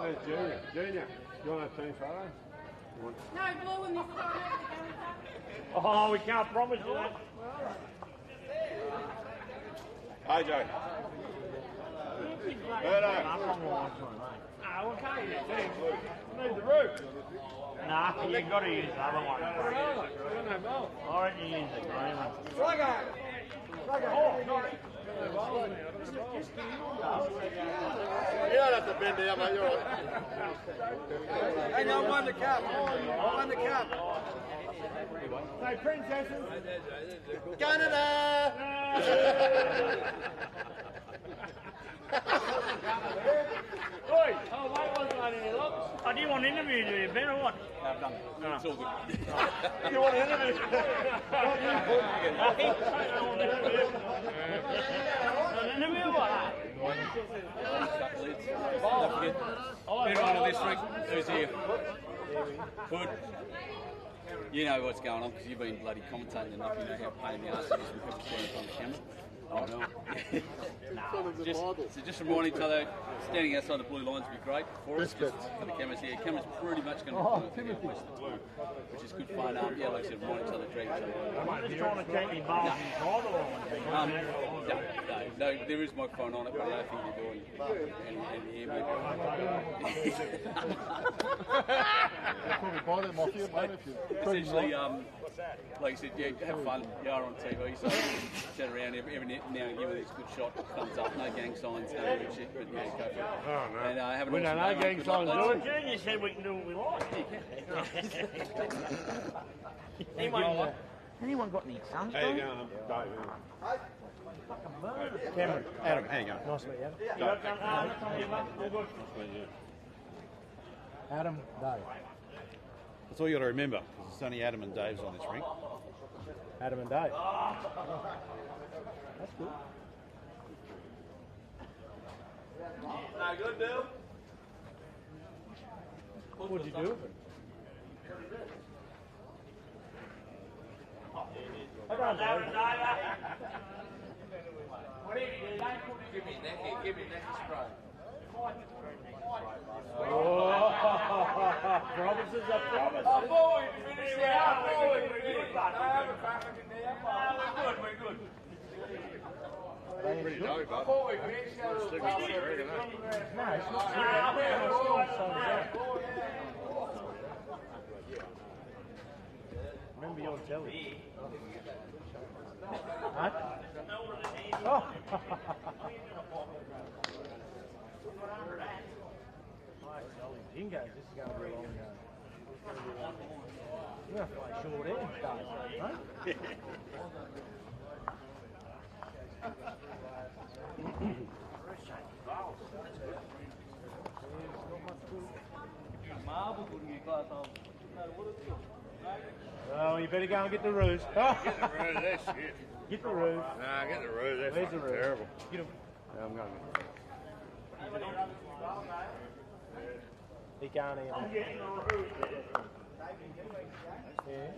There's Junior. Junior, you want a team photo? No, blue in this time. Oh, we can't promise you that. Hi, Joe. No, we can't use it. Need the roof. Nah, you've got to use the other one. I reckon you use the green one. Sluggo! Oh, sorry. You don't have to bend down, mate. You're all right. Hang on, won the cup. Won the cup. Hey, princesses. Gunnedah! Oi! Oh, mate, wasn't that any luck? Oh, do you want an interview, do you, Ben, or what? No, I've done it. No. It's all good. You want an interview? An interview or what? Don't forget, everyone on this ring who's here. Good. You know what's going on because you've been bloody commentating enough. You know how pain in the arse it is when people stand in front of the camera. Oh no. just remind each other, standing outside the blue lines would be great for us. Just for the cameras here. Camera's pretty much going to be blue, which is good fun. Yeah, like I said, remind each other, drag each other. I'm just trying to take me balls No, there is a microphone on it, but I don't think you're doing any essentially, like I said, yeah, have fun. You are on TV, so sit around every now and give it this good shot, thumbs up, no gang signs, no weird shit, but yeah, go for it. Oh, no. And have an We don't awesome know day, gang mate. signs, Good do luck, we? Junior said we can do what we like. Anyone got any sons? How you going, Dave? Cameron. Adam, how you going? Nice to meet you. You got some all good. Adam, Dave. That's all you got to remember, because it's only Adam and Dave's on this ring. Adam and Dave. That's good. No good, Bill. What'd you do with it? I don't know. Give me a neck spray. Promises are promises. Oh, boy, finish it out, boy. We're good. Pretty dope, but Before we finish, got a little stick with what you reckon, eh? No, it's not. Remember your telly. Huh? Oh. Jingo's, this is going to be a long game. You're going to play short end, Dave, right? Oh, you better go and get the ruse. Get the rose, that's shit. Get the ruse. Nah, get the rose, that's Where's the fucking ruse? terrible. Get him. Yeah, I'm going to get He can't even. Yeah.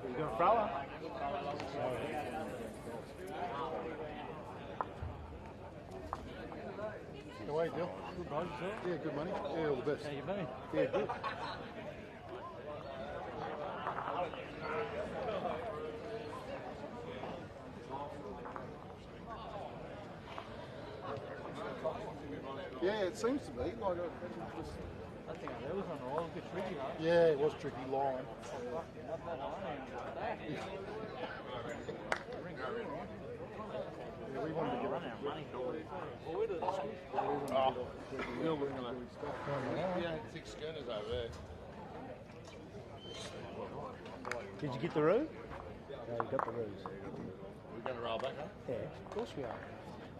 You gonna throw her? How are you, Bill? Good, mate. Yeah, good money. Yeah, all the best. How you been? Yeah, good. Yeah, it seems to be. Like, I think that was on the line. It was tricky, right? yeah, it was tricky line. Yeah, we wanted to get Run out of money. Yeah, thick schooners over there. Did you get the ruse? No, you got the ruse. going to roll back, huh? Yeah, of course we are.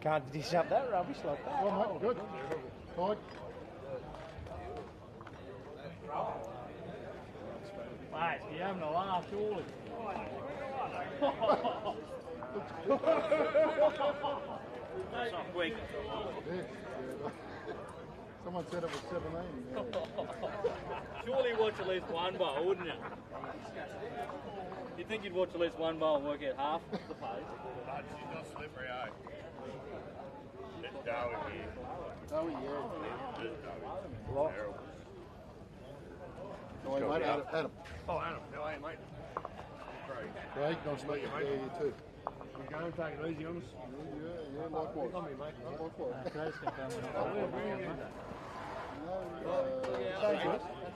Can't dish up that rubbish like that. Well, mate, good. Fine. Mate, you're having a laugh, surely. That's not quick. Yeah. Someone said it was 17. Yeah. Surely you watch at least one bowl, wouldn't you? You'd think you'd watch at least one bowl and work out half the pace. But she's not slippery, eh? It's Darwin here. Oh, yeah. It's Darwin. Lock. Terrible. Oh, mate, Adam. Oh, Adam. How are you, mate? Great. Great, nice to meet you. Yeah, you too. You going, take it easy on us? Yeah, likewise. Come here, mate.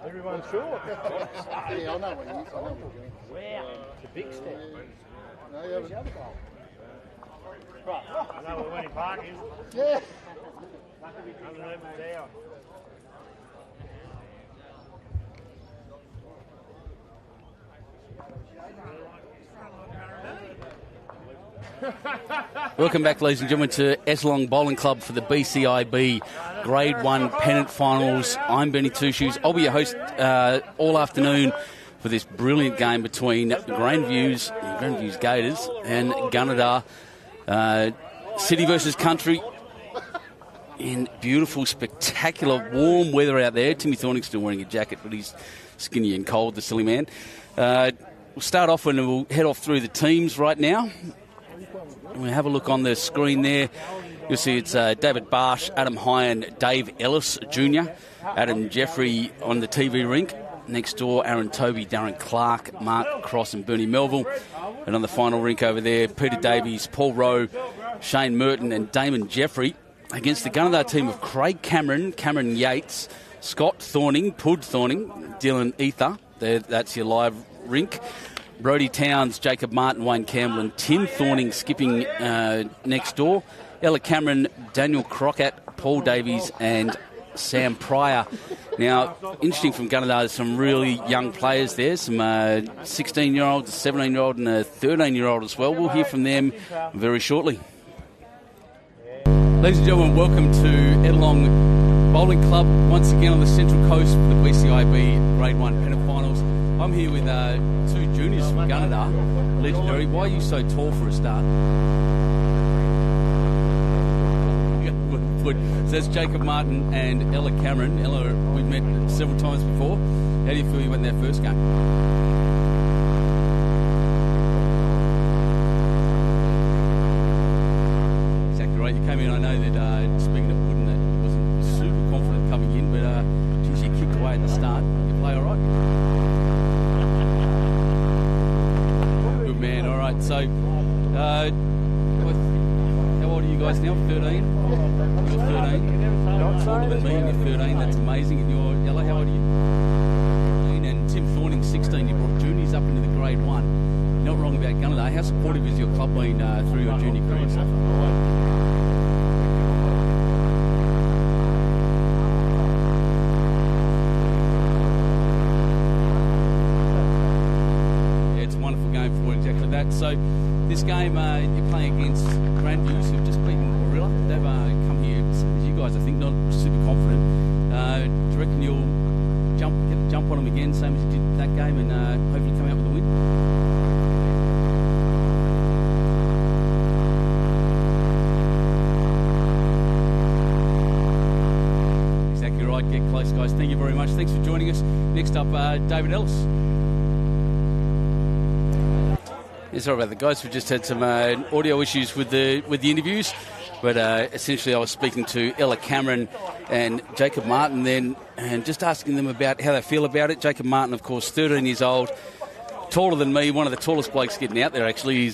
Everyone's sure. Yeah, I know what it is. I know what you're doing. Wow. It's a big step. No, you Where's haven't. the other bowl? Right, I know where Winnie Park is. Yeah. Underneath the tower. Welcome back, ladies and gentlemen, to Essendon Bowling Club for the BCIB Grade 1 Pennant Finals. I'm Benny Two Shoes. I'll be your host all afternoon for this brilliant game between Grandviews Gators and Gunnedah. City versus country in beautiful, spectacular, warm weather out there. Timmy Thorning's still wearing a jacket, but he's skinny and cold, the silly man. We'll start off and we'll head off through the teams right now. We'll have a look on the screen there. You'll see it's David Bartsch, Adam Hyland, Dave Ellis Jr., Adam Jeffery on the TV rink. Next door, Aaron Toby, Darren Clark, Mark Cross and Bernie Melville. And on the final rink over there, Peter Davies, Paul Rowe, Shane Merton and Damon Jeffrey against the Gunnedah team of Craig Cameron, Cameron Yates, Scott Thorning, Pud Thorning, Dylan Eather. That's your live rink. Brodie Towns, Jacob Martin, Wayne Campbell and Tim Thorning skipping next door. Ella Cameron, Daniel Crockett, Paul Davies and Sam Pryor. Now, interesting from Gunnedah, there's some really young players there, some 16-year-olds, a 17-year-old and a 13-year-old as well. We'll hear from them very shortly. Ladies and gentlemen, welcome to Essendon Bowling Club, once again on the Central Coast for the BCIB Grade 1 Pennant Finals. I'm here with two juniors from Gunnedah, legendary. Why are you so tall for a start? So that's Jacob Martin and Ella Cameron. Ella, we've met several times before. How do you feel you went in that first game? Exactly right. You came in, I know that, speaking of Puddin, that wasn't super confident coming in, but geez, you kicked away at the start. You play all right? Good man. All right. So, how old are you guys now? 13? You're 13. Older than me, and you're 13. That's amazing. And you're, Ella, how old are you? 13. And Tim Thorning, 16. You brought juniors up into the Grade 1. Not wrong about Gunnedah. How supportive has your club been through your junior career so far? So this game, you're playing against Grandviews, who've just beaten Gorilla. They've come here, same as you guys, I think, not super confident. Do you reckon you'll get the jump on them again, same as you did that game, and hopefully come out with a win? Exactly right. Get close, guys. Thank you very much. Thanks for joining us. Next up, David Ellis. Yeah, sorry about the guys. We just had some audio issues with the interviews, but essentially I was speaking to Ella Cameron and Jacob Martin then, and just asking them about how they feel about it. Jacob Martin, of course, 13 years old, taller than me, one of the tallest blokes getting out there. Actually,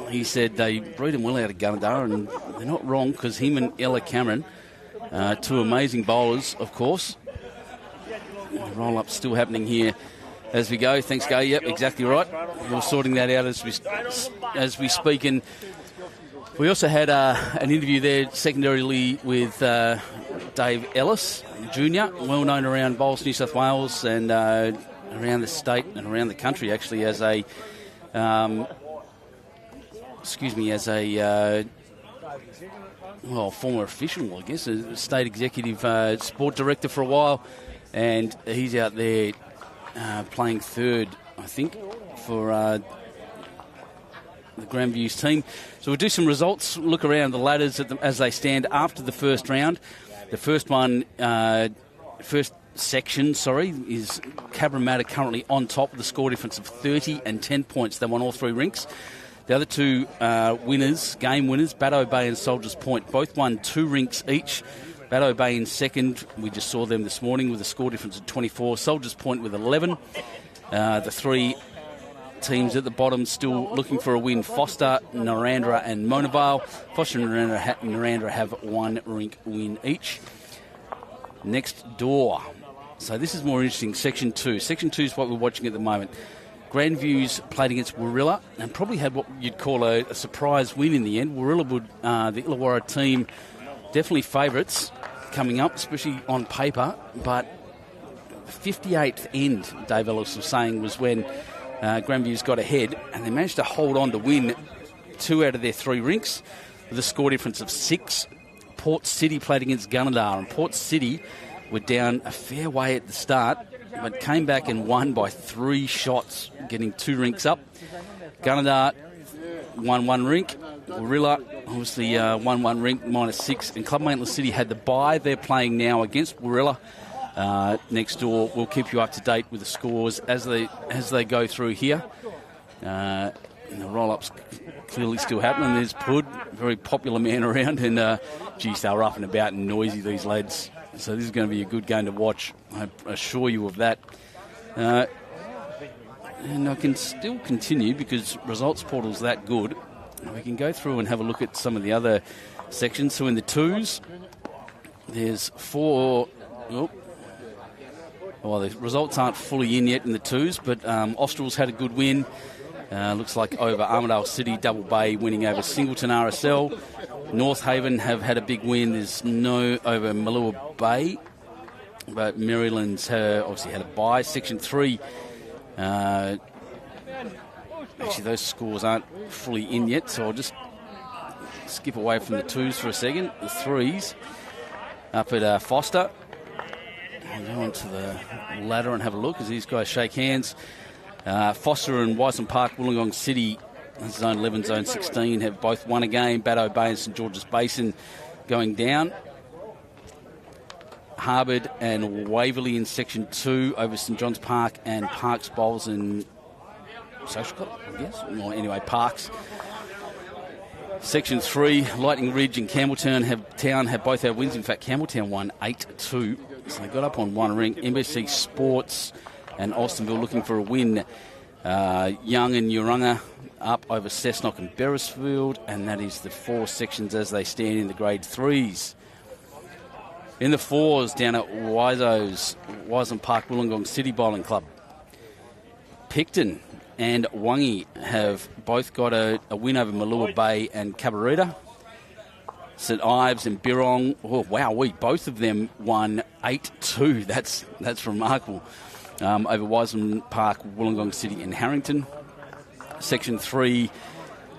he said they breed him well out of Gunnedah, and they're not wrong because him and Ella Cameron, two amazing bowlers, of course. Roll up still happening here as we go. Thanks, Go. Yep, exactly right. We're sorting that out as we speak. And we also had an interview there secondarily with Dave Ellis Jr., well known around Bowls, New South Wales and around the state and around the country actually as a as a former official, I guess, a state executive sport director for a while, and he's out there playing third, I think, for the Grandviews team. So we'll do some results, look around the ladders as they stand after the first round. The first section, is Cabramatta currently on top with a score difference of 30 and 10 points. They won all three rinks. The other two game winners, Baddo Bay and Soldiers Point, both won 2 rinks each. Baddo Bay in second, we just saw them this morning with a score difference of 24. Soldiers Point with 11. The three teams at the bottom still looking for a win: Foster, Narandra and Monavale. Foster and Narandra have 1 rink win each. Next door. So this is more interesting, Section 2. Section 2 is what we're watching at the moment. Grandviews played against Warilla and probably had what you'd call a surprise win in the end. Warilla would, the Illawarra team, definitely favourites coming up, especially on paper, but 58th end, Dave Ellis was saying, was when Grandviews got ahead, and they managed to hold on to win 2 out of their 3 rinks with a score difference of 6. Port City played against Gunnedah, and Port City were down a fair way at the start, but came back and won by 3 shots, getting 2 rinks up. Gunnedah won 1 rink. Warilla obviously won 1 rink, -6. And Club Maitland City had the bye. They're playing now against Warilla. Next door, we'll keep you up to date with the scores as they go through here. The roll-up's clearly still happening. There's Pud, very popular man around, and geez, they're up and about and noisy, these lads. So this is going to be a good game to watch, I assure you of that. And I can still continue because results portal's that good. We can go through and have a look at some of the other sections. So in the 2s, there's 4... Well, the results aren't fully in yet in the 2s, but Australs had a good win. Looks like over Armidale City, Double Bay winning over Singleton RSL. North Haven have had a big win. There's no over Malua Bay, but Maryland's obviously had a bye. Section 3, actually those scores aren't fully in yet, so I'll just skip away from the 2s for a second. The 3s up at Foster. I'll go on to the ladder and have a look as these guys shake hands. Foster and Wyson Park, Wollongong City, Zone 11, Zone 16, have both won a game. Baddo Bay and St George's Basin going down. Harbord and Waverley in Section 2 over St John's Park and Parks Bowls and Social Club, I guess. Well, anyway, Parks. Section 3, Lightning Ridge and Campbelltown have both had wins. In fact, Campbelltown won 8-2. So they got up on 1 rink. NBC Sports and Austinville looking for a win. Young and Urunga up over Cessnock and Beresfield, and that is the 4 sections as they stand in the Grade 3s. In the 4s, down at Wisen Park Wollongong City Bowling Club, Picton and Wangi have both got a win over Malua Bay and Cabarita. St Ives and Birrong, both of them won 8-2. That's remarkable. Over Wiseman Park, Wollongong City and Harrington. Section 3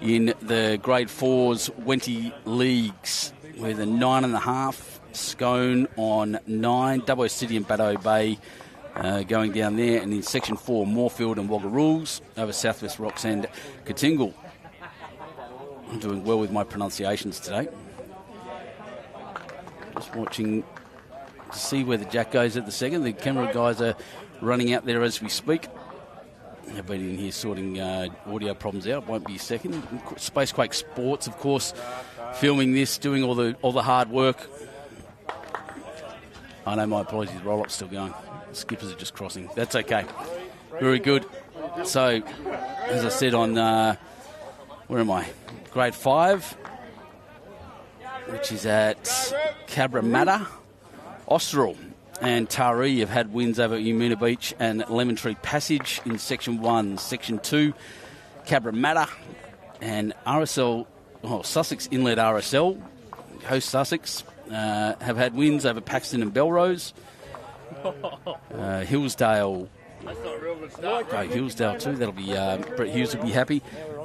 in the Grade 4s, Wenty Leagues with a 9.5. Scone on 9. Dubbo City and Baddo Bay going down there. And in Section 4, Moorfield and Wagga Rules over Southwest Rocks and Katingal. I'm doing well with my pronunciations today. Just watching to see where the jack goes at the second. The camera guys are running out there as we speak. I've been in here sorting audio problems out. Won't be a second. Spacequake Sports, of course, filming this, doing all the hard work. I know, my apologies. The roll-up's still going. The skippers are just crossing. That's okay. Very good. So, as I said on, where am I? Grade 5, which is at Cabramatta. Austral and Taree have had wins over Umuna Beach and Lemon Tree Passage in Section 1. Section 2, Cabramatta and Sussex Inlet RSL, host Sussex, have had wins over Paxton and Belrose. Hillsdale That's not a real good start. Great Hillsdale too. That'll be Brett Hughes will be happy.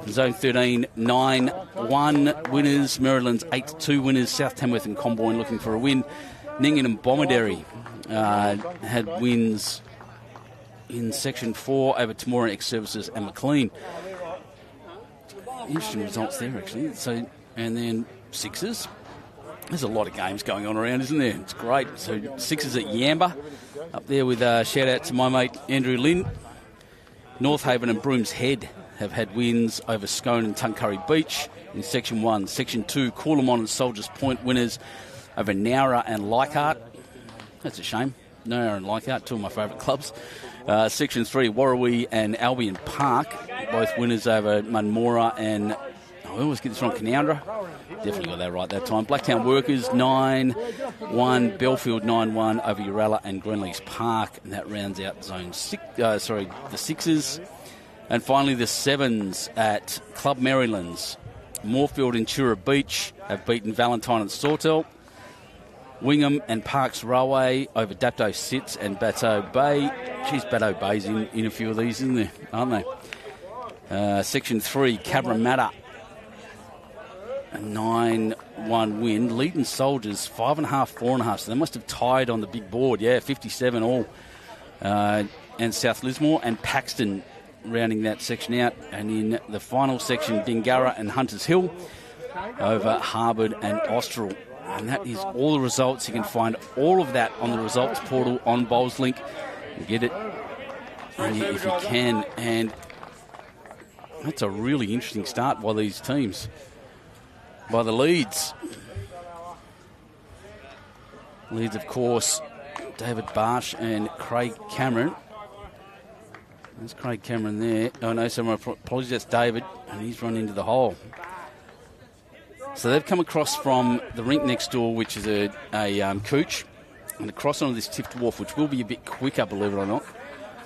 Zone 13, 9-1 winners. Maryland's 8-2 winners. South Tamworth and Comboyne looking for a win. Nyngan and Bomaderry had wins in Section 4 over Temora, Ex-Services and Maclean. Interesting results there, actually. So, and then Sixers. There's a lot of games going on around, isn't there? It's great. So Sixers at Yamba, up there with shout out to my mate Andrew Lynn. North Haven and Brooms Head have had wins over Scone and Tuncurry Beach in Section 1. Section 2, Coolamon and Soldiers Point winners over Nowra and Leichhardt. That's a shame. Nowra and Leichhardt, two of my favourite clubs. Section 3, Warrawee and Albion Park, both winners over Munmora and, I always get this wrong, Canoundra. Definitely got that right that time. Blacktown Workers 9-1, Belfield 9-1 over Uralla and Greenleafs Park, and that rounds out Zone 6. The Sixers, and finally the Sevens at Club Marylands. Moorfield and Chura Beach have beaten Valentine and Sawtell. Wingham and Parks Railway over Dapto Sits and Bateau Bay. Geez, Bateau Bay's in a few of these, isn't there? Aren't they? Section 3, Cabramatta. A 9-1 win. Leading Soldiers 5.5, 4.5. So they must have tied on the big board. Yeah, 57 all. And South Lismore and Paxton rounding that section out. And in the final section, Dingara and Hunters Hill over Harbour and Austral. And that is all the results. You can find all of that on the results portal on BowlsLink. Get it if you can. And that's a really interesting start by these teams. By the Leeds. Leeds, of course, David Bartsch and Craig Cameron. There's Craig Cameron there. Oh, no, so my apologies, that's David, and he's run into the hole. So they've come across from the rink next door, which is a Cooch, and across onto this tipped wharf, which will be a bit quicker, believe it or not.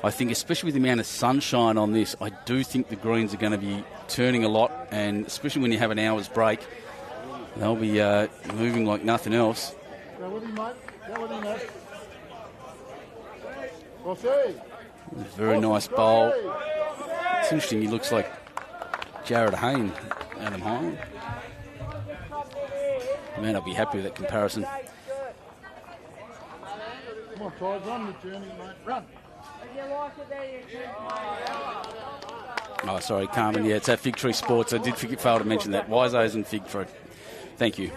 I think, especially with the amount of sunshine on this, I do think the greens are going to be turning a lot, and especially when you have an hour's break, they'll be moving like nothing else. Go with him, mate. Go with him, mate. We'll see. Very nice bowl. It's interesting, he looks like Jared Hayne, Adam Hyland. Man, I'll be happy with that comparison. Come on, Ty, run the journey, mate. Run. Oh, sorry, Carmen. Yeah, it's at Fig Tree Sports. I did fail to mention that. Wiseau's and Fig Tree. Thank you.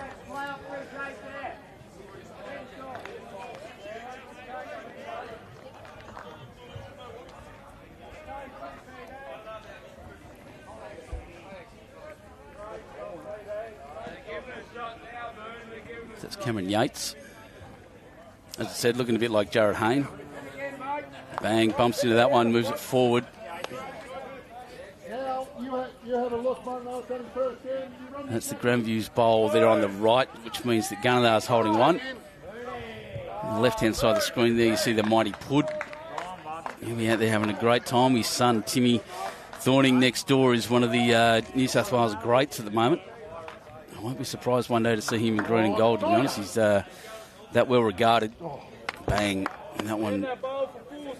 That's Cameron Yates. As I said, looking a bit like Jared Hayne. Bang, bumps into that one, moves it forward. Now, you had a look, mate. I was coming first in. That's the Grandviews bowl there on the right, which means that Gunnedah is holding one. On the left-hand side of the screen there, you see the mighty Pud. He'll be out there having a great time. His son, Timmy Thorning, next door, is one of the New South Wales greats at the moment. I won't be surprised one day to see him in green and gold, to be honest. He's that well regarded. Bang. And that one,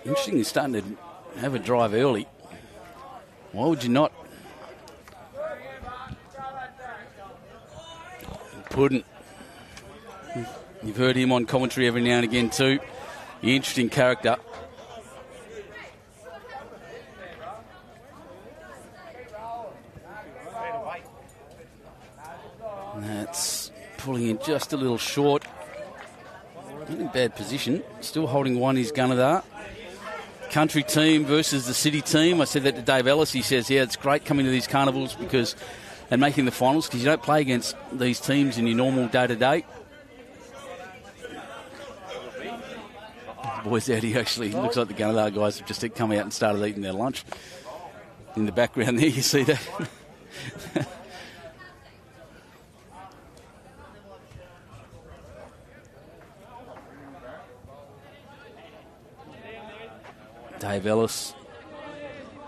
interesting, he's starting to have a drive early. Why would you not? Puddin'. You've heard him on commentary every now and again too. Interesting character. And that's pulling in just a little short. Not in bad position. Still holding one is Gunnedah. Country team versus the city team. I said that to Dave Ellis. He says, yeah, it's great coming to these carnivals because and making the finals because you don't play against these teams in your normal day-to-day. The boys out here actually, looks like the Gunnedah guys have just come out and started eating their lunch. In the background there, you see that. Dave Ellis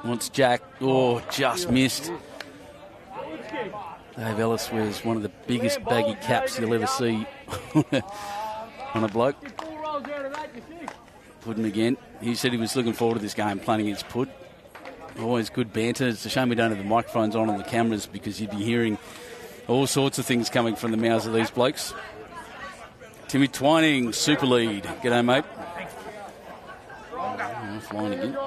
wants Jack. Oh, just missed. Dave Ellis wears one of the biggest baggy caps you'll ever see on a bloke. Puddin again. He said he was looking forward to this game, playing against Pud. Always good banter. It's a shame we don't have the microphones on the cameras because you'd be hearing all sorts of things coming from the mouths of these blokes. Timmy Twining, super lead. G'day, mate. Flying again.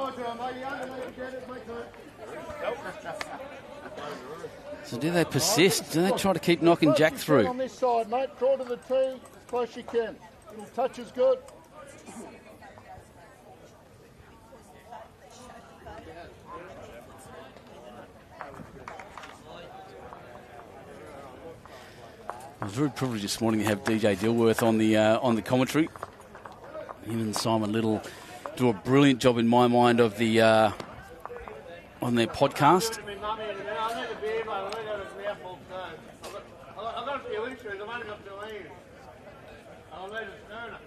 So do they persist? Do they try to keep knocking Jack through? On this side, mate. Draw to the tee as close as you can. Little touch is good. I was very privileged this morning to have DJ Dilworth on the commentary. Him and Simon Little do a brilliant job in my mind of the on their podcast. I've got a few issues. I've only got 2 ears. I'll need a sterner.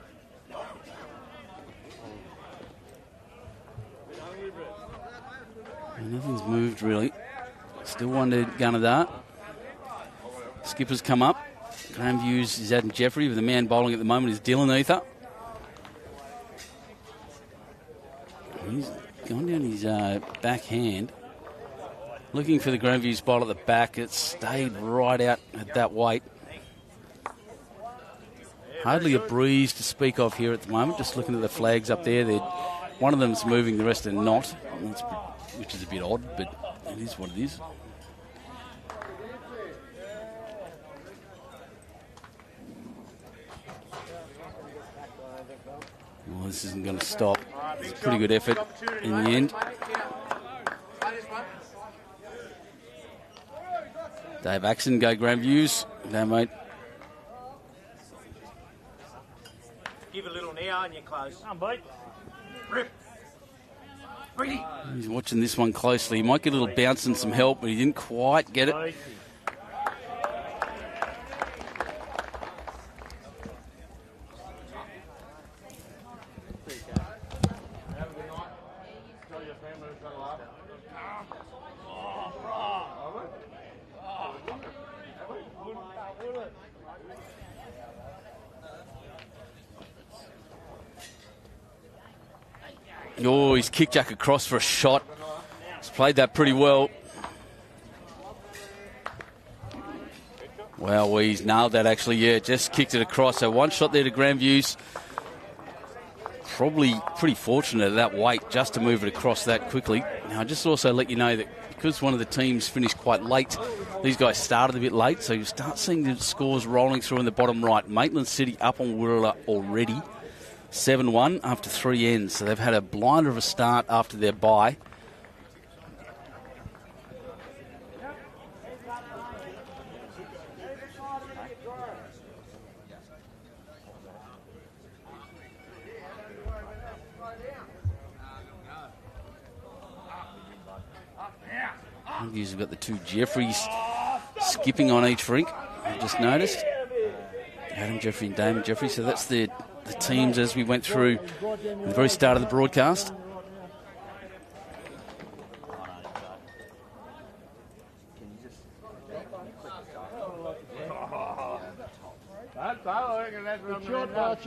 Nothing's moved really. Still one to Gunnedah. Skipper's come up. Grandviews is adding Jeffery, with the man bowling at the moment is Eather. He's gone down his backhand. Looking for the Grandviews bowl at the back. It's stayed right out at that weight. Hardly a breeze to speak of here at the moment. Just looking at the flags up there. One of them's moving, the rest are not, which is a bit odd, but it is what it is. Well, this isn't going to stop. It's a pretty good effort in the end. Dave Axon, go Grandviews. No, mate. Give a little now and you're close. Come on, Rip. He's watching this one closely. He might get a little bounce and some help, but he didn't quite get it. Oh, he's kicked Jack across for a shot. He's played that pretty well. Well, he's nailed that actually, yeah, just kicked it across. So one shot there to Grandviews. Probably pretty fortunate at that weight just to move it across that quickly. Now, I just also let you know that because one of the teams finished quite late, these guys started a bit late, so you start seeing the scores rolling through in the bottom right. Maitland City up on Wirrala already. 7-1 after 3 ends. So they've had a blinder of a start after their bye. You've got the 2 Jeffreys skipping on each rink. I just noticed. Adam Jeffrey and Damon Jeffrey. So that's the teams as we went through at the very start of the broadcast. Good shot, Bartsch.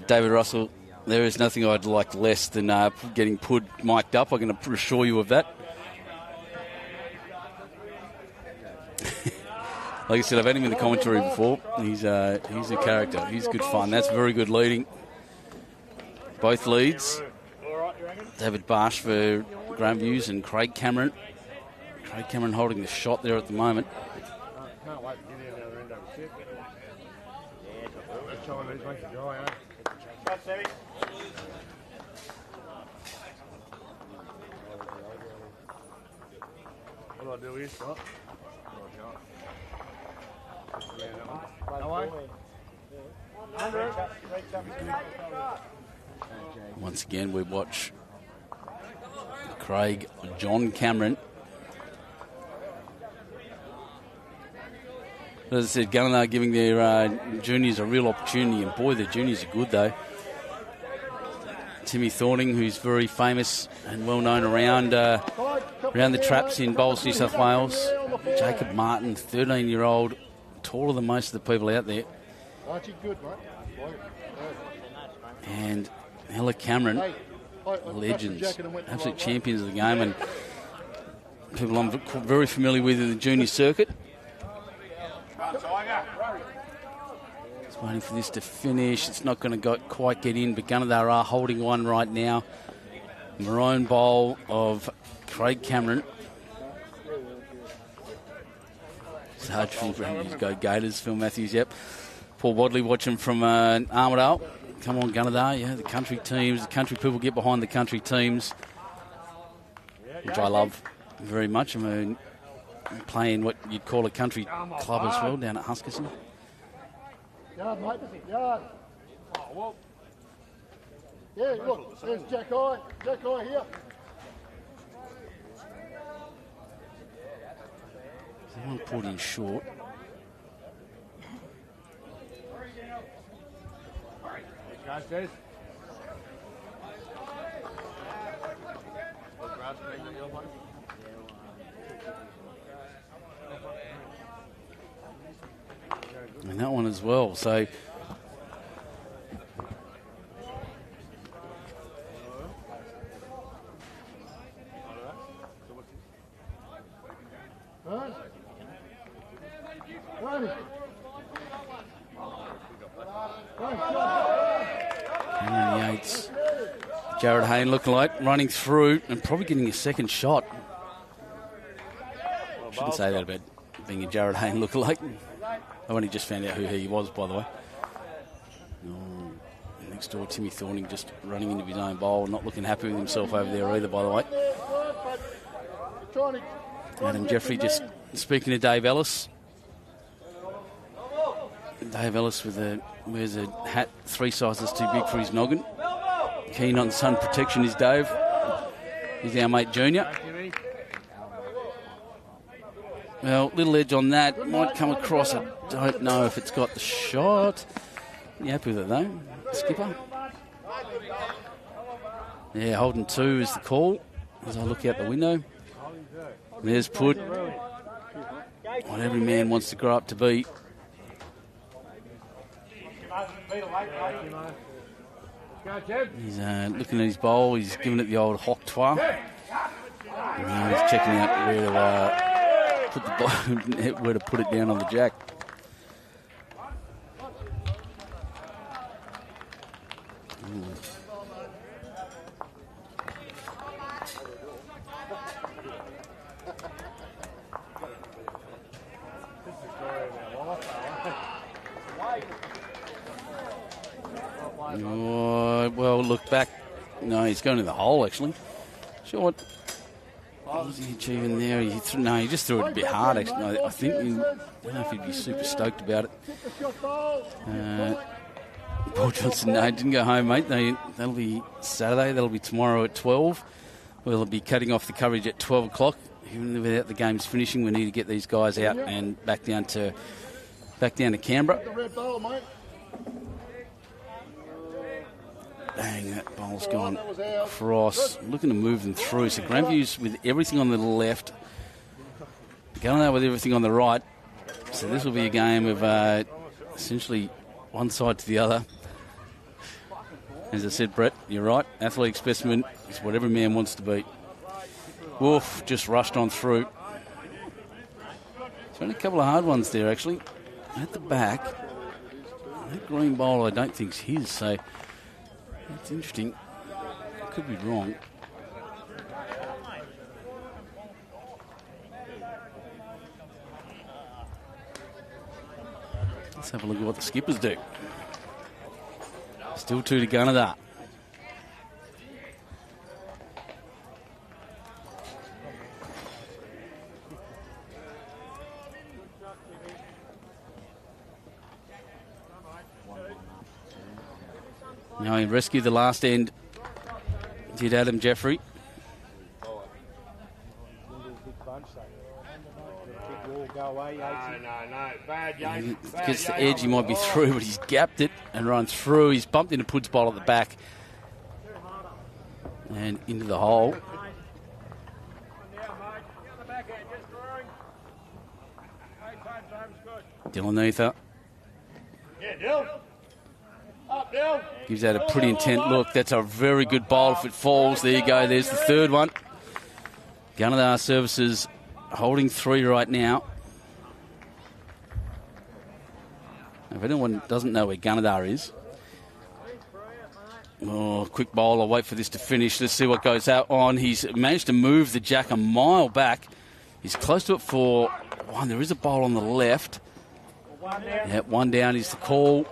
David Russell, there is nothing I'd like less than getting Pud mic'd up. I can assure you of that. Like I said, I've had him in the commentary before. He's a character. He's good fun. That's very good leading. Both leads. David Bartsch for Grandviews and Craig Cameron. Craig Cameron holding the shot there at the moment. Can't wait to get in the other end of the ship. Chinese makes it dry, eh? What do I do here, Scott? Once again, we watch Craig John Cameron. As I said, Gunnedah giving their juniors a real opportunity, and boy, their juniors are good though. Timmy Thorning, who's very famous and well known around the traps in Bowls, New South Wales. Jacob Martin, 13-year-old, taller than most of the people out there. Good, mate. And Ella Cameron, legends, absolute champions of the game, and people I'm very familiar with in the junior circuit. Just waiting for this to finish. It's not going to quite get in, but Gunnedah are holding one right now. Maroon bowl of Craig Cameron. It's hard for Grandviews go Gators. Phil Matthews, yep. Paul Wadley watching from Armidale. Come on, Gunnedah. Yeah, the country teams, the country people get behind the country teams, which I love very much. I mean, playing what you'd call a country club as well down at Huskerson. Yard, mate. Yard. Yeah, look, there's Jack-I. Jack-I here. Someone pulled in short. And that one as well, so Cameron Yates, Jared Hayne looking like running through and probably getting a second shot. Shouldn't say that about being a Jared Hayne lookalike. I only just found out who he was, by the way. Next door, Timmy Thorning just running into his own bowl, not looking happy with himself over there either, by the way. Adam Jeffery just speaking to Dave Ellis. Dave Ellis wears a hat 3 sizes too big for his noggin. Keen on sun protection is Dave. He's our mate Junior. Well, little edge on that. Might come across. I don't know if it's got the shot. You happy with it, though, skipper? Yeah, holding 2 is the call as I look out the window. There's Put. What every man wants to grow up to be. He's looking at his bowl. He's giving it the old 𝐒𝐞𝐧. And now he's checking out where to put it down on the jack. Well, look back. No, he's going to the hole, actually. Short. What was he achieving there? He just threw it a bit hard, actually. No, I don't know if he'd be super stoked about it. Paul Johnson, no, didn't go home, mate. That'll be Saturday. That'll be tomorrow at 12. We'll be cutting off the coverage at 12 o'clock. Even without the games finishing, we need to get these guys out and back down to Canberra. Bang, that bowl's gone across. Looking to move them through. So Grandviews with everything on the left. Gunnedah with everything on the right. So this will be a game of essentially one side to the other. As I said, Brett, you're right. Athletic specimen is what every man wants to be. Wolf just rushed on through. There's only a couple of hard ones there, actually. At the back. That green bowl I don't think's his, so that's interesting. I could be wrong. Let's have a look at what the skippers do. Still 2 to Gunnedah. Now he rescued the last end. Did Adam Jeffery. Gets the edge, he might be through, but he's gapped it and run through. He's bumped into Pud's bowl at the back. And into the hole. Dylan Eather. Yeah, Dill. Up, Dill. Gives that a pretty intent look. That's a very good bowl if it falls. There you go. There's the third one. Gunnedah Services holding 3 right now. If anyone doesn't know where Gunnedah is, quick bowl. I'll wait for this to finish. Let's see what goes out on. He's managed to move the jack a mile back. He's close to it for one. There is a bowl on the left. Yeah, 1 down is the call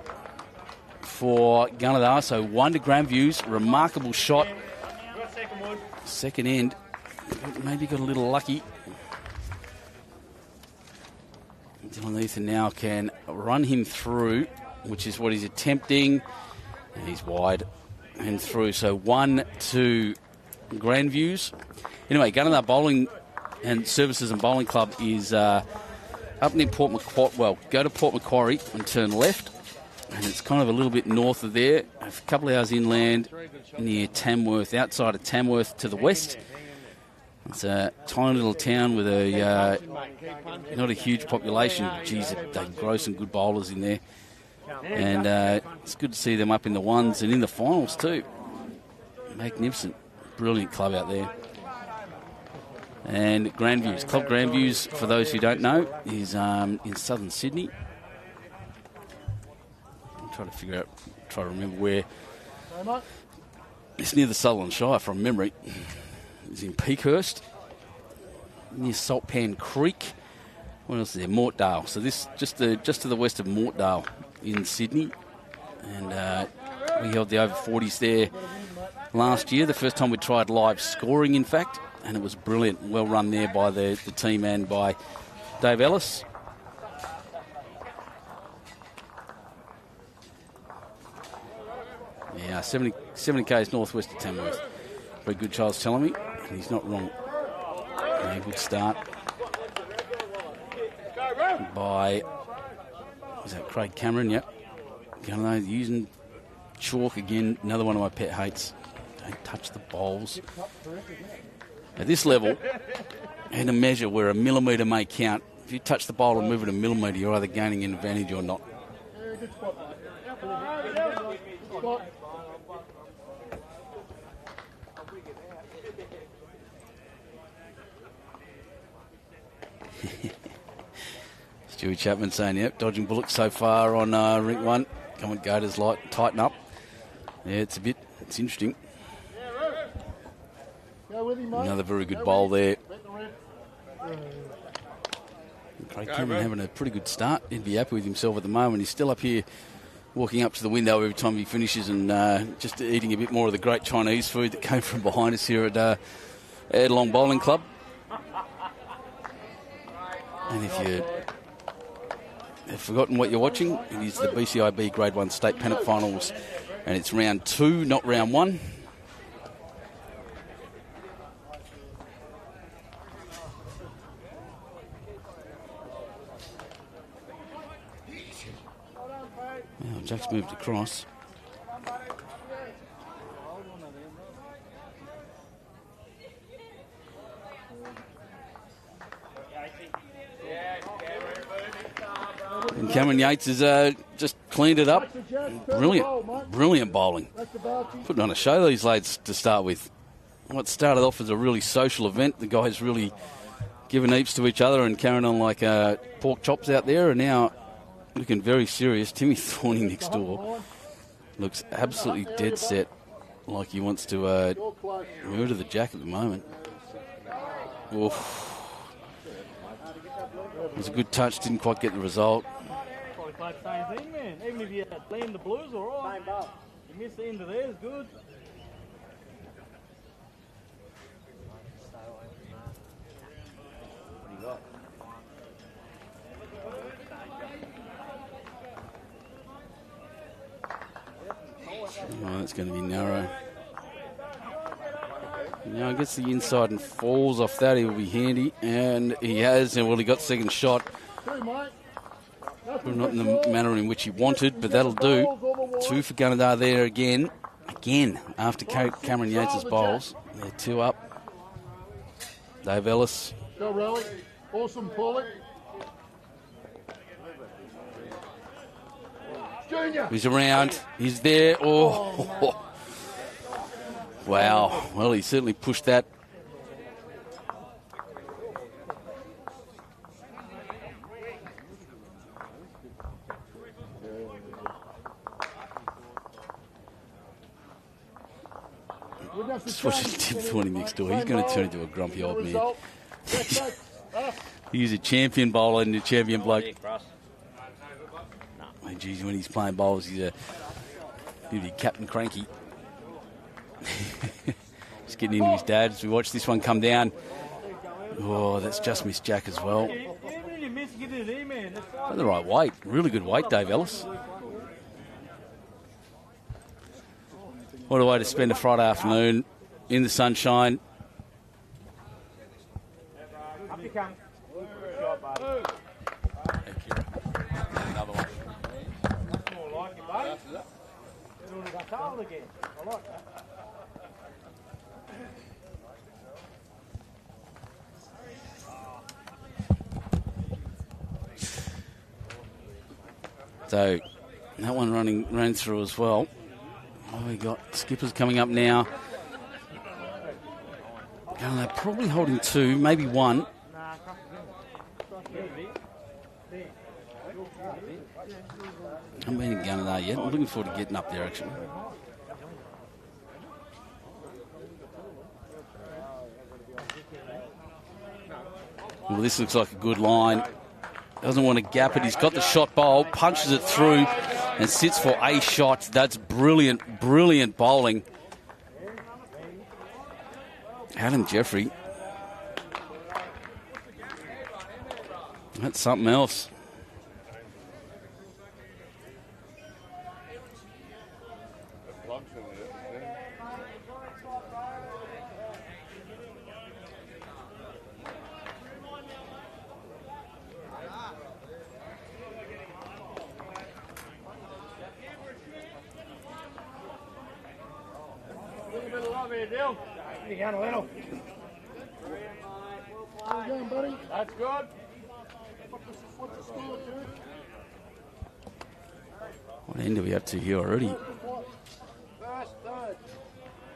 for Gunnedah. So 1 to Grandviews. Remarkable shot. Second end. Maybe got a little lucky. Dylan Eather now can run him through, which is what he's attempting. And he's wide and through. So 1 to Grandviews. Anyway, Gunnedah Bowling and Services and Bowling Club is up near Port Macquarie. Well, go to Port Macquarie and turn left. And it's kind of a little bit north of there. A couple of hours inland near Tamworth, outside of Tamworth to the west. It's a tiny little town with a not a huge population. But geez, they grow some good bowlers in there. And it's good to see them up in the ones and in the finals too. Magnificent. Brilliant club out there. And Grandviews. Club Grandviews, for those who don't know, is in southern Sydney. I'm trying to remember where. It's near the Sutherland Shire from memory. It's in Peakhurst, near Saltpan Creek. What else is there? Mortdale. So this just to the west of Mortdale in Sydney. And we held the over 40s there last year. The first time we tried live scoring, in fact. And it was brilliant. Well run there by the team and by Dave Ellis. Yeah, 70 k's northwest of Tamworth. Very good, Charles telling me. And he's not wrong. Yeah, good start by, is that Craig Cameron? Yep. Gunnedah using chalk again. Another one of my pet hates. Don't touch the bowls. At this level, and a measure where a millimetre may count. If you touch the bowl and move it a millimetre, you're either gaining an advantage or not. Stewie Chapman saying, yep, dodging bullets so far on rink 1. Come on, Gators, tighten up. Yeah, it's interesting. Another very good bowl there. Craig Cameron having a pretty good start. He'd be happy with himself at the moment. He's still up here walking up to the window every time he finishes and just eating a bit more of the great Chinese food that came from behind us here at Adelong Bowling Club. And if you have forgotten what you're watching, it is the BCIB Grade 1 State Pennant Finals, and it's round 2, not round 1. Well, Jack's moved across. And Cameron Yates has just cleaned it up. Brilliant bowling. Putting on a show, these lads, to start with. What started off as a really social event, the guys really giving heaps to each other and carrying on like pork chops out there, and now looking very serious. Timmy Thorning next door looks absolutely dead set, like he wants to murder the jack at the moment. Oof. It was a good touch, didn't quite get the result. Probably played the same thing, man. Even if you blame the Blues, all right. You miss the end of theirs, good. Oh, that's going to be narrow. Now he gets the inside and falls off that. He will be handy, and he has. And well, he got second shot. Not in the manner in which he wanted, but that'll do. 2 for Gunnedah there again. again after Cameron Yates' bowls. They're 2 up. Dave Ellis. Go, Rally. Awesome, pull it. Junior. He's around. He's there. Oh. Wow. Well, he certainly pushed that. Just watching Tim Thorning next door. He's going to turn into a grumpy old man. He's a champion bowler and a champion bloke. Oh, geez, when he's playing bowls, he'll be Captain Cranky. Just getting into his dad as we watch this one come down. Oh, that's just missed Jack as well. Got the right weight. Really good weight, Dave Ellis. What a way to spend a Friday afternoon in the sunshine. Up you come. Another one. That's more like it, buddy. Doing it cold again. I like that. So that one ran through as well. Oh, we got skippers coming up now. They're probably holding 2, maybe 1. I haven't been in Gunnedah yet. I'm looking forward to getting up there, actually. Well, this looks like a good line. Doesn't want to gap it. He's got the shot bowl, punches it through, and sits for a shot. That's brilliant, brilliant bowling. Adam Jeffery. That's something else. You got a little. How you going, buddy? That's good. What's the score, dude? What end are we up to here already? First, third.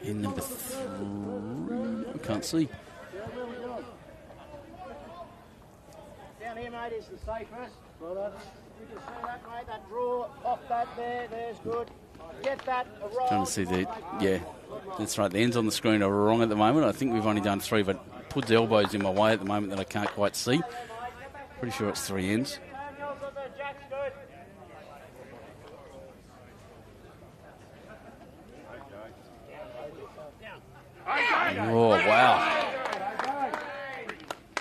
In number 3. I can't see. Yeah, where we go? Down here, mate, is the safest. Right on. You can see that, mate, that draw off that there's good. Get that right. Trying to see the, yeah, that's right. The ends on the screen are wrong at the moment. I think we've only done 3, but Pud's elbow's in my way at the moment that I can't quite see. Pretty sure it's 3 ends. Oh, wow.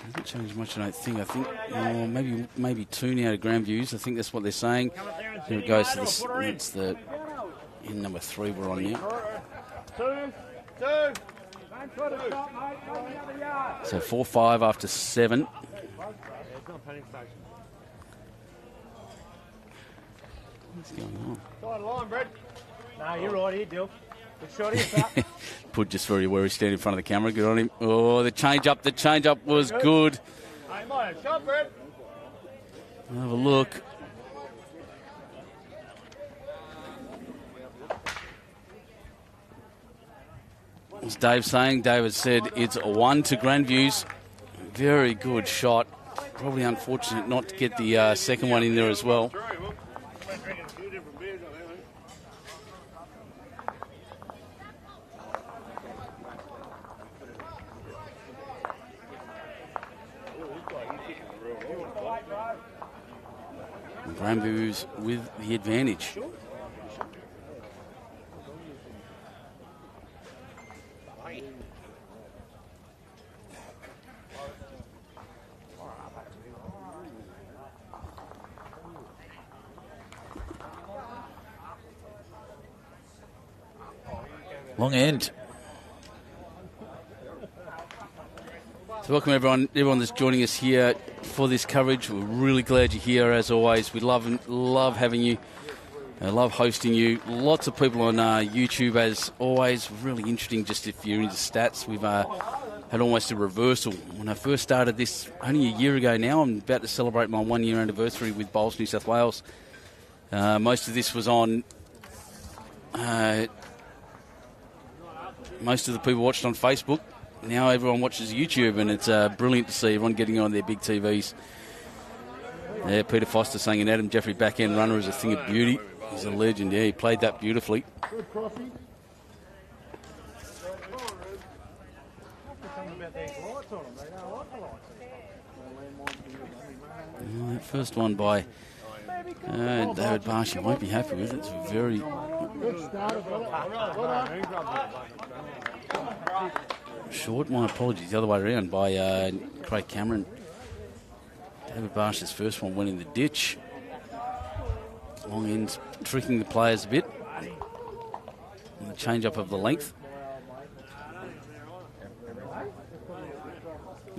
Hasn't changed much, I don't think. I think maybe 2 now to Grandviews. I think that's what they're saying. Here it goes to this. It's the in number 3 we're on now. 2. So 4-5 after 7. What's going on? Side line, Brad. No, you're right here, Dill. Good shot here, Put just very where he's standing in front of the camera. Good on him. Oh, the change up was good. Hey, mate, shot, Brad. Have a look. As Dave's saying, David said it's a 1 to Grandviews. Very good shot. Probably unfortunate not to get the second one in there as well. Grandviews with the advantage. Long end. So welcome everyone that's joining us here for this coverage. We're really glad you're here as always. We love having you. I love hosting you. Lots of people on YouTube, as always. Really interesting, just if you're into stats. We've had almost a reversal. When I first started this only a year ago now, I'm about to celebrate my 1-year anniversary with Bowls New South Wales. Most of this was on... most of the people watched on Facebook. Now everyone watches YouTube, and it's brilliant to see everyone getting on their big TVs. Yeah, Peter Foster saying an Adam Jeffery back-end runner is a thing of beauty. He's a legend, yeah, he played that beautifully. Good crossing. That first one by David Bartsch, you won't be happy with it. It's very... short, my apologies, the other way around by Craig Cameron. David Bartsch's first one went in the ditch. Long ends tricking the players a bit. And the change-up of the length.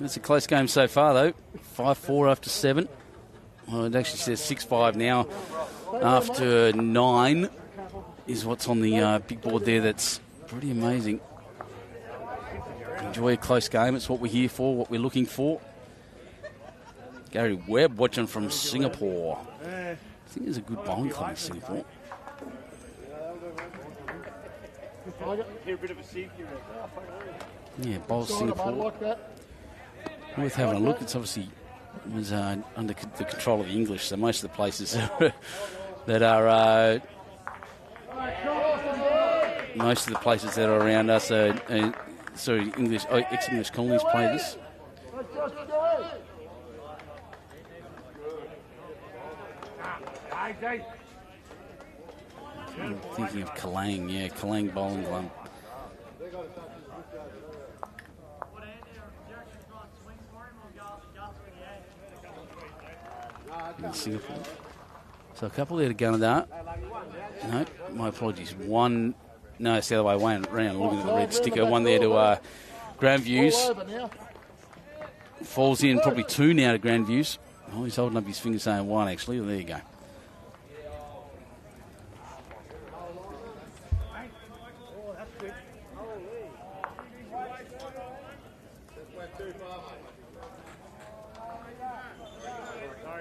It's a close game so far, though. 5-4 after 7. Well, it actually says 6-5 now. After 9 is what's on the big board there. That's pretty amazing. Enjoy a close game. It's what we're here for, what we're looking for. Gary Webb watching from Singapore. I think there's a good bowling club in Singapore. Yeah, Bowls Singapore. Worth having a look. It's obviously was under the control of the English, so most of the places that are most of the places that are around us are English ex-English colonies play this. I'm thinking of Kalang, yeah, Kalang Bowling Club. In Singapore. So a couple there to Gunnedah. No, my apologies. One, no, it's the other way around, looking at the red sticker. One there to Grandviews. Falls in probably 2 now to Grandviews. Oh, he's holding up his finger saying 1, actually. Well, there you go.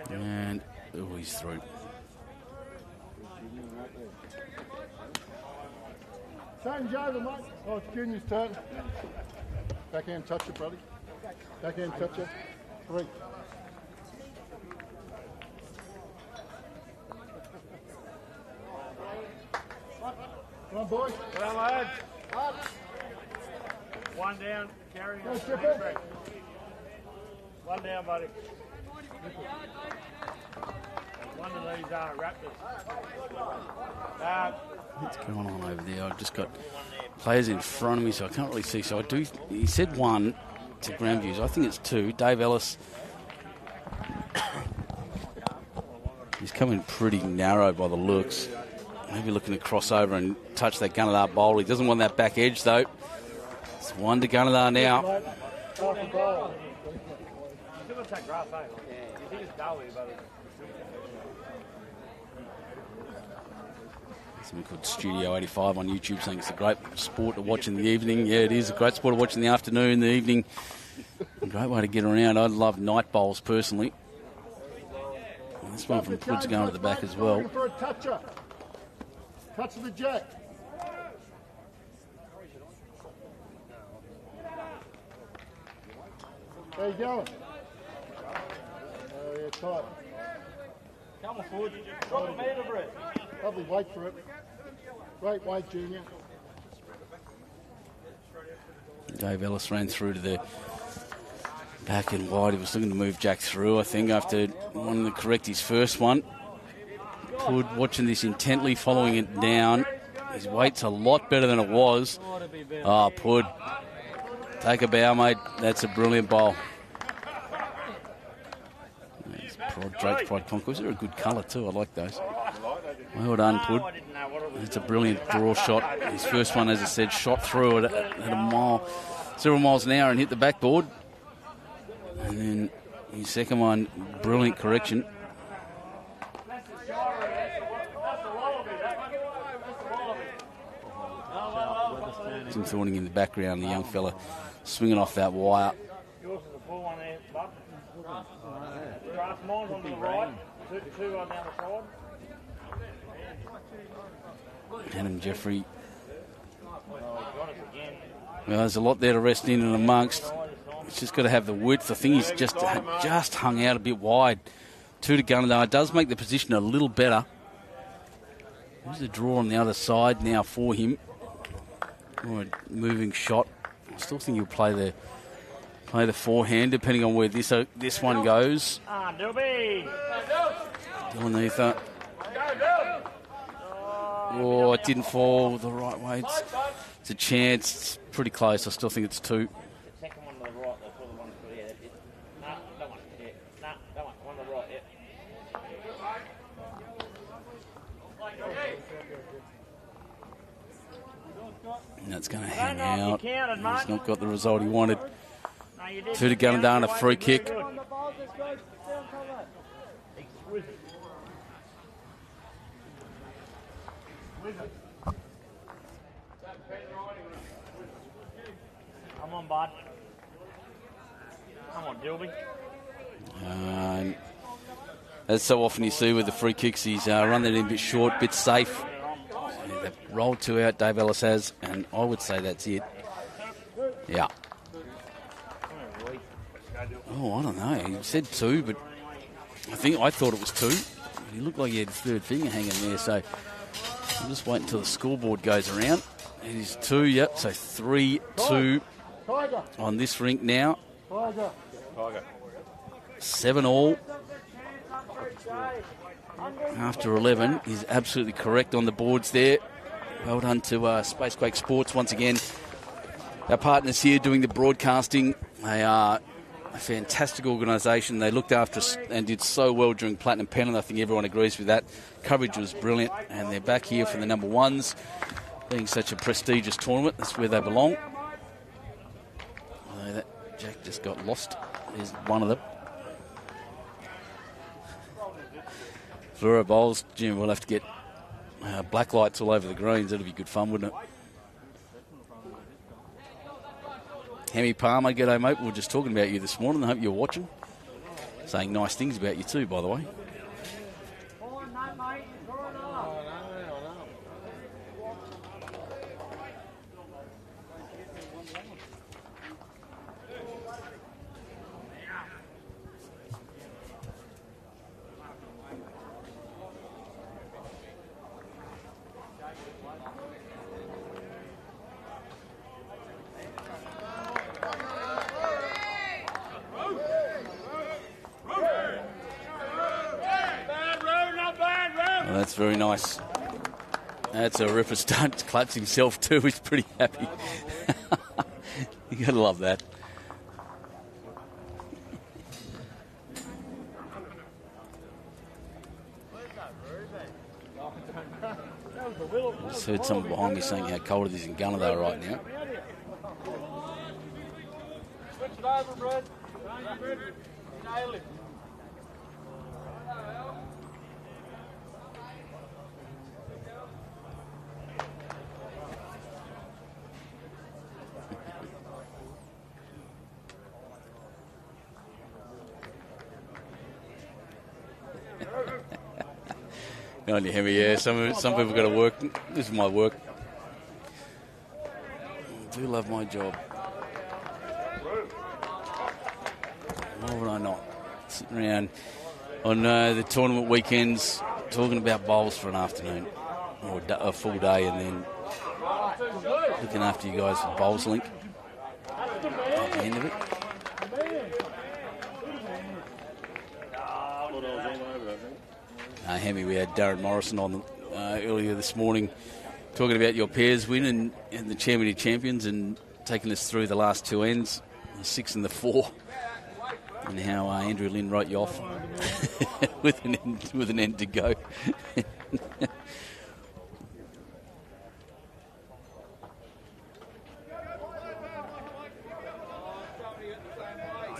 And he's through. Change over, mate. Oh, it's Junior's turn. Backhand toucher, buddy. Backhand toucher. 3. Come on, boys. Come on, lads. One down, carry on. One down, buddy. One of these Raptors. What's going on over there? I've just got players in front of me, so I can't really see. So I do. He said 1 to Grandviews. I think it's 2. Dave Ellis. He's coming pretty narrow by the looks. Maybe looking to cross over and touch that Gunnedah bowl. He doesn't want that back edge, though. It's 1 to Gunnedah now. Something called Studio 85 on YouTube saying it's a great sport to watch in the evening. Yeah, it is a great sport to watch in the afternoon, the evening. A great way to get around. I love night bowls personally. And this one from Pud's going to the back as well. For a toucher. Touch the jack. There you go. Oh, yeah, tight. Come on, Ford. Drop a metre, Brett. Lovely weight for it. Great weight, Junior. Dave Ellis ran through to the back and wide. He was looking to move Jack through, I think, after wanting to correct his first one. Pud watching this intently, following it down. His weight's a lot better than it was. Oh, Pud. Take a bow, mate. That's a brilliant bowl. Drake's Pride Concourse. They're a good colour too. I like those. Well done, Pud. It's a brilliant draw shot. His first one, as I said, shot through at several miles an hour and hit the backboard. And then his second one, brilliant correction. Tim Thorning in the background, the young fella swinging off that wire. Yours is a full one there, Buck. Grass mine's on the right. Two on down the side. Adam Jeffery. Oh, he's got us again. Well, there's a lot there to rest in and amongst. He's just got to have the width. I think he's just hung out a bit wide. 2 to Gunnedah. It does make the position a little better. There's a draw on the other side now for him. Oh, a moving shot. I still think he'll play the forehand, depending on where this one goes. Dilby. Dylan Eather. Oh, it didn't fall the right way. It's a chance. It's pretty close. I still think it's 2. The second one to the right, that's all the one to the that's it. No, that one. Yeah. No, that one. One to the right, yeah. And that's going to hang out. He's not got the result he wanted. 2 to Gunnedah and a free kick. Come on, bud. Come on, Dilby. As so often you see with the free kicks, he's run that in a bit short, bit safe. They've rolled 2 out, Dave Ellis has, and I would say that's it. Yeah. Oh, I don't know. He said 2, but I thought it was 2. He looked like he had his third finger hanging there, so I'll just wait until the scoreboard goes around. It is 2, yep, so 3-2 on this rink now. 7-all. After 11, he's absolutely correct on the boards there. Well done to Spacequake Sports once again. Our partners here doing the broadcasting. They are a fantastic organisation. They looked after us and did so well during Platinum Pennant. I think everyone agrees with that. Coverage was brilliant, and they're back here for the number 1s. Being such a prestigious tournament, that's where they belong. Although that Jack just got lost. There's one of them. Fluoro bowls, Jim, we'll have to get black lights all over the greens. That'll be good fun, wouldn't it? Hemi Palmer, g'day mate. We were just talking about you this morning. I hope you're watching. Saying nice things about you too, by the way. That's very nice. That's a ripper stunt. Claps himself too. He's pretty happy. You gotta love that. Just heard someone behind me saying how cold it is in Gunnedah right now. Switch it over, Brad. Nail it. On your Hemi, yeah. Some people got to work. This is my work. I do love my job. Why would I not? Sitting around on the tournament weekends talking about bowls for an afternoon or a full day, and then looking after you guys with BowlsLink at the end of it. Hemi, we had Darren Morrison on earlier this morning talking about your pairs win and the Chairman of Champions and taking us through the last 2 ends, the 6 and the 4, and how Andrew Lynn wrote you off with an end to go.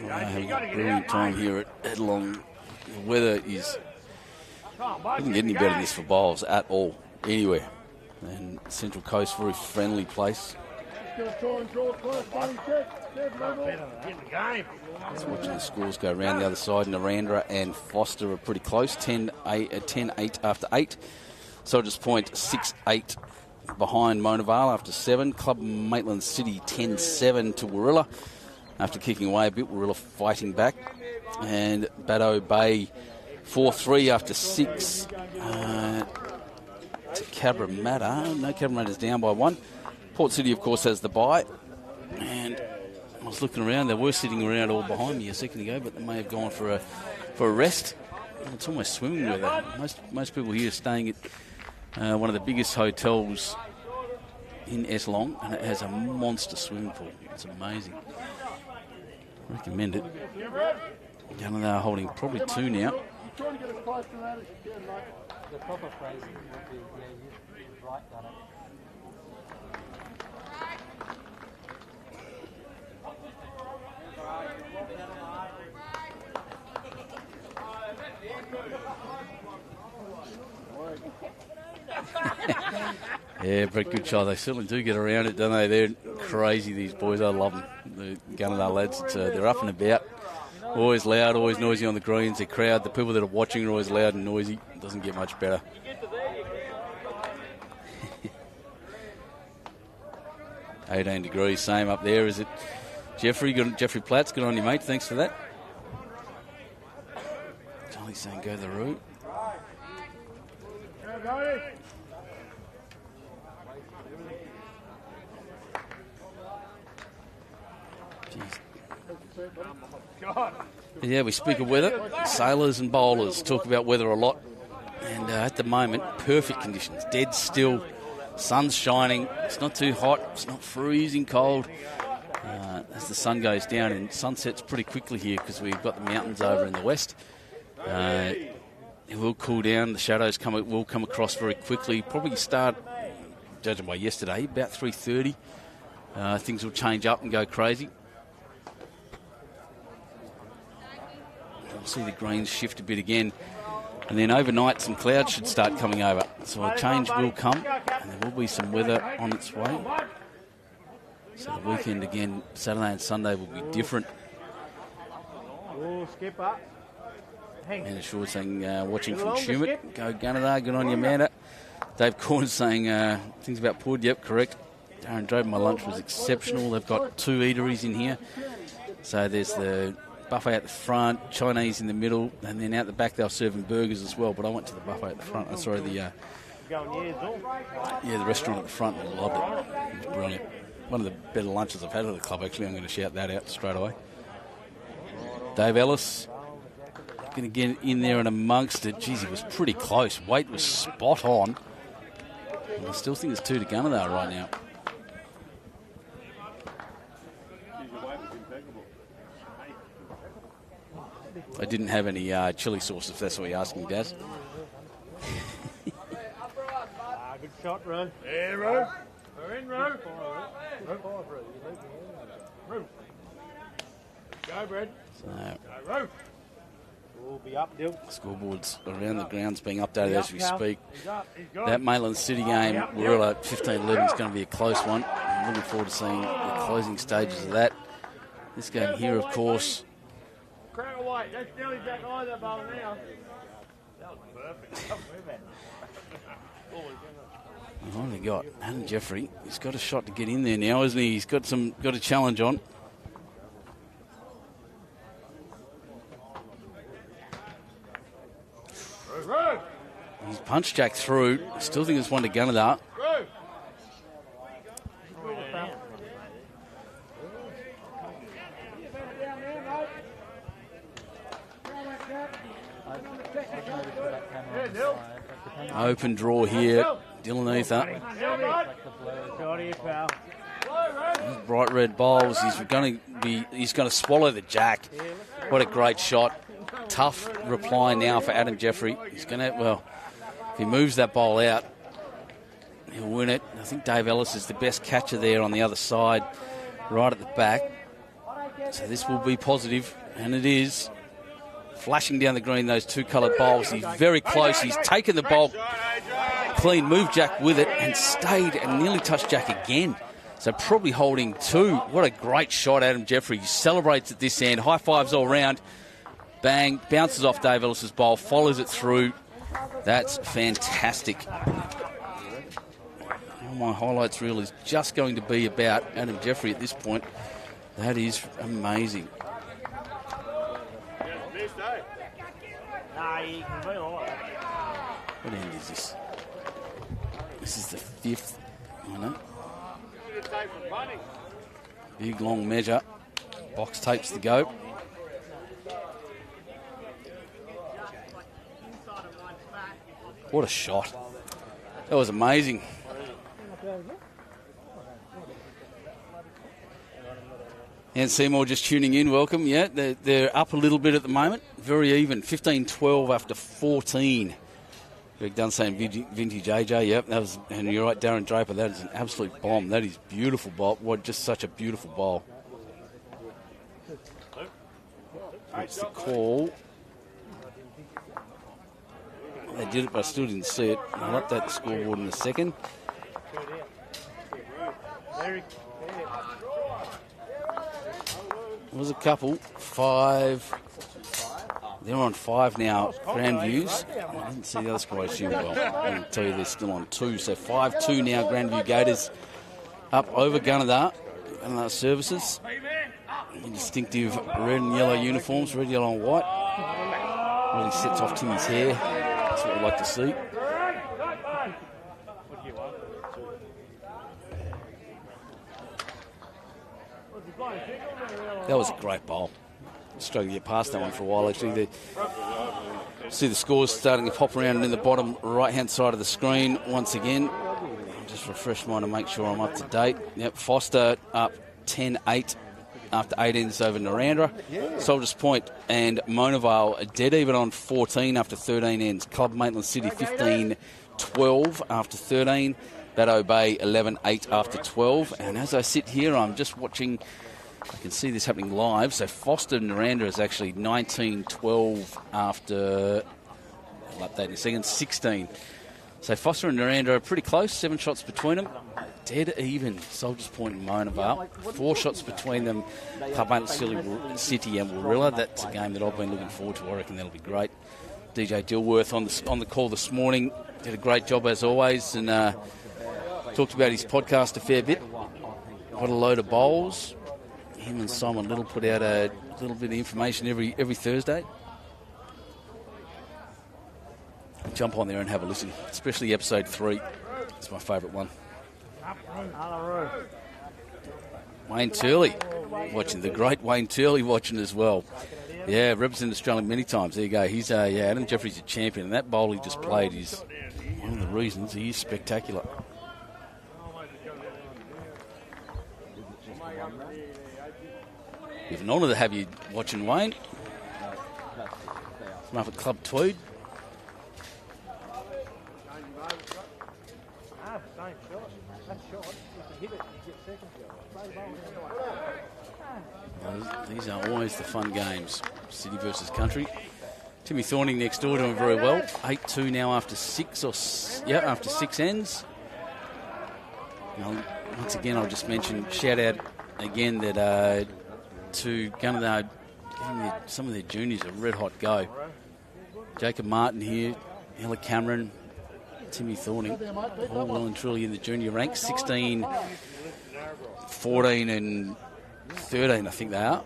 Having a brilliant time here at Long. The weather is... Doesn't get any better than this for bowls at all, anywhere. And Central Coast, very friendly place. going to try and draw close, buddy. Get the game. Just watching the scores go around the other side. Narandra and Foster are pretty close. 10-8 after 8. Soldiers Point 6-8 behind Mona Vale after 7. Club Maitland City 10-7 to Warilla after kicking away a bit. Warilla fighting back. And Baddo Bay 4-3 after 6 to Cabramatta. No, Cabramatta's down by 1. Port City, of course, has the bye. And I was looking around. They were sitting around all behind me a second ago, but they may have gone for a rest. It's almost swimming weather. Most people here are staying at one of the biggest hotels in Essendon, and it has a monster swimming pool. It's amazing. Recommend it. Gunnedah holding probably 2 now. Trying to get as close to that as you can, mate. The proper phrasing would be, yeah, you're right, done it. Yeah, Brett Goodchild, they certainly do get around it, don't they? They're crazy, these boys. I love them. The Gunnedah lads, they're up and about. Always loud, always noisy on the greens. Their crowd, the people that are watching are always loud and noisy. It doesn't get much better. 18 degrees, same up there. Is it Jeffrey? Jeffrey Platts, good on you, mate. Thanks for that. Charlie's saying go the route. Yeah, we speak of weather. Sailors and bowlers talk about weather a lot. And at the moment, perfect conditions. Dead still. Sun's shining. It's not too hot. It's not freezing cold. As the sun goes down, and sunsets pretty quickly here because we've got the mountains over in the west. It will cool down. The shadows will come across very quickly. Probably start, judging by yesterday, about 3:30. Things will change up and go crazy. We'll see the greens shift a bit again. And then overnight, some clouds should start coming over. So a change will come, and there will be some weather on its way. So the weekend again, Saturday and Sunday, will be different. Oh, skip up. And Shaw saying, watching from Schumett. Go Gunnedah, good on you, Amanda. Dave Corn saying things about Pud. Yep, correct. Darren drove my lunch was exceptional. They've got 2 eateries in here. So there's the buffet at the front, Chinese in the middle, and then out the back they're serving burgers as well. But I went to the buffet at the front. The restaurant at the front. I loved it. It was brilliant. One of the better lunches I've had at the club, actually. I'm going to shout that out straight away. Dave Ellis going to get in there and amongst it. Geez, he was pretty close. Weight was spot on. And I still think there's 2 to Gunnedah right now. I didn't have any chili sauce, if that's what you're asking, Daz. Good shot, Ro. Yeah, Ro. We're in, Ro. Go, Brad. So, Go, Ro. We'll be up, Dill. Scoreboards around the grounds being updated as we speak. He's up. He's gone. That Maitland City game, Warilla 15-11 is going to be a close one. I'm looking forward to seeing the closing stages of that. This game here, of course. Crack away. That's nearly back either ball now. That was perfect. I've only got Adam Jeffery. He's got a shot to get in there now, isn't he? He's got a challenge on. He's punched Jack through. I still think it's one to Gunnedah. Open draw here. Dylan Eather. Bright red bowls. He's going to swallow the jack. What a great shot. Tough reply now for Adam Jeffery. He's going to, well, if he moves that bowl out, he'll win it. I think Dave Ellis is the best catcher there on the other side, right at the back. So this will be positive, and it is. Flashing down the green, those 2 coloured bowls. He's very close. He's taken the bowl clean, moved Jack with it, and stayed and nearly touched Jack again. So probably holding 2. What a great shot, Adam Jeffery. He celebrates at this end. High fives all round. Bang. Bounces off Dave Ellis's bowl. Follows it through. That's fantastic. My highlights reel is just going to be about Adam Jeffery at this point. That is amazing. What end is this? This is the 5th. I know. Big long measure. Box tapes to go. What a shot. That was amazing. And Seymour just tuning in, welcome. Yeah, they're up a little bit at the moment. Very even, 15-12 after 14. Greg Dunn saying vintage AJ, yep. That was, and you're right, Darren Draper, that is an absolute bomb. That is beautiful bowl. What, just such a beautiful bowl. That's the call. They did it, but I still didn't see it. I'll update the scoreboard in a second. There was a couple. 5. They're on 5 now, Grandviews. I didn't see the other score, I assume. Well, I can tell you they're still on 2. So 5-2 now, Grandview Gators up over Gunnedah. Gunnedah Services. Distinctive red and yellow uniforms, red, yellow and white. Really sets off Timmy's hair. That's what we like to see. That was a great bowl. Struggled to get past that one for a while, actually. See the scores starting to pop around in the bottom right-hand side of the screen once again. I'll just refresh mine to make sure I'm up to date. Yep, Foster up 10-8 after 8 ends over Narandra. Soldiers Point and Mona Vale dead even on 14 after 13 ends. Club Maitland City 15-12 after 13. Baddo Bay 11-8 after 12. And as I sit here, I'm just watching. I can see this happening live. So Foster and Narandra is actually 19-12 after, I'll update in a second, 16. So Foster and Narandra are pretty close, 7 shots between them. Dead even, Soldiers Point and Mona Vale. 4 shots between them, Club Maitland City and Warilla. That's a game that I've been looking forward to. I reckon that'll be great. DJ Dilworth on the call this morning. Did a great job as always and talked about his podcast a fair bit. What a load of bowls. Him and Simon Little put out a little bit of information every Thursday. Jump on there and have a listen, especially episode 3. It's my favourite one. Wayne Turley watching, the great Wayne Turley watching as well. Yeah, represented Australia many times. There you go. He's Adam Jeffrey's a champion, and that bowl he just played is one of the reasons he is spectacular. It's an honour to have you watching, Wayne. From up at Club Tweed. These are always the fun games. City versus country. Timmy Thorning next door doing very well. 8-2 now after 6 ends. Now, once again, I'll just mention, shout out again that to Gunnedah, some of their juniors a red hot go. Jacob Martin here, Ella Cameron, Timmy Thorning, all well and truly in the junior ranks. 16, 14 and 13, I think they are.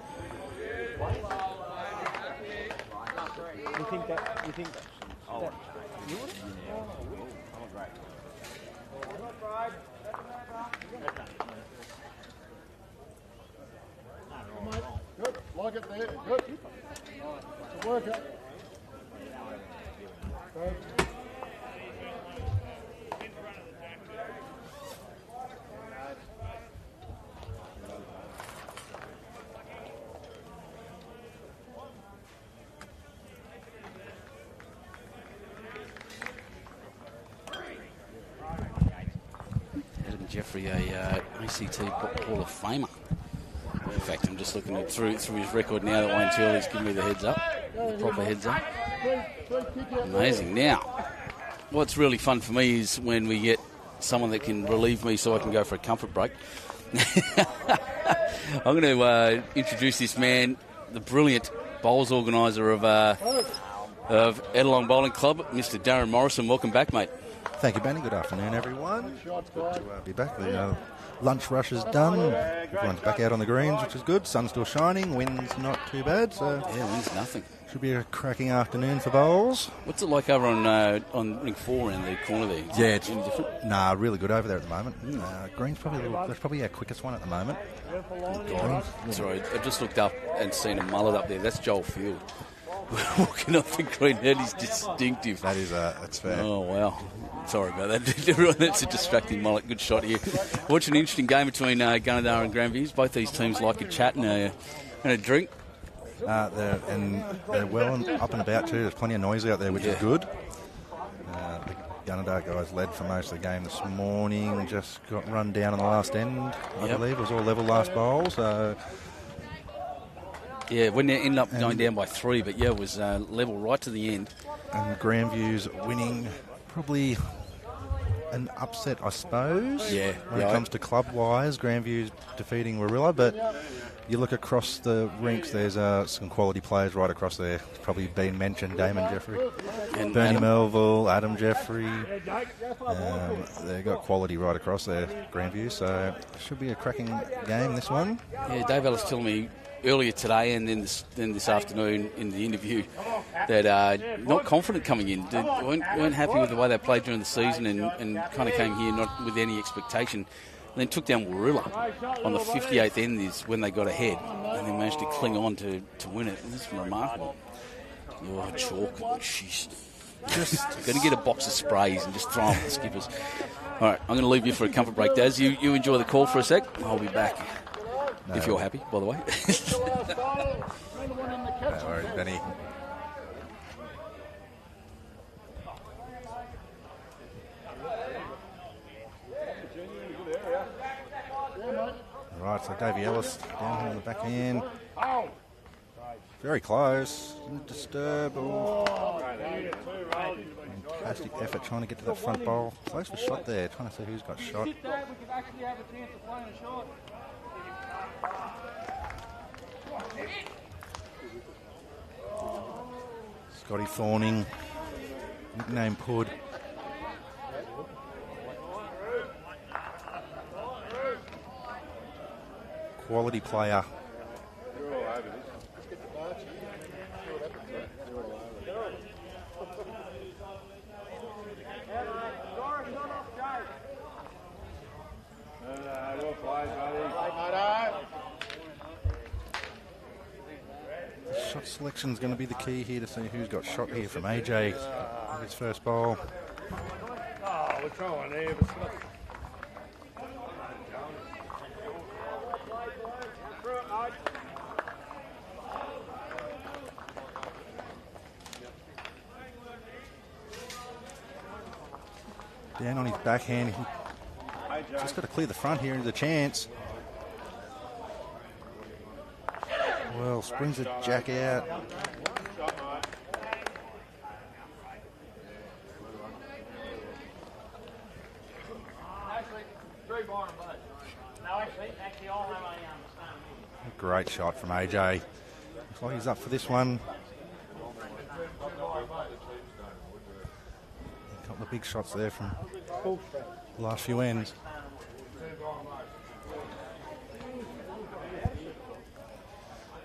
You think that? Oh, you would? Good, like it there, good. It's a worker. Good. Adam Jeffery, a ACT Hall of Famer. In fact, I'm just looking through his record now that Wayne Turley's giving me the heads up, the proper heads up. Amazing. Now, what's really fun for me is when we get someone that can relieve me so I can go for a comfort break. I'm going to introduce this man, the brilliant bowls organiser of Ettalong Bowling Club, Mr. Darren Morrison. Welcome back, mate. Thank you, Benny. Good afternoon, everyone. Good to be back. The lunch rush is done. Everyone's back out on the greens, which is good. Sun's still shining. Wind's not too bad. So yeah, wind's nothing. Should be a cracking afternoon for bowls. What's it like over on ring 4 around the corner there? Yeah, it's any different? Nah, really good over there at the moment. Green's that's probably our quickest one at the moment. Sorry, I just looked up and seen a mullet up there. That's Joel Field. Walking off the green, that is distinctive. That's fair. Oh, wow. Sorry about that. Everyone, that's a distracting mullet. Good shot here. Watch an interesting game between Gunnedah and Grandviews. Both these teams like a chat and a drink. They're well up and about too. There's plenty of noise out there, which is good. The Gunnedah guys led for most of the game this morning. Just got run down on the last end, I believe. It was all level last bowl, so... Yeah, when they ended up going down by 3, but it was level right to the end. And Grandviews winning, probably an upset, I suppose. Yeah. When it comes to club-wise, Grandviews defeating Warilla, but you look across the rinks, there's some quality players right across there. It's probably been mentioned, Damon Jeffery, and Bernie Melville, Adam Jeffrey. They've got quality right across there, Grandviews, so it should be a cracking game, this one. Yeah, Dave Ellis telling me earlier today and then this afternoon in the interview that not confident coming in, weren't happy with the way they played during the season and kind of came here not with any expectation. And then took down Warilla on the 58th end is when they got ahead and they managed to cling on to win it. This is remarkable. Oh, chalk. Jeez. Just going to get a box of sprays and just throw them at the skippers. All right, I'm going to leave you for a comfort break, Daz. You enjoy the call for a sec. I'll be back. No. If you're happy, by the way. No worries, Benny. Right, so Davey Ellis down here on the back end. Very close. Didn't disturb. Fantastic effort trying to get to that front bowl. Close for shot there. Trying to see who's got shot. Scotty Thorning, nickname Pud. Quality player. Shot selection is going to be the key here to see who's got shot here from AJ. His first bowl. Oh, we're trying here, but it's not. Down on his backhand. Just got to clear the front here into the chance. Well, springs the jack out. A great shot from AJ. Looks like he's up for this one. A couple of big shots there from the last few ends.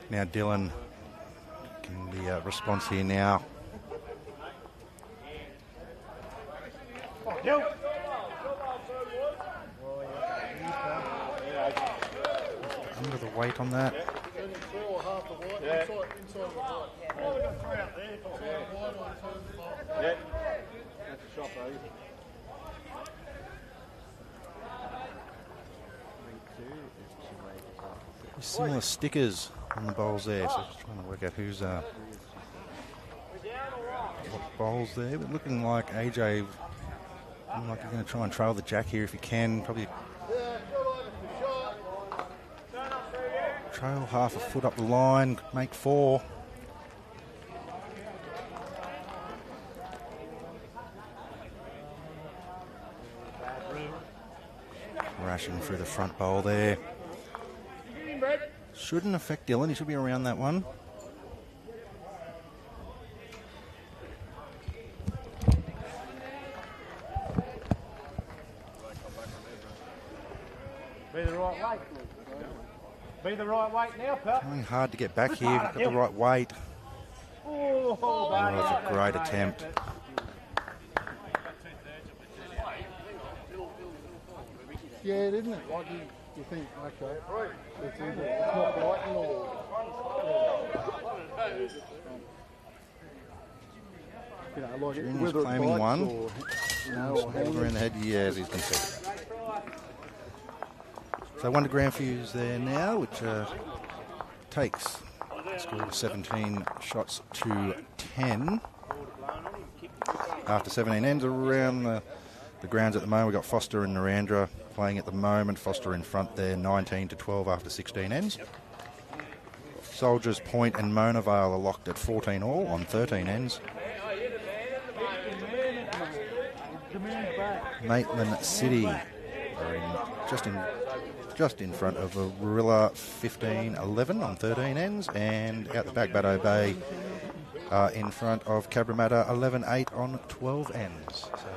Now Dylan getting the response here now. Under the weight on that. Similar stickers on the bowls there, so just trying to work out who's what bowls there, but looking like AJ, looking like he's going to try and trail the jack here if he can, probably trail half a foot up the line, make 4. Rash Smashing through the front bowl there. Shouldn't affect Dylan. He should be around that one. Be the right weight. Be the right weight now, pal. Trying hard to get back here. Got the right weight. Oh, That's a great attempt. Yeah, isn't it? Like you think, okay, it's either it's not Brighton or... You know, like Junior's whether it claiming bites one. or, you know, or Over in the head, yes, he's conceded. So 1 to Grandviews there now, which takes the score 17 shots to 10. After 17 ends around the grounds at the moment, we've got Foster and Narendra playing at the moment. Foster in front there, 19 to 12 after 16 ends. Soldiers Point and Mona Vale are locked at 14 all on 13 ends. Maitland City are just in front of Warilla 15-11 on 13 ends, and out the back Baddo Bay in front of Cabramatta 11-8 on 12 ends. So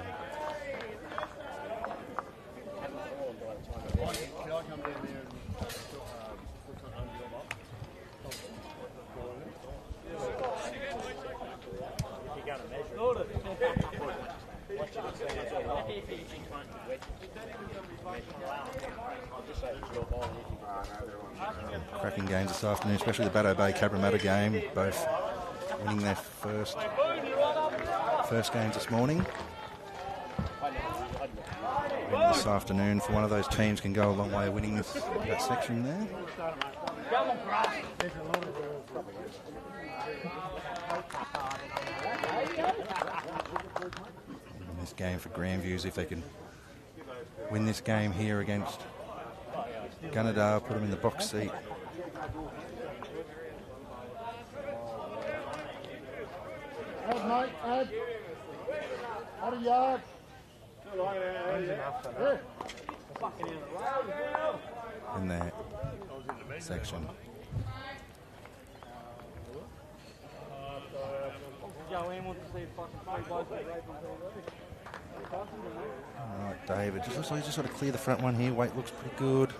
cracking games this afternoon, especially the Baddo Bay Cabramatta game, both winning their first games this morning. And this afternoon for one of those teams can go a long way winning that section there. And this game for Grandviews, if they can win this game here against Gunnedah, put them in the box seat. Add, mate, add. Out of yard. In that section. Alright, David. He's just got to clear the front one here. Weight looks pretty good.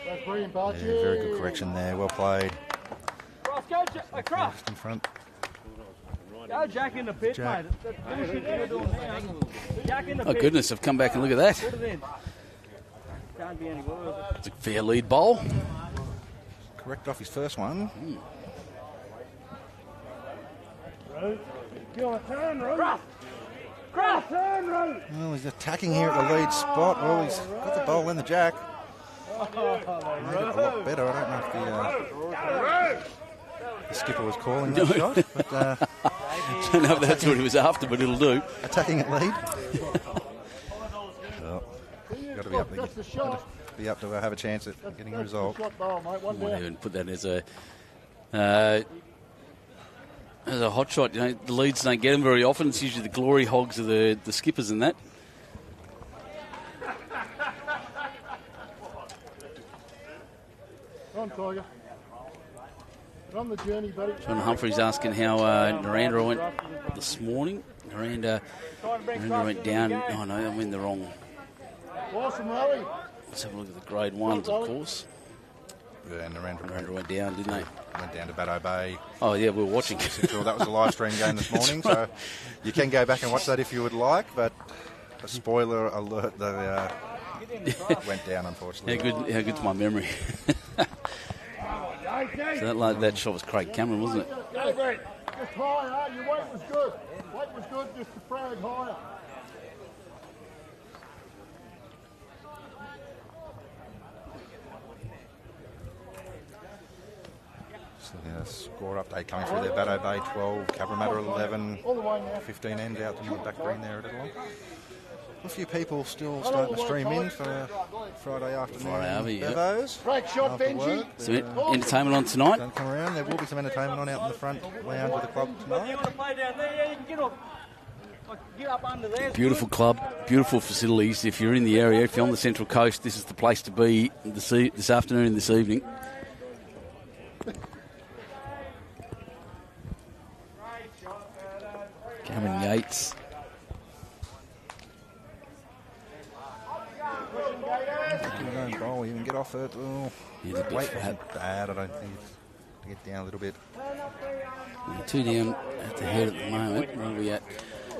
That's brilliant, Bartsch. Yeah, very good correction there. Well played. Across. Just in front. Go Jack in the pit, Jack. mate. That's bullshit you're doing now. Jack in the Oh, pit. goodness, I've come back and look at that. Put it in. Can't be any worse. It's a fair lead bowl. Correct off his first one. You want to turn, Ruth? Cross, turn, Ruth. Well, he's attacking here at the lead spot. Well, he's got the bowl and the jack. Made it a lot better. I don't know if the skipper was calling that shot, but I don't know if that's what he was after, but it'll do. attacking at lead. Well, got to be up there. That's the shot. Be up to have a chance at getting a result. Shot bowl, mate. One I wouldn't down. even put that as a hot shot. You know, the leads don't get them very often. It's usually the glory hogs of the skippers and that. Run, Tiger. Run the journey, buddy. John Humphrey's asking how Narendra went this morning. Narendra went down. Oh no, I'm in the wrong. Awesome rally. Let's have a look at the grade ones, of course. Yeah, and Narendra went down, didn't they? went down to Baddo Bay. Oh yeah, we were watching. That was a live stream game this morning, so you can go back and watch that if you would like. But a spoiler alert, they went down, unfortunately. How good's my memory? So that shot was Craig Cameron, wasn't it? Go, Brett. Just higher. Your weight was good. Weight was good, just the frag higher. So the score update coming through there. Baddo Bay 12, Cabramatta 11, All the way now. 15 ends out to the back green there at Ellis. A few people still starting to stream in for Friday afternoon. Friday, yeah. Bevos. Break shot, After Benji. work. Some entertainment on tonight. Don't come around. There will be some entertainment on out in the front lounge of the club tonight. You want to play down there? Yeah, you can get up. Beautiful club, beautiful facilities. If you're in the area, if you're on the Central Coast, this is the place to be this afternoon and this evening. Cameron Yates. Bowl, you can get off it. Oh, He's a bit weight fat. wasn't bad, I don't think. To get down a little bit. 2 down at the head at the moment. Where are we at?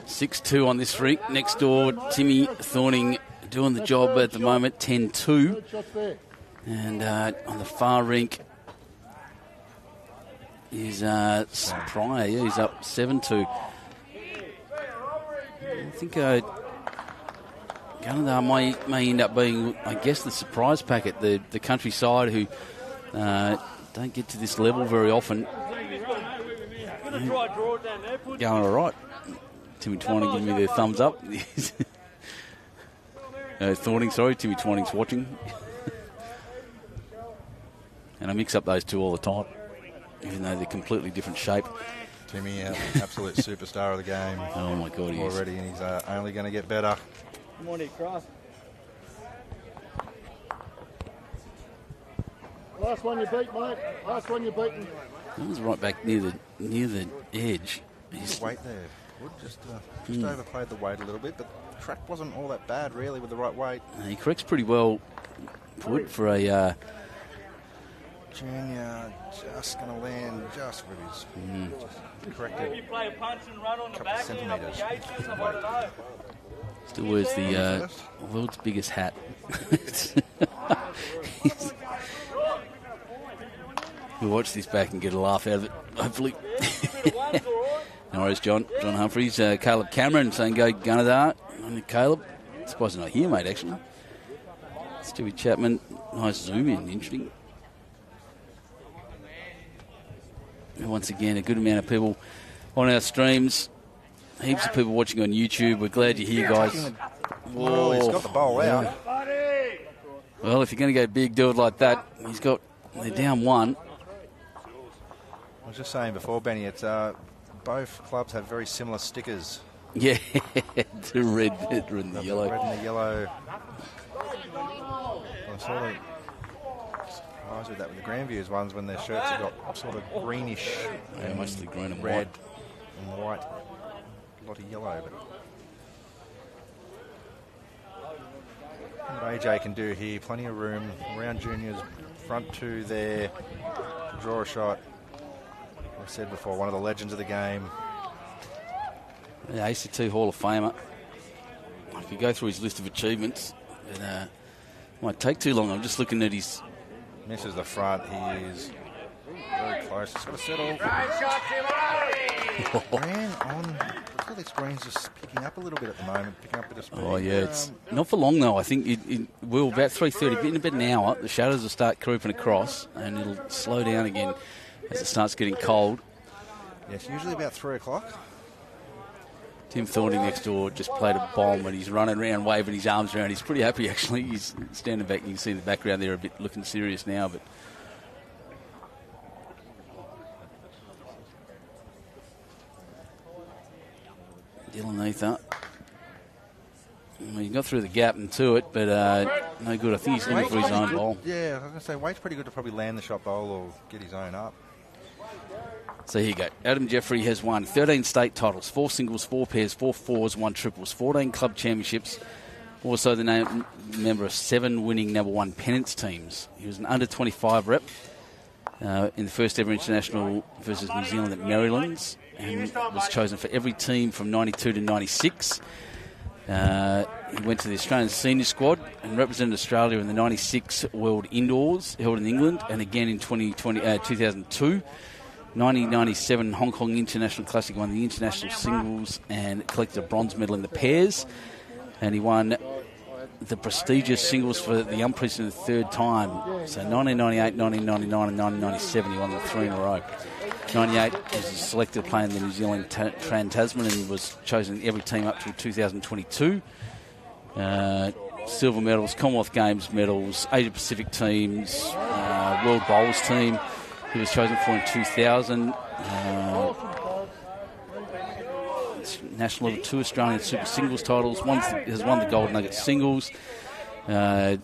6-2 on this rink. Next door, Timmy Thorning doing the job at the moment, 10-2. And on the far rink is Pryor. Yeah, he's up 7-2. I think Gunnedah may end up being, I guess, the surprise packet, the countryside who don't get to this level very often. Going all right. Timmy Twining giving me the thumbs up. Thorning, sorry. Timmy Twining's watching. And I mix up those two all the time, even though they're completely different shape. Timmy, absolute superstar of the game. Oh, my God, he is. Already, and he's only going to get better. Come on, Cross. Last one you beat, mate. Last one you beaten. That was right back near the edge. His weight there. Wood just overplayed the weight a little bit, but the track wasn't all that bad, really, with the right weight. He corrects pretty well, Wood, for a... Junior just going to land just with his... Just corrected. You play a punch and run on the back end of the Yates, I don't know. Still wears the world's biggest hat. We'll watch this back and get a laugh out of it, hopefully. No worries, John Humphreys. Caleb Cameron saying go Gunnedah. Caleb, surprised not here, mate, actually. Stewie Chapman, nice zoom in, interesting. And once again, a good amount of people on our streams. Heaps of people watching on YouTube. We're glad you're here, guys. Whoa, he's got the bowl out. Well, if you're going to go big, do it like that. They're down 1. I was just saying before, Benny, it's both clubs have very similar stickers. Yeah, the red and the yellow. Red and the yellow. I'm sort of surprised with that with the Grandviews ones when their shirts have got sort of greenish, mostly green and red and white. A lot of yellow, but what AJ can do here, plenty of room around juniors, front 2 there, draw a shot. I said before, one of the legends of the game. Yeah, ACT Hall of Famer. I could go through his list of achievements, but it might take too long. I'm just looking at his... Misses the front. He is very close. He's got to settle. Ran on. Looks like this green's just picking up a little bit at the moment, picking up a bit of speed. Oh, yeah, it's not for long, though. I think it will, about 3:30, in about an hour, the shadows will start creeping across, and it'll slow down again as it starts getting cold. Yes, usually about 3 o'clock. Tim Thorning next door just played a bomb, and he's running around, waving his arms around. He's pretty happy, actually. He's standing back. You can see in the background there a bit looking serious now, but... Dylan Eather. Well, he got through the gap and to it, but no good. I think he's looking for his own ball. Yeah, I was going to say, Waite's pretty good to probably land the shot bowl or get his own up. So here you go. Adam Jeffery has won 13 state titles, 4 singles, 4 pairs, 4 fours, 1 triples, 14 club championships. Also the member of 7 winning number 1 Pennant teams. He was an under-25 rep in the first ever international versus New Zealand at Maryland's, and was chosen for every team from 92 to 96. He went to the Australian senior squad and represented Australia in the 96 World Indoors held in England, and again in 2002. 1997 Hong Kong International Classic, won the international singles and collected a bronze medal in the pairs. And he won the prestigious singles for the unprecedented 3rd time. So 1998, 1999 and 1997 he won the 3 in a row. 98 was selected to play in the New Zealand Trans-Tasman and was chosen in every team up till 2022. Silver medals, Commonwealth Games medals, Asia Pacific teams, World Bowls team. He was chosen for in 2000. national level, 2 Australian Super Singles titles, has won the Gold Nugget Singles, has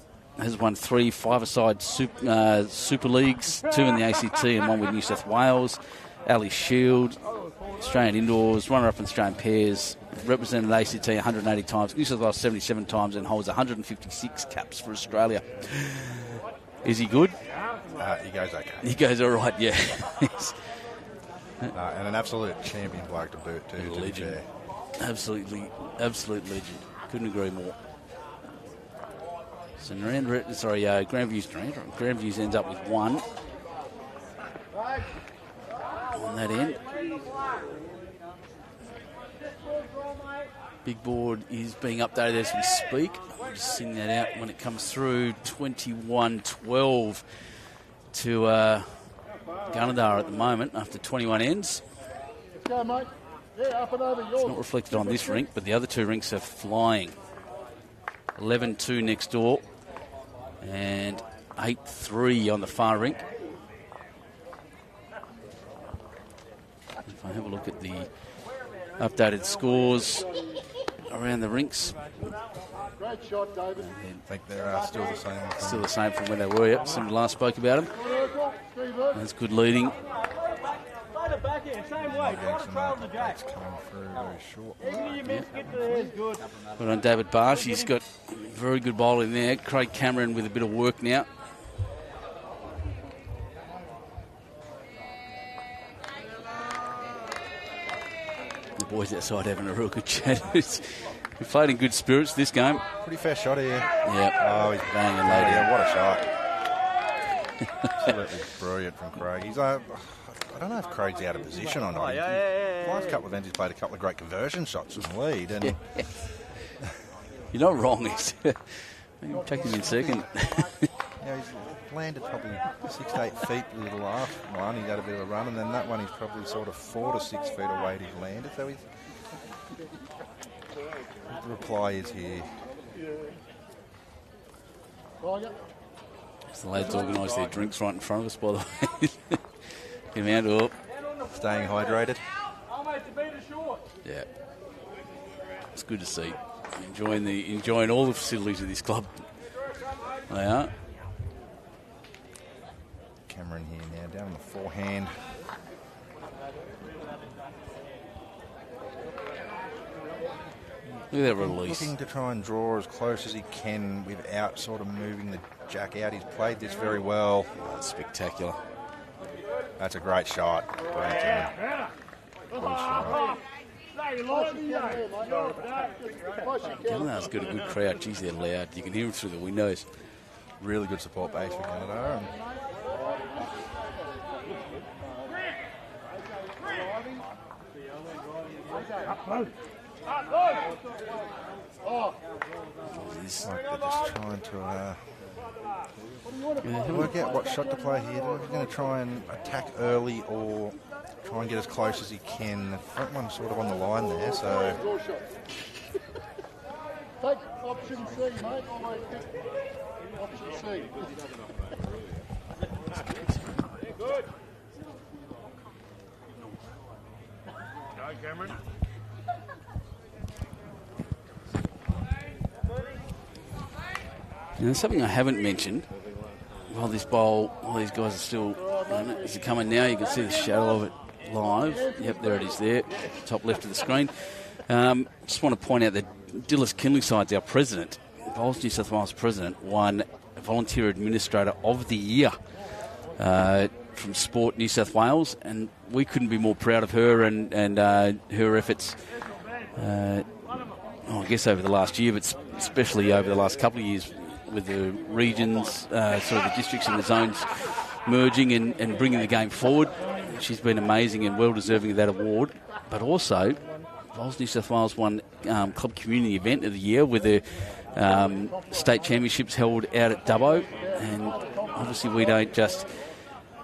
won 3 five-a-side Super Leagues, 2 in the ACT and 1 with New South Wales, Alice Shield, Australian Indoors, runner-up in Australian Pairs, represented ACT 180 times, New South Wales 77 times, and holds 156 caps for Australia. Is he good? He goes okay. He goes all right, yeah. And an absolute champion bloke to boot, too. Legend. Absolute legend. Couldn't agree more. So Grandviews ends up with 1 on that end. Big board is being updated as we speak. I'll just sing that out when it comes through. 21-12 to Gunnedah at the moment after 21 ends. Let's go, mate. Yeah, up and over. It's not reflected on this rink, but the other 2 rinks are flying. 11-2 next door and 8-3 on the far rink. If I have a look at the updated scores around the rinks. Great shot, David. I think they're still the same. Still the same from when they were, yep. Somebody last spoke about them. That's good leading. Back in, same way. That's coming through very short. Well done, David Bartsch. He's got a very good bowl in there. Craig Cameron with a bit of work now. The boys outside having a real good chat. We played in good spirits this game. Pretty fair shot here. Yep. Oh, he's banging loaded. Yeah, what a shot. Absolutely brilliant from Craig. He's I don't know if Craig's out of position or not. The last couple of ends he's played a couple of great conversion shots in the lead. And you're not wrong. I'll take him in second. Yeah, he's landed probably 6 to 8 feet with the last one. He had a bit of a run, and then that one he's probably sort of 4 to 6 feet away to he's landed. So the reply is here. The lads organise their drinks right in front of us, by the way. Get him out up. Staying hydrated. Yeah. It's good to see. Enjoying all the facilities of this club. They are. Cameron here now, down on the forehand. Look at that release. Looking to try and draw as close as he can without sort of moving the jack out. He's played this very well. Oh, that's spectacular. That's a great shot. Great shot. Gunnedah's got a good crowd. Geez, they're loud. You can hear them through the windows. Really good support base for Gunnedah. He's like they're just trying to work out what shot to play here. They're going to try and attack early or try and get as close as he can. The front one's sort of on the line there, so... Take option C, mate. Always pick option C. Good. Go, Cameron. Now, something I haven't mentioned, while these guys are still, as they're coming now, you can see the shadow of it live. Yep, there it is there, top left of the screen. Just want to point out that 𝐿𝐿is, our president, Bowls New South Wales president, won Volunteer Administrator of the Year from Sport New South Wales, and we couldn't be more proud of her and her efforts, I guess over the last year, but especially over the last couple of years, with the regions, sort of the districts and the zones merging and bringing the game forward. She's been amazing and well deserving of that award. But also, Bowls New South Wales won Club Community Event of the Year with the state championships held out at Dubbo. And obviously we don't just...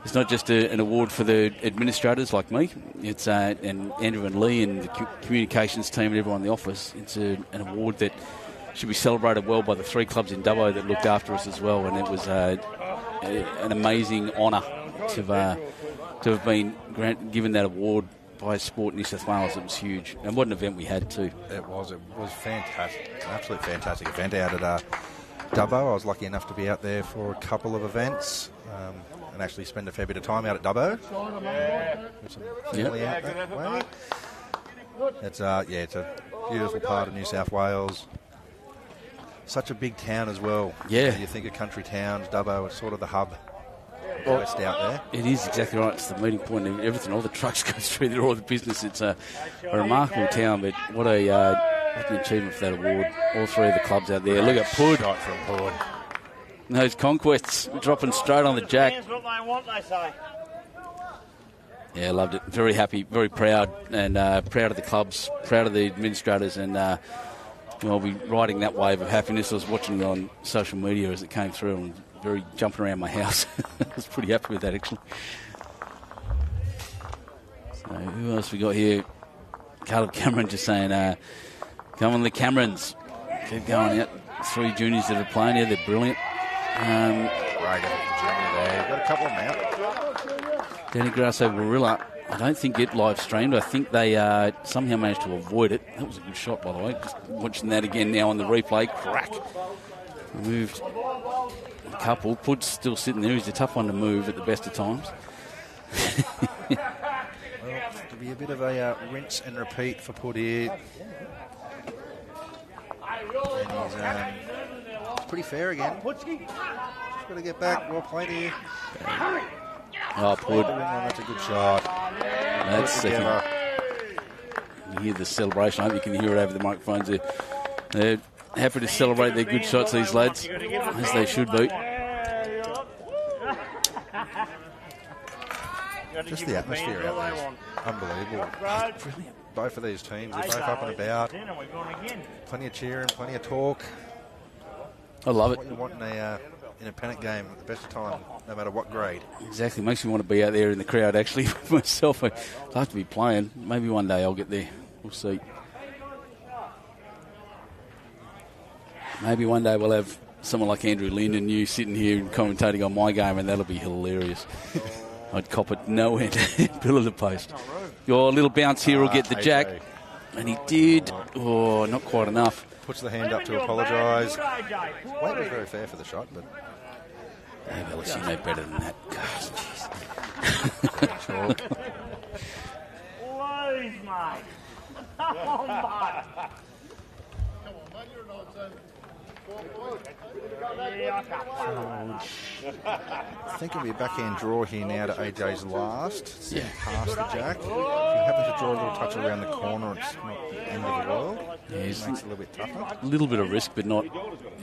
It's not just an award for the administrators like me. It's and Andrew and Lee and the communications team and everyone in the office. It's an award that should be celebrated well by the 3 clubs in Dubbo that looked after us as well, and it was an amazing honour to have been given that award by Sport New South Wales. It was huge. And what an event we had too. It was fantastic. An absolutely fantastic event out at Dubbo. I was lucky enough to be out there for a couple of events and actually spend a fair bit of time out at Dubbo. With some family out that way. It's it's a beautiful part of New South Wales. Such a big town as well. Yeah. You think of country towns, Dubbo is sort of the hub. West out there. It is exactly right. It's the meeting point of everything. All the trucks go through there, all the business. It's a remarkable town, but what an achievement for that award. All three of the clubs out there. Look at Pud. Shot from Pud. Those conquests dropping straight on the jack. What they want, they say. Yeah, loved it. Very happy, very proud, and proud of the clubs, proud of the administrators, and I'll be riding that wave of happiness. I was watching it on social media as it came through and very jumping around my house. I was pretty happy with that, actually. So who else we got here? Caleb Cameron just saying, come on the Camerons. Keep going out. 3 juniors that are playing here, they're brilliant. Right, junior there. Got a couple of them out. Danny Grasso Warilla, I don't think it live streamed. I think they somehow managed to avoid it. That was a good shot, by the way. Just watching that again now on the replay. Crack. Moved a couple. Pud's still sitting there. He's a tough one to move at the best of times. Well, it'll be a bit of a rinse and repeat for Pud here. And he's pretty fair again. Just got to get back. Well played here. Oh, Pud. That's a good shot. That's second. You hear the celebration. I hope you can hear it over the microphones there. They're happy to celebrate their good shots, these lads, as they should be. Just the atmosphere out there is unbelievable. Brilliant. Both of these teams, they're both up and about. Plenty of cheering, plenty of talk. I love it. What you want in a Pennant game at the best of time, no matter what grade. Exactly. Makes me want to be out there in the crowd, actually, myself. I'd like to be playing. Maybe one day I'll get there. We'll see. Maybe one day we'll have someone like Andrew Lynn and you sitting here and commentating on my game, and that'll be hilarious. I'd cop it no end. Pillar the post. Your little bounce here will get the jack. And he did. Oh, not quite enough. Puts the hand up to apologise. Weight was very fair for the shot, but... Hey, Ellis, you know better than that. Gosh, jeez. Lose, mate. Come on, mate. I think it'll be a backhand draw here now to AJ's last. Yeah. Past the jack. If you happen to draw a little touch around the corner, it's not the end of the world. Yeah, it makes it a little bit tougher. A little bit of risk, but not,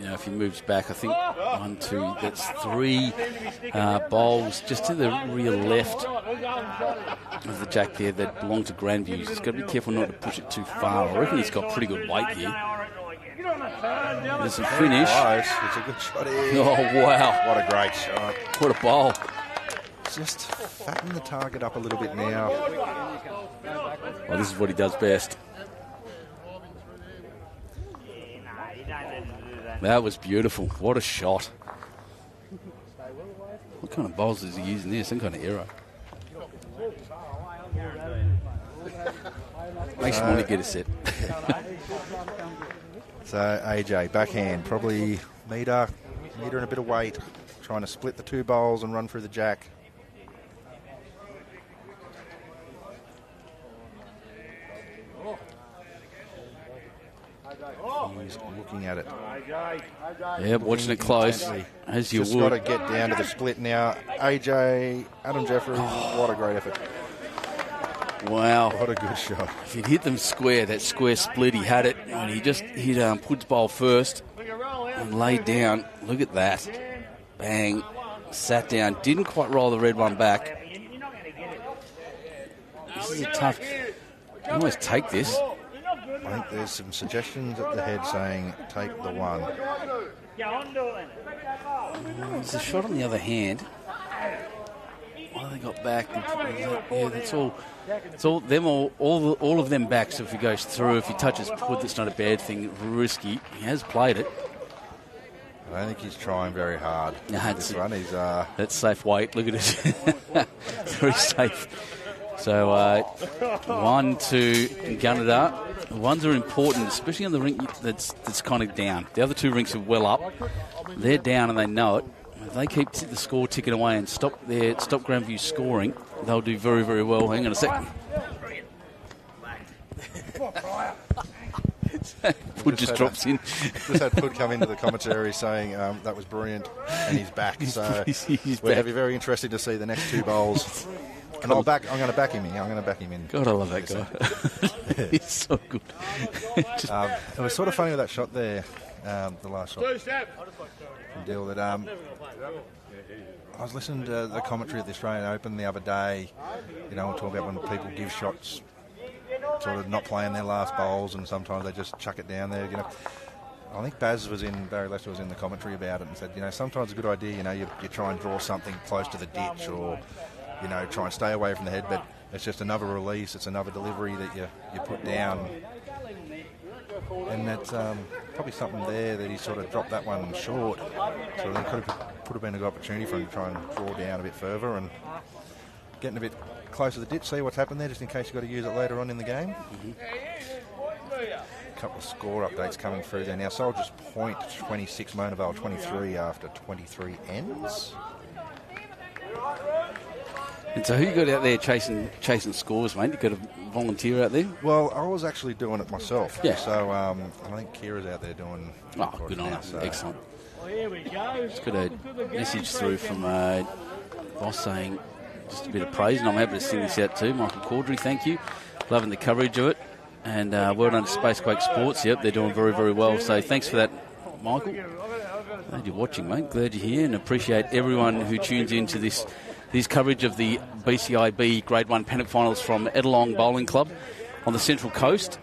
if he moves back, I think 1, 2, that's 3 bowls just to the rear left of the jack there that belong to Grandviews. He's got to be careful not to push it too far. I reckon he's got pretty good weight here. There's a finish. Close. It's a good shot here. Oh, wow. What a great shot. What a bowl. Just fatten the target up a little bit now. Well, this is what he does best. That was beautiful. What a shot. What kind of bowls is he using there? Some kind of arrow. Makes you want to get a set. So AJ, backhand, probably metre and a bit of weight, trying to split the 2 bowls and run through the jack. He's looking at it. Yeah, watching it close, as you Just would. got to get down to the split now. AJ, Adam Jeffery, what a great effort. Wow. What a good shot. If he'd hit them square, that square split, he had it. And he just hit Pud's bowl first and laid down. Look at that. Bang. Sat down. Didn't quite roll the red one back. This is a tough... You almost take this. I think there's some suggestions at the head saying take the 1. There's a shot on the other hand. Why they got back? Yeah, that's all. It's all them. All of them back. So if he goes through, if he touches Pud, that's not a bad thing. Risky. He has played it. I don't think he's trying very hard. No, this one. He's that's safe weight. Look at it. Very safe. So 1 to Gunnedah. Ones are important, especially on the rink that's kind of down. The other 2 rinks are well up. They're down and they know it. If they keep the score ticking away and stop Grandviews scoring, they'll do very, very well. Hang on a second. Pud just drops in. Just had Pud come into the commentary saying that was brilliant, and he's back. He's It'll be very interesting to see the next 2 bowls. And I'm going to back him in. God, I love that guy. He's so good. It was sort of funny with that shot there, the last shot. Deal that. I was listening to the commentary at the Australian Open the other day. You know, we're talking about when people give shots, sort of not playing their last bowls, and sometimes they just chuck it down there. You know, I think Barry Lester was in the commentary about it and said, you know, sometimes it's a good idea. You know, you try and draw something close to the ditch, or you know, try and stay away from the head, but it's just another release. It's another delivery that you put down. And that's probably something there that he sort of dropped that one short. So there could have been a good opportunity for him to try and draw down a bit further and getting a bit closer to the ditch, see what's happened there, just in case you've got to use it later on in the game. A couple of score updates coming through there now. Soldiers Point 26, Mona Vale 23 after 23 ends. And so who you got out there chasing scores, mate? You got a volunteer out there? Well, I was actually doing it myself. Yeah. So I think Kira's out there doing. Oh, good on us. So. Excellent. Well, here we go. Just got a message through from boss saying just a bit of praise, and I'm happy to sing this out too. Michael Caudry, thank you. Loving the coverage of it. And well done to Spacequake Sports. Yep, they're doing very, very well. So thanks for that, Michael. Glad you're watching, mate. Glad you're here, and appreciate everyone who tunes into this coverage of the BCIB Grade 1 Pennant Finals from Edelong Bowling Club on the Central Coast.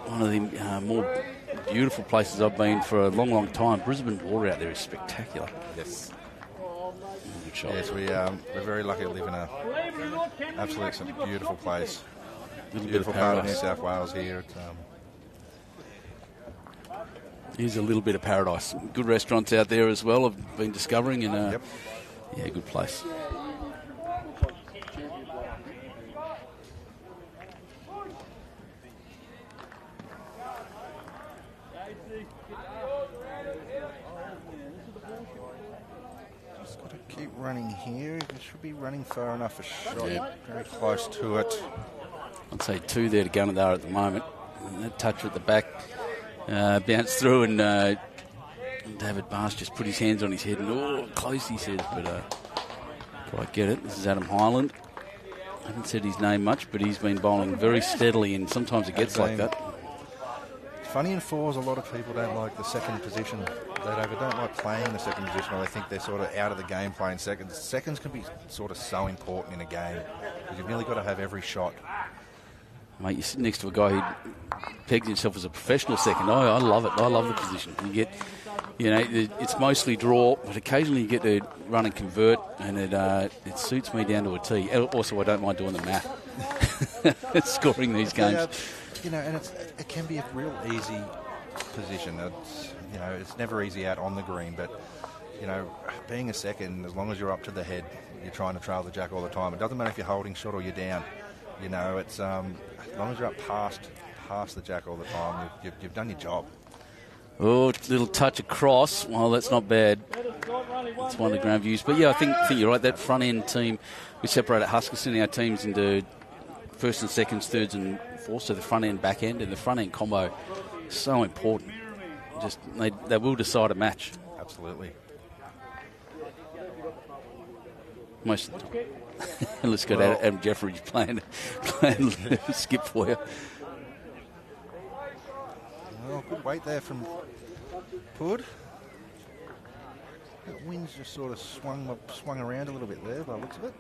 One of the more beautiful places I've been for a long, long time. Brisbane water out there is spectacular. Yes. Yes, we're very lucky to live in absolutely beautiful place. Beautiful part of New South Wales here. Here's a little bit of paradise. Good restaurants out there as well, I've been discovering, and yep. Yeah, good place. Just got to keep running here. It should be running far enough for shot. Yeah. Very close to it. I'd say 2 there to Gunnedah at the moment. And that touch at the back bounced through, and David Bartsch just put his hands on his head and close, he says, but quite get it. This is Adam Hyland. I haven't said his name much, but he's been bowling very steadily, and sometimes it gets like that. It's funny in fours, a lot of people don't like the second position. They don't like playing the second position, or they think they're sort of out of the game playing seconds. Seconds can be sort of so important in a game, because you've really got to have every shot. Mate, you sit next to a guy who pegs himself as a professional second. I love it. I love the position. You get, you know, it's mostly draw, but occasionally you get to run and convert, and it suits me down to a T. Also, I don't mind doing the math, scoring these games. Yeah, you know, and it can be a real easy position. It's never easy out on the green, but you know, being a second, as long as you're up to the head, you're trying to trail the jack all the time. It doesn't matter if you're holding shot or you're down. You know, it's as long as you're up past the jack all the time, you've done your job. Oh, little touch across. Well, that's not bad. It's one of the Grandviews. But yeah, I think you're right. That front end team, we separated Huskisson, our teams, into first and seconds, thirds and fourths. So the front end, back end, and the front end combo is so important. Just they will decide a match. Absolutely. Most of the time. Let's go to Adam Jeffery playing skip for you. Well, good weight there from Pud. That wind's just sort of swung around a little bit there by the looks of it.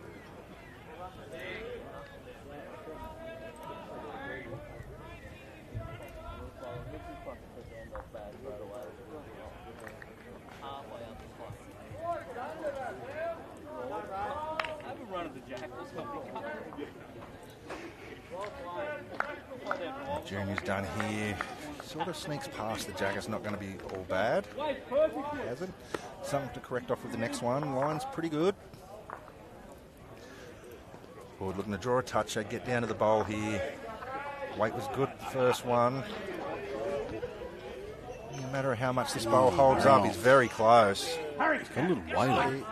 Junior's done here. Sort of sneaks past the jack. It's not going to be all bad. Hasn't. Something to correct off with the next one. Line's pretty good. Ford looking to draw a toucher, get down to the bowl here. Weight was good the first one. No matter how much this bowl holds up, he's very close. He's got a little whaley.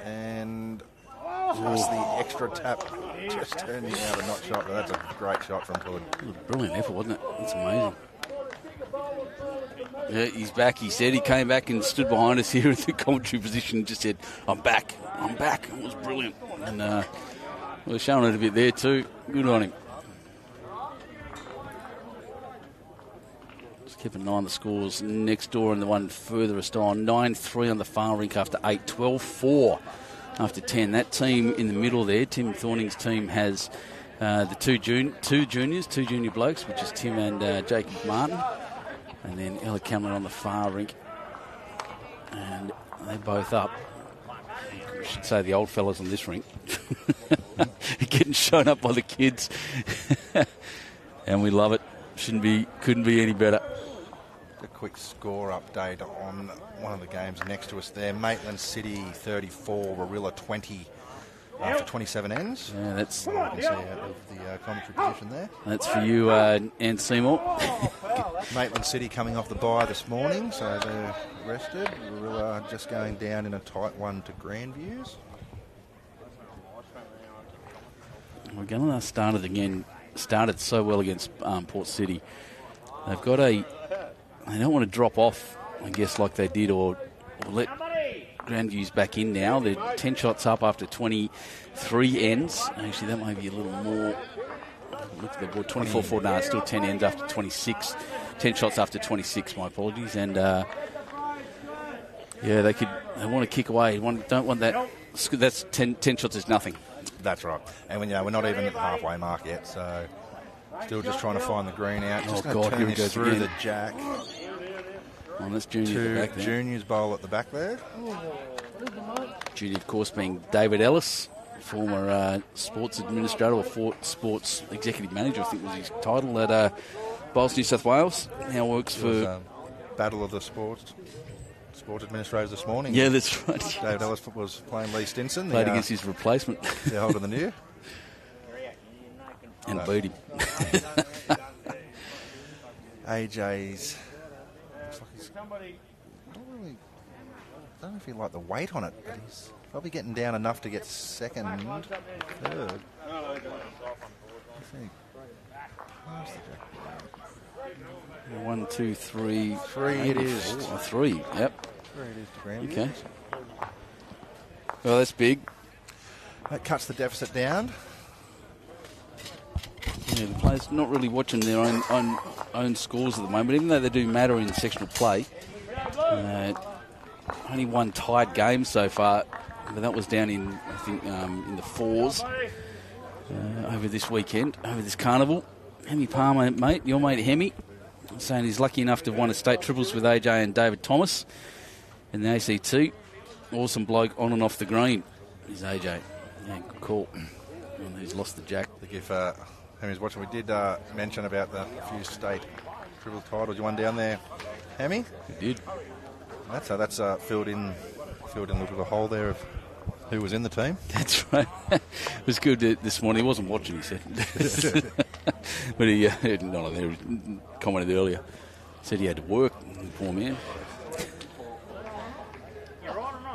And just the extra tap just turning out a not shot. But that's a great shot from Ford. Brilliant effort, wasn't it? That's amazing. Yeah, he's back. He said he came back and stood behind us here in the commentary position and just said, I'm back. It was brilliant. And we're showing it a bit there too. Good on him. Just keep an eye on the scores next door and the one furthest on. 9-3 on the far rink after 8. 12-4 after 10. That team in the middle there, Tim Thorning's team, has the two junior blokes, which is Tim and Jacob Martin. And then Ella Cameron on the far rink. And they're both up. I should say the old fellas on this rink. Getting shown up by the kids. And we love it. Couldn't be any better. A quick score update on one of the games next to us there. Maitland City 34, Warilla 20. After 27 ends. Yeah, that's... You can see out of the commentary position there. That's for you, Ann Seymour. Maitland City coming off the bye this morning, so they're rested. Warilla just going down in a tight one to Grandviews. Well, Gunnedah started so well against Port City. They've got they don't want to drop off, I guess, like they did, or let Grandviews back in now. They're 10 shots up after 23 ends. Actually, that might be a little more. Look at the board, 24-4. No, it's still 10 ends after 26. 10 shots after 26. My apologies. And yeah, they want to kick away. Don't want that. That's 10 shots is nothing. That's right. And we're not even at the halfway mark yet, so still just trying to find the green out. Just here he goes through again. the jack. Well, that's Junior at the back there. Junior's bowl at the back there. Junior, of course, being David Ellis, former sports administrator or sports executive manager, I think was his title at Bowls, New South Wales. Now works for... Battle of the Sports Administrators this morning. Yeah, that's right. David Ellis was playing Lee Stinson. Played against his replacement. They're holding the new. And beat him. AJ's... Looks like he's not really... I don't know if he liked the weight on it, but he's probably getting down enough to get second, third. I think. 1, 2, 3. 3 it is. 3, yep. 3 it is to Grandviews. Okay. Well, that's big. That cuts the deficit down. Yeah, the players not really watching their own scores at the moment, even though they do matter in sectional play. Only one tied game so far, but that was down in, I think, in the 4s over this weekend, over this carnival. Hemi Palmer, mate, your mate Hemi, saying he's lucky enough to have won a state triples with AJ and David Thomas in the ACT. Awesome bloke on and off the green is AJ. Yeah, good call. And he's lost the jack. I think if Hemi's watching, we did mention about the few state triple titles. You won down there, Hemi? We did. That's filled in a little bit of a hole there of who was in the team. That's right. It was good this morning. He wasn't watching, he said. But he not on there, commented earlier. Said he had to work, poor man.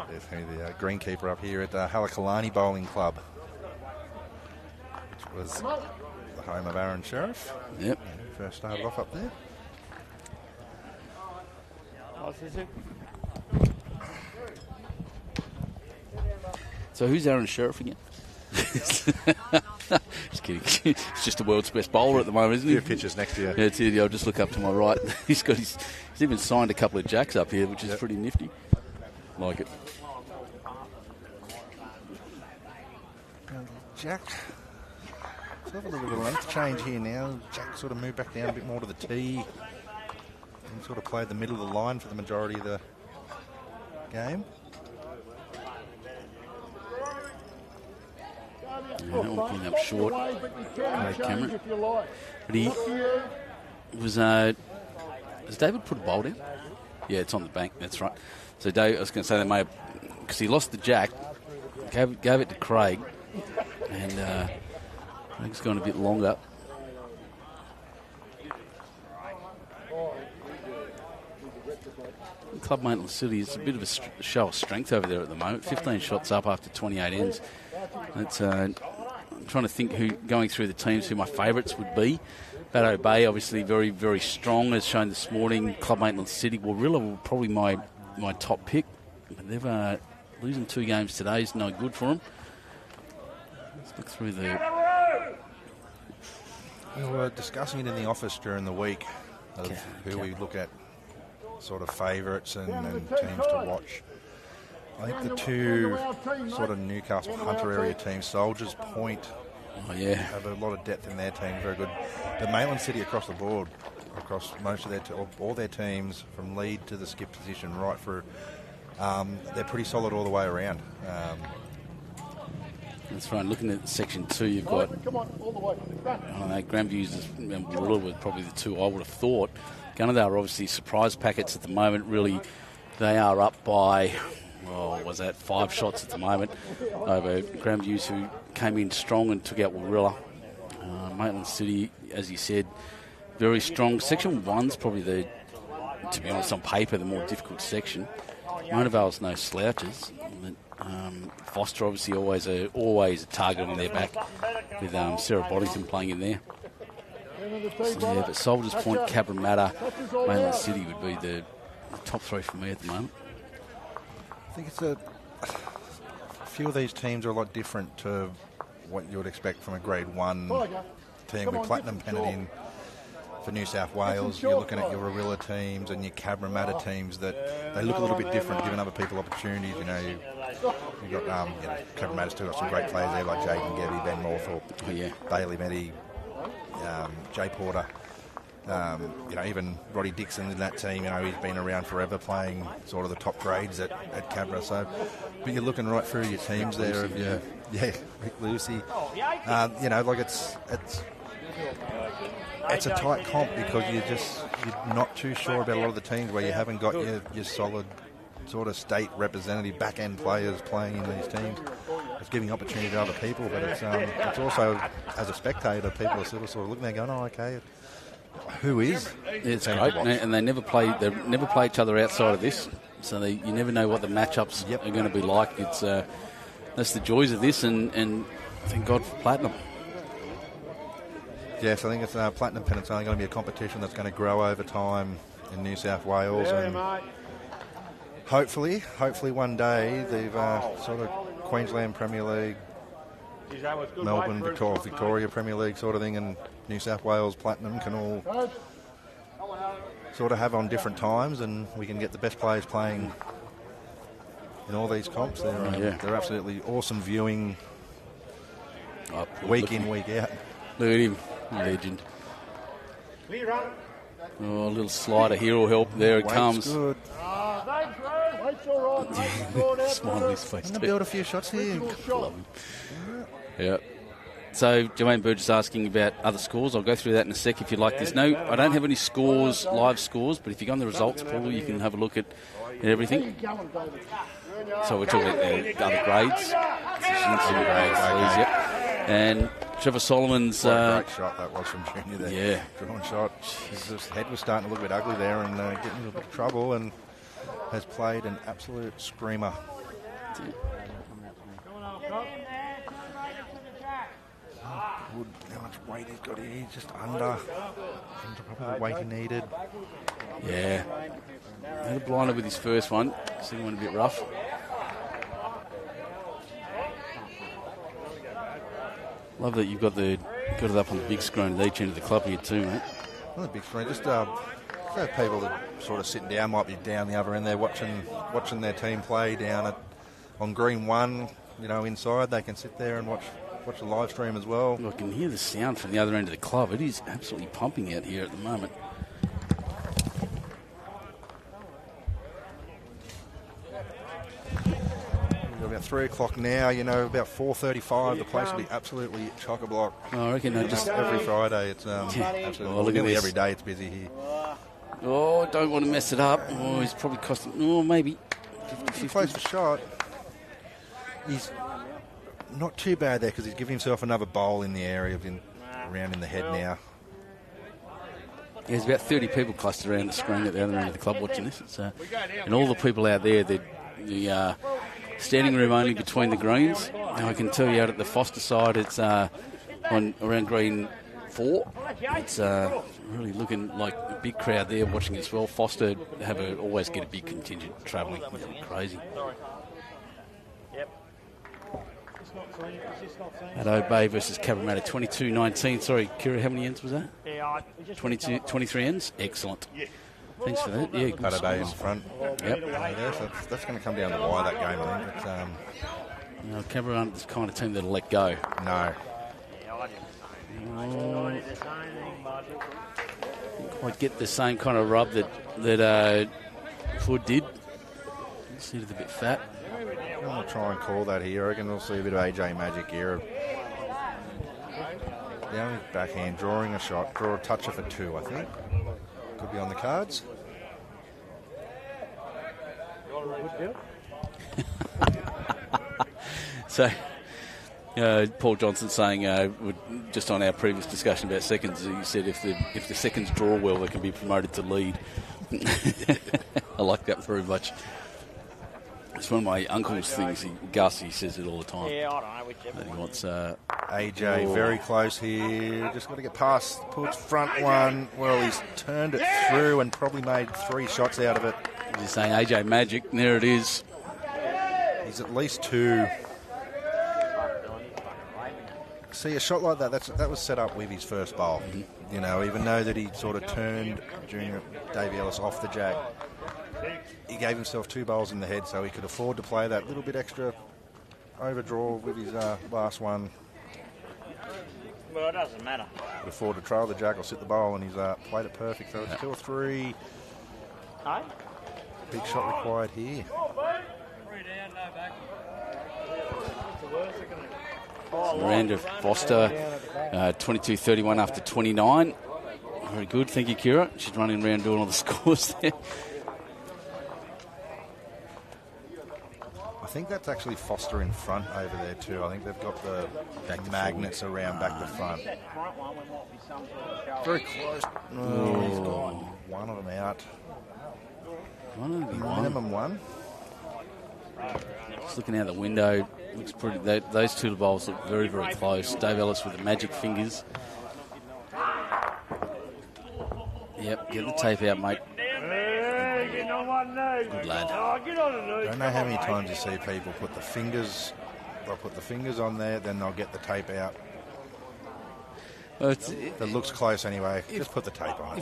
There's the greenkeeper up here at Halakalani Bowling Club, which was the home of Aaron Sheriff. Yep. When he first started off up there. So who's Aaron Sheriff again? Just kidding. He's just the world's best bowler at the moment, isn't he? A few pitches next to you. Yeah, it's here. I'll just look up to my right. He's even signed a couple of jacks up here, which is pretty nifty. Like it. Jack. Let's have a little bit of length change here now. Jack sort of moved back down a bit more to the tee. And sort of played the middle of the line for the majority of the game. Yeah, that one came up short. Cameron. But he was. Has David put a bowl down? Yeah, it's on the bank. That's right. So Dave, I was going to say they may have, because he lost the jack, gave it to Craig, And I think it's gone a bit longer. Club Maitland City is a bit of a show of strength over there at the moment. 15 shots up after 28 ends. That's, I'm trying to think who, going through the teams, who my favourites would be. Batto Bay, obviously very, very strong, as shown this morning. Club Maitland City, Warilla were probably my top pick. But they've losing 2 games today is no good for them. Let's look through the... We were discussing it in the office during the week of who we look at sort of favourites and teams to watch. I think the 2 sort of Newcastle Hunter area teams, Soldiers Point, have a lot of depth in their team, very good. But Maitland City across the board, across most of all their teams, from lead to the skip position, right through, they're pretty solid all the way around. That's right. Looking at section 2, you've got, I don't know, Grandviews and Warilla were probably the 2 I would have thought. Gunnedah are obviously surprise packets at the moment. Really, they are up by, well, was that 5 shots at the moment over Grandviews, who came in strong and took out Warilla. Maitland City, as you said, very strong. Section 1's probably the, to be honest, on paper, the more difficult section. Mona Vale's no slouches. Foster obviously always a target on their back, with Sarah Boddington playing in there. So, yeah, but Soldiers Point, Cabramatta, Maitland City would be the top 3 for me at the moment. I think it's a few of these teams are a lot different to what you would expect from a Grade 1 team with Platinum Pennant in for New South Wales. You're looking at your Warilla teams and your Cabramatta teams that they look a little bit different, giving other people opportunities. You know, you've got Cabramatta's still got some great players there like Jaden Gebby, Ben Morthorpe, Bailey Meddy, Jay Porter. Even Roddy Dixon in that team, he's been around forever playing sort of the top grades at Cabra. So, but you're looking right through your teams there of Rick Lucy. It's a tight comp because you're not too sure about a lot of the teams where you haven't got your solid sort of state representative back-end players playing in these teams. It's giving opportunity to other people, but it's also, as a spectator, people are sort of looking there going, oh, okay, who is? It's great, and they never play each other outside of this, so you never know what the matchups are going to be like. It's that's the joys of this, and thank God for Platinum. Yes, I think it's Platinum Pennant's only going to be a competition that's going to grow over time in New South Wales, and hopefully one day they've sort of Queensland Premier League, Melbourne, Victoria Premier League sort of thing, and New South Wales Platinum can all sort of have on different times, and we can get the best players playing in all these comps. They're absolutely awesome viewing, week in, week out. Look at him, legend. Oh, a little slider here will help. There it comes. Good. Smile on his face. I'm going to build a few shots here. Yeah. So, Jermaine Burgess asking about other scores. I'll go through that in a sec if you'd like this. No, I don't have any scores, live scores, but if you go on the results pool, you can have a look at everything. So we're talking about other grades. And Trevor Solomon's... great shot that was from Junior there. Yeah. Drawn shot. His head was starting to look a bit ugly there and getting into a bit of trouble, and has played an absolute screamer. How much weight he's got here? He's just under probably the weight he needed. Yeah. Had a blinder with his first one. Second one a bit rough. Love that you've got it up on the big screen at each end of the club here too, mate. On the big screen, just so people that sort of sitting down might be down the other end there watching their team play down on green 1, inside. They can sit there and watch the live stream as well. I can hear the sound from the other end of the club. It is absolutely pumping out here at the moment. About 3 o'clock now, about 4:35, the place will be absolutely chock-a-block. I reckon just every Friday, it's absolutely nearly every day it's busy here. Oh, don't want to mess it up. Oh, he's probably costing. Oh, maybe 50-50. He plays for shot. not too bad there because he's giving himself another bowl in the area around in the head now. There's about 30 people clustered around the screen at the other end of the club watching this. It's, and all the people out there, the standing room only between the greens. Now I can tell you out at the Foster side, it's around green 4. It's really looking like a big crowd there watching as well. Foster always get a big contingent travelling. It's crazy. At Bay versus Cabramatta, 22-19. Sorry, Kira, how many ends was that? 23 ends? Excellent. Thanks for that. Yeah, good Bay in front. Yep. So that's going to come down to wire that game, I think. But, Cabramatta's the kind of team that'll let go. No. Didn't quite get the same kind of rub that Ford did. Seemed a bit fat. I'm going to try and call that here. I reckon we'll see a bit of 𝐒𝐻𝐸 here. Down his backhand, drawing a shot, draw a toucher for 2, I think. Could be on the cards. So, Paul Johnson saying, just on our previous discussion about seconds, he said if the seconds draw well, they can be promoted to lead. I like that very much. It's one of my uncle's things. Gus, he says it all the time. Yeah, I don't know whichever. That he wants. AJ very close here. Just got to get past. Puts front one. Well, he's turned it through and probably made 3 shots out of it. He's saying AJ Magic. And there it is. He's at least 2. See, a shot like that was set up with his first bowl. Mm-hmm. You know, even though that he sort of turned during Davey Ellis off the jack, he gave himself 2 bowls in the head, so he could afford to play that little bit extra overdraw with his last one. Well, it doesn't matter. Could afford to trail the jack or sit the bowl, and he's played it perfect. So it's 2 or 3. Hey? Big shot required here. Miranda Foster, 22-31 after 29. Very good, thank you, Kira. She's running around doing all the scores there. I think that's actually Foster in front over there too. I think they've got the magnets around back to front. Very close. Oh, he's got one of them out. Minimum 1. Just looking out the window, looks pretty. Those 2 bowls look very, very close. Dave Ellis with the magic fingers. Yep, get the tape out, mate. Good lad. I don't know how many times you see people put the fingers. They'll put the fingers on there, then they'll get the tape out. Well, it looks close anyway. Just put the tape on.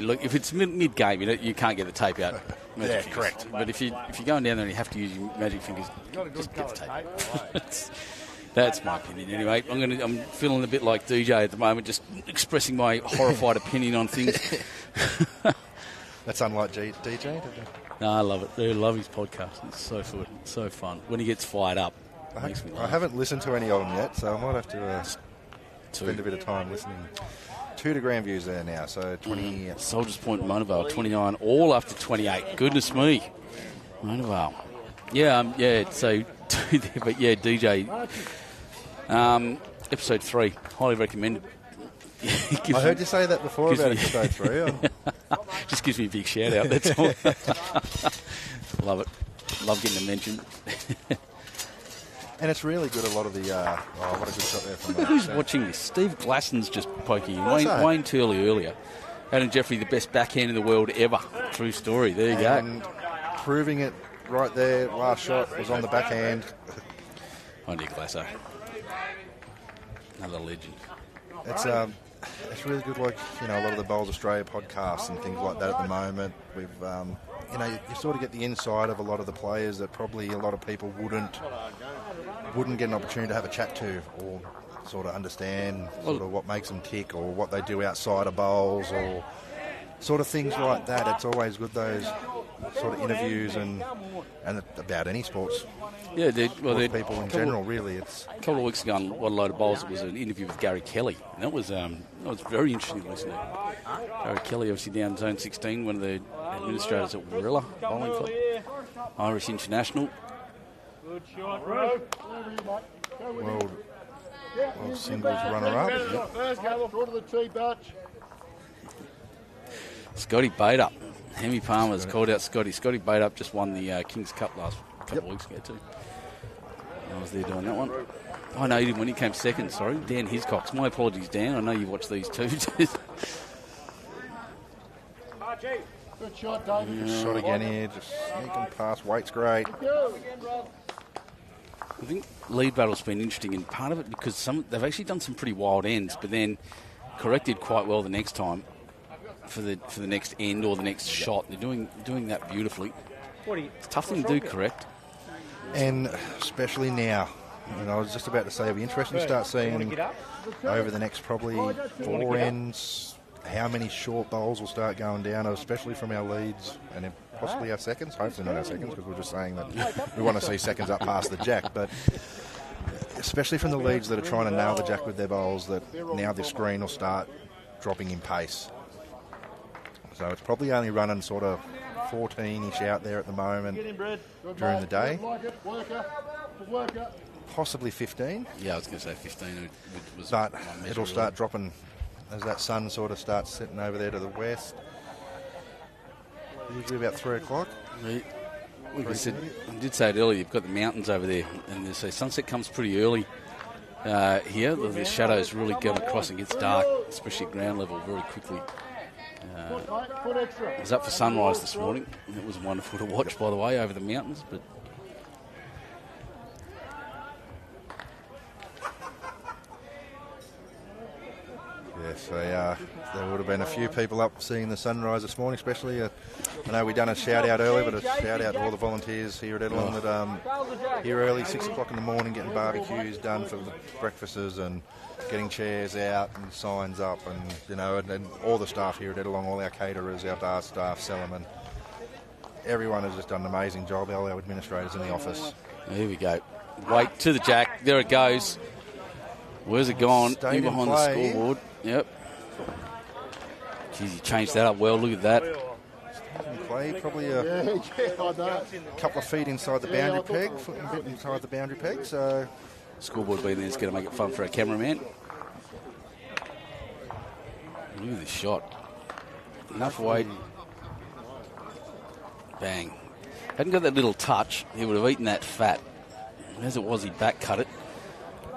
Look, if it's mid-game, you can't get the tape out. Yeah, correct. But if you're going down there and you have to use your magic fingers, just get the tape. That's my opinion anyway. I'm feeling a bit like DJ at the moment, just expressing my horrified opinion on things. That's unlike DJ. No, I love it. I love his podcast. It's so fun. It's so fun. When he gets fired up, it makes me laugh. I haven't listened to any of them yet, so I might have to spend a bit of time listening. 2 to Grandviews there now, so 20. Soldiers Point, Mona Vale, 29, all after 28. Goodness me. Mona Vale. Yeah, so 2 there, but yeah, DJ. Episode 3, highly recommended. I heard you say that before about episode 3. Just gives me a big shout out, that's all. Love it. Love getting a mention. And it's really good, a lot of the... what a good shot there from Who's watching this? Steve Glasson's just poking in. Wayne Turley earlier. Adam Jeffrey, the best backhand in the world ever. True story. There you go. Proving it right there. Last shot was on the backhand. Andy Glasso. Another legend. It's really good, like, a lot of the Bowls Australia podcasts and things like that at the moment. We've, you sort of get the inside of a lot of the players that probably a lot of people wouldn't get an opportunity to have a chat to or sort of understand sort of what makes them tick or what they do outside of bowls or sort of things like that. It's always good, those sort of interviews and about any sports. Yeah, people in general, really. It's a couple of weeks ago on What a Load of Bowls, it was an interview with Gary Kelly. And that was very interesting to listen to. Gary Kelly, obviously down Zone 16, one of the administrators at Warilla Bowling Club, Irish International. Good shot, Roo. World singles runner-up. First go to the tee, Bartsch. Scotty Bader. Hemi Palmer's called out Scotty. Scotty Bader just won the King's Cup last couple of weeks ago too. I was there doing that one. Oh, no, he didn't win. He came second, sorry. Dan Hiscox. My apologies, Dan. I know you watch these too. Good shot, David. Good shot again here. Just sneaking past. Weight's great. I think lead battle's been interesting, and part of it because they've actually done some pretty wild ends, but then corrected quite well the next time for the next end or the next shot. They're doing that beautifully. It's a tough thing to do, correct? And especially now. And I was just about to say, it'll be interesting to start seeing over the next probably 4 ends how many short bowls will start going down, especially from our leads and then possibly our seconds. Hopefully not our seconds, because we're just saying that we want to see seconds up past the jack. But especially from the leads that are trying to nail the jack with their bowls, that now the screen will start dropping in pace. So it's probably only running sort of 14-ish out there at the moment during the day. Possibly 15. Yeah, I was going to say 15. But it'll start dropping as that sun sort of starts sitting over there to the west. Usually about 3 o'clock. Like I said, I did say it earlier, you've got the mountains over there, and they say sunset comes pretty early here. The shadows really go across and gets dark, especially at ground level, very quickly. I was up for sunrise this morning. It was wonderful to watch, by the way, over the mountains. But yes, there would have been a few people up seeing the sunrise this morning, especially. I know we done a shout out earlier, but a shout out to all the volunteers here at Edelon that here early, 6 o'clock in the morning, getting barbecues done for the breakfasts and getting chairs out and signs up, and and all the staff here at Edelon, all our caterers, our bar staff, Sellerman, everyone has just done an amazing job. All our administrators in the office. Here we go. Wait to the jack. There it goes. Where's it gone? In behind the scoreboard. Yep. Geez, he changed that up well. Look at that. Play probably a couple of feet inside the boundary peg, foot and bit inside the boundary peg. So scoreboard being there is going to make it fun for our cameraman. Look at this shot. Enough weight. Bang. Hadn't got that little touch, he would have eaten that fat. As it was, he back cut it.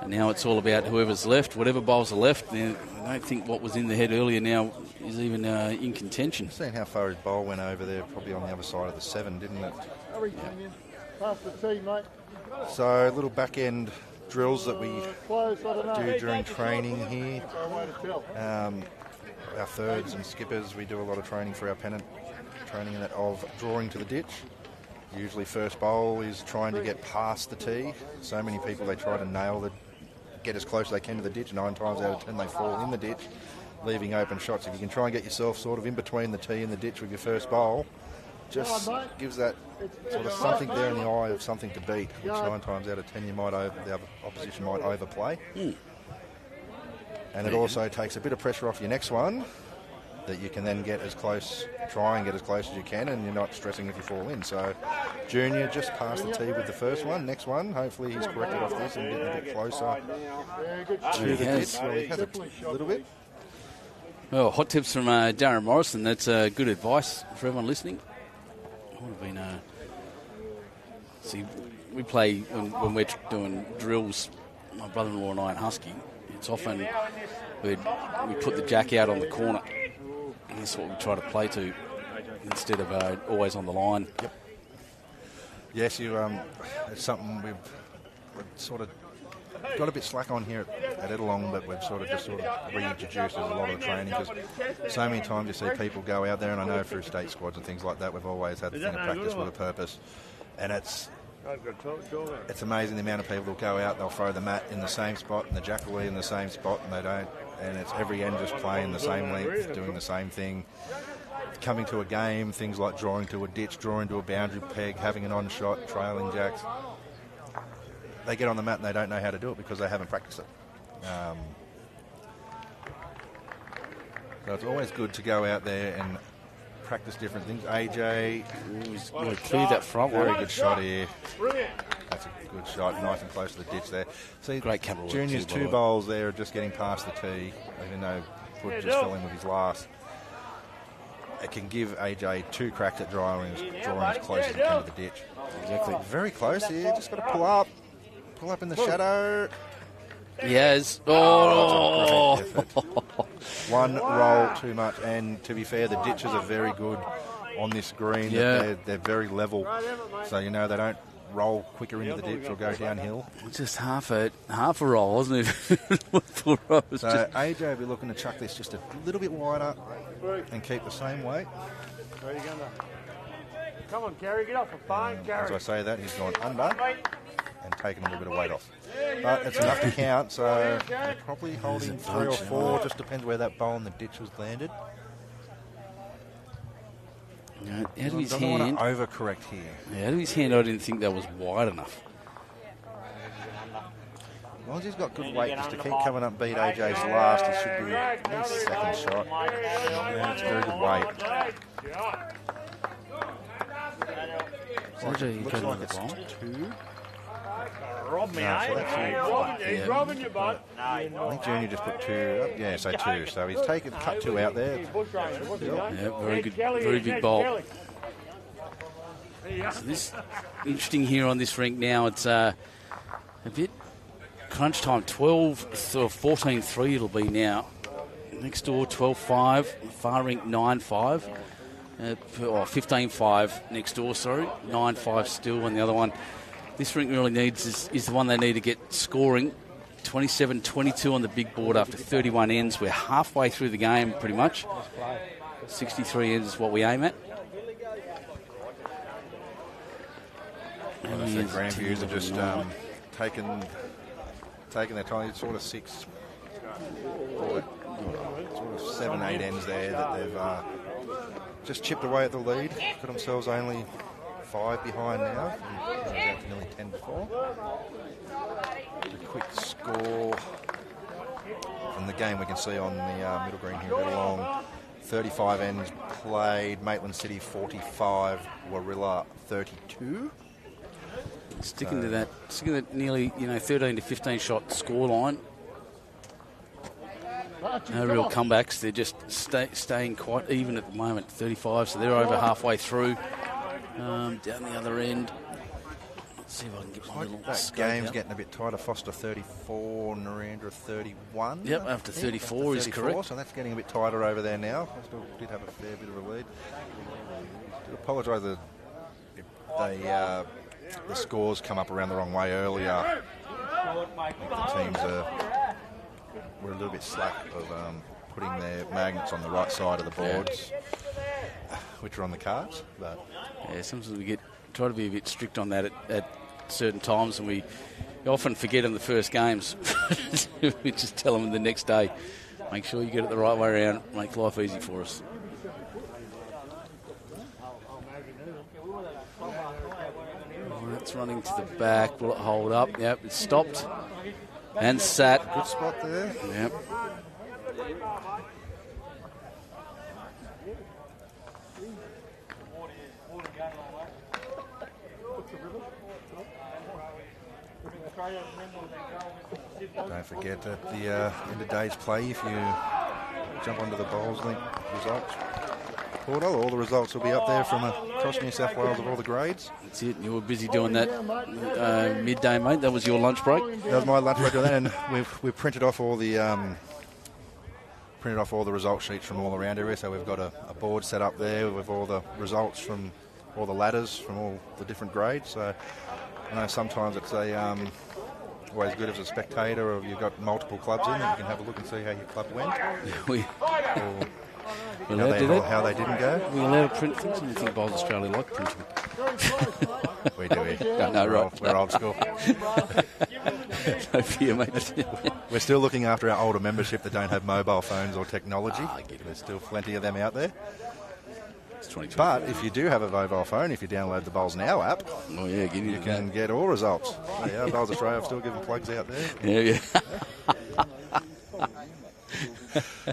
And now it's all about whoever's left, whatever bowls are left. I don't think what was in the head earlier now is even in contention. Seeing how far his bowl went over there, probably on the other side of the 7, didn't it? Past the tee, mate. So little back end drills that we do during training here. Our thirds and skippers, we do a lot of training for our Pennant, training in that of drawing to the ditch. Usually first bowl is trying to get past the tee. So many people, they try to get as close as they can to the ditch. 9 times out of 10 they fall in the ditch, leaving open shots. If you can try and get yourself sort of in between the tee and the ditch with your first bowl, just gives that sort of something there in the eye of something to beat, which 9 times out of 10 the other opposition might overplay. And it also takes a bit of pressure off your next one, that you can then try and get as close as you can, and you're not stressing if you fall in. So Junior just passed the tee with the first one. Next one, hopefully he's corrected off this and getting a bit closer to the ditch. Well, he has a little bit. Well, hot tips from Darren Morrison. That's good advice for everyone listening. Would have been see, we play when we're doing drills, my brother-in-law and I and Husky, it's often we put the jack out on the corner. And that's what we try to play to instead of always on the line. Yep. Yes, it's something we've sort of got a bit slack on here at Edelong, but we've sort of reintroduced as a lot of the training, because so many times you see people go out there, and I know through state squads and things like that, we've always had the thing of practice with a purpose, and it's amazing the amount of people that go out, they'll throw the mat in the same spot and the jackallee in the same spot, and they don't, and it's every end just playing the same length, doing the same thing. Coming to a game, things like drawing to a ditch, drawing to a boundary peg, having an on shot, trailing jacks. They get on the mat and they don't know how to do it because they haven't practiced it. So it's always good to go out there and practice different things. AJ, cleared that front one. Very good shot here. That's a good shot, nice and close to the ditch there. See, Great camera work Junior's too, by the two way. bowls there are just getting past the tee, even though Hood just fell in with his last. It can give AJ 2 cracks at drawing as close as he can to the ditch. Exactly. Very close here, just got to pull up in the shadow. Yes. Oh! Great effort. One roll too much, and to be fair, the ditches are very good on this green. Yeah. They're very level, so you know they don't roll quicker into the ditch or go downhill. Just half a roll, wasn't it? For us. So AJ will be looking to chuck this just a little bit wider and keep the same weight. Where are you going to? Come on, Gary, get off the phone, As Gary. I say that, he's gone under and taken a little bit of weight off. But it's enough to count, so they're probably holding 3 or 4. Just depends where that bowl in the ditch was landed. Out of his Doesn't want hand. to overcorrect here. Yeah, out of his hand, I didn't think that was wide enough. As long as he's got good weight, just to keep coming up and beat AJ's last, he should be his second shot. Yeah, it's a very good weight. AJ, Looks like it's 2. Rob me, No, so that's He's robbing you, bud. I think Junior just put 2 up. Yeah, so 2. So he's cut 2 out there. Yeah, very good, very big bowl. So this interesting here on this rink now. It's a bit crunch time. 14-3 it'll be now. Next door 12-5, far rink 9-5. 15-5 next door. Sorry, 9-5 still on the other one. This rink really needs is the one they need to get scoring. 27-22 on the big board after 31 ends. We're halfway through the game pretty much. 63 ends is what we aim at. Well, I think Grandviews are just taking their time. It's sort of 6, sort of 7, 8 ends there that they've just chipped away at the lead. Got themselves only 5 behind now. Down to nearly 10 before. A quick score from the game we can see on the middle green here. Right along. 35 ends played. Maitland City 45. Warilla 32. Sticking to that nearly 13 to 15 shot score line. No real comebacks. They're just staying quite even at the moment. 35, so they're over halfway through. Down the other end. Let's see if I can get my little That game's getting a bit tighter. Foster 34, Narendra 31. Yep, after 34 is correct. So that's getting a bit tighter over there now. Still did have a fair bit of a lead. I apologise if the scores come up around the wrong way earlier. I think the teams were a little bit slack of putting their magnets on the right side of the boards, which are on the cards. But yeah, sometimes we try to be a bit strict on that at certain times, and we often forget in the first games. We just tell them the next day, make sure you get it the right way around, make life easy for us. It's running to the back. Will it hold up? Yep, it's stopped and sat. Good spot there. Yep. Don't forget at the end of day's play, if you jump onto the BowlsLink results portal, all the results will be up there from across New South Wales of all the grades. That's it. You were busy doing that midday, mate. That was your lunch break. That was my lunch break doing that, and we've printed off all the result sheets from all around area. So we've got a board set up there with all the results from all the ladders from all the different grades. So I know sometimes it's always good as a spectator, or if you've got multiple clubs in, that you can have a look and see how your club went. How they didn't go. We're allowed to print things. I think Bowls Australia like printing. We do. No, right. We're old school. No fear, mate. We're still looking after our older membership that don't have mobile phones or technology. There's still plenty of them out there. But if you do have a mobile phone, if you download the Bowls Now app, you can get all results. Yeah, Bowls Australia have still giving plugs out there. Yeah.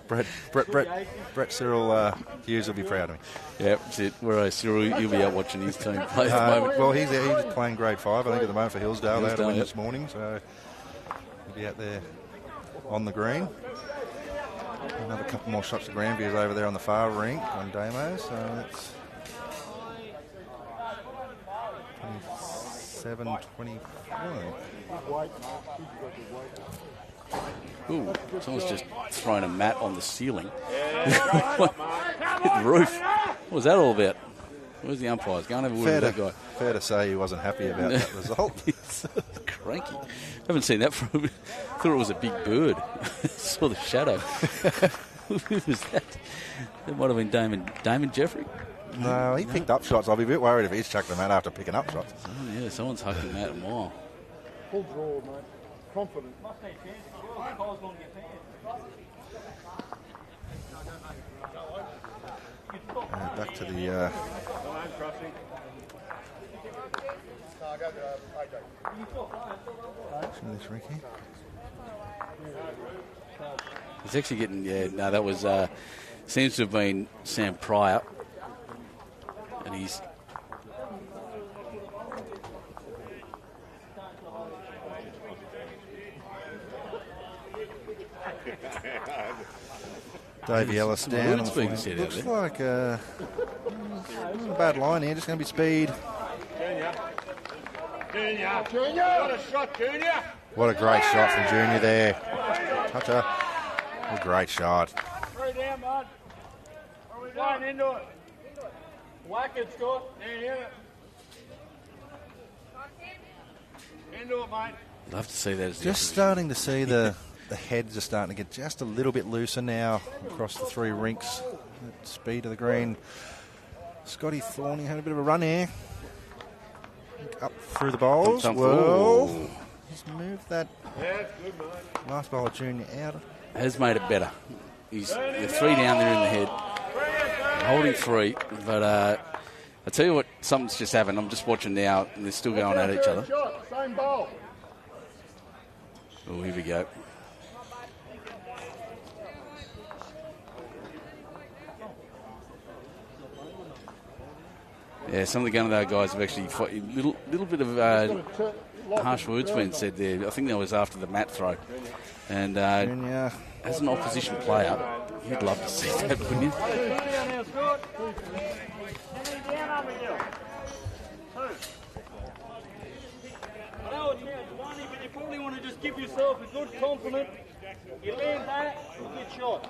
Brett Cyril Hughes will be proud of me. Yeah, that's it. Whereas Cyril, you'll be out watching his team play at the moment. Well, he's playing grade 5, I think, at the moment for Hillsdale. They had a win this morning, so he'll be out there on the green. Another couple more shots of Grandviews over there on the far rink on Damo, so it's 27-25. Ooh, someone's just thrown a mat on the ceiling. The roof. What was that all about? Where's the umpires? Go and have a word with that guy. Fair to say he wasn't happy about that result. He's cranky. Haven't seen that for a bit. Thought it was a big bird. Saw the shadow. Who was that? That might have been Damon Jeffery. No, he picked up shots. I'll be a bit worried if he's chucked them out after picking up shots. Oh, yeah, someone's hucking that a mile. Full draw, mate. Confident. Back to the this Ricky. He's actually getting, that was, seems to have been Sam Pryor. And he's... Davey Ellis down. Looks like a bad line here. Just going to be speed. Junior, got a shot, Junior. What a great shot from Junior there. Toucher. What a great shot. 3 down, bud. Flying into it. Whack it, Scott. There, hit it. Into it, mate. Love to see that. As just starting to see the heads are starting to get just a little bit looser now across the 3 rinks. At speed of the green. Scotty Thorning had a bit of a run here. Up through the bowls. Well, he's moved that last bowler Junior out. Has made it better. He's 3 down there in the head. Holding 3. But I tell you what, something's just happened. I'm just watching now and they're still going at each other. Same bowl. Oh, here we go. Yeah, some of the Gunnedah guys have actually fought a little bit of harsh words being said there. I think that was after the mat throw. And as an opposition player, you'd love to see that, wouldn't you? But you probably want to just give yourself a good compliment. You land that, good shot.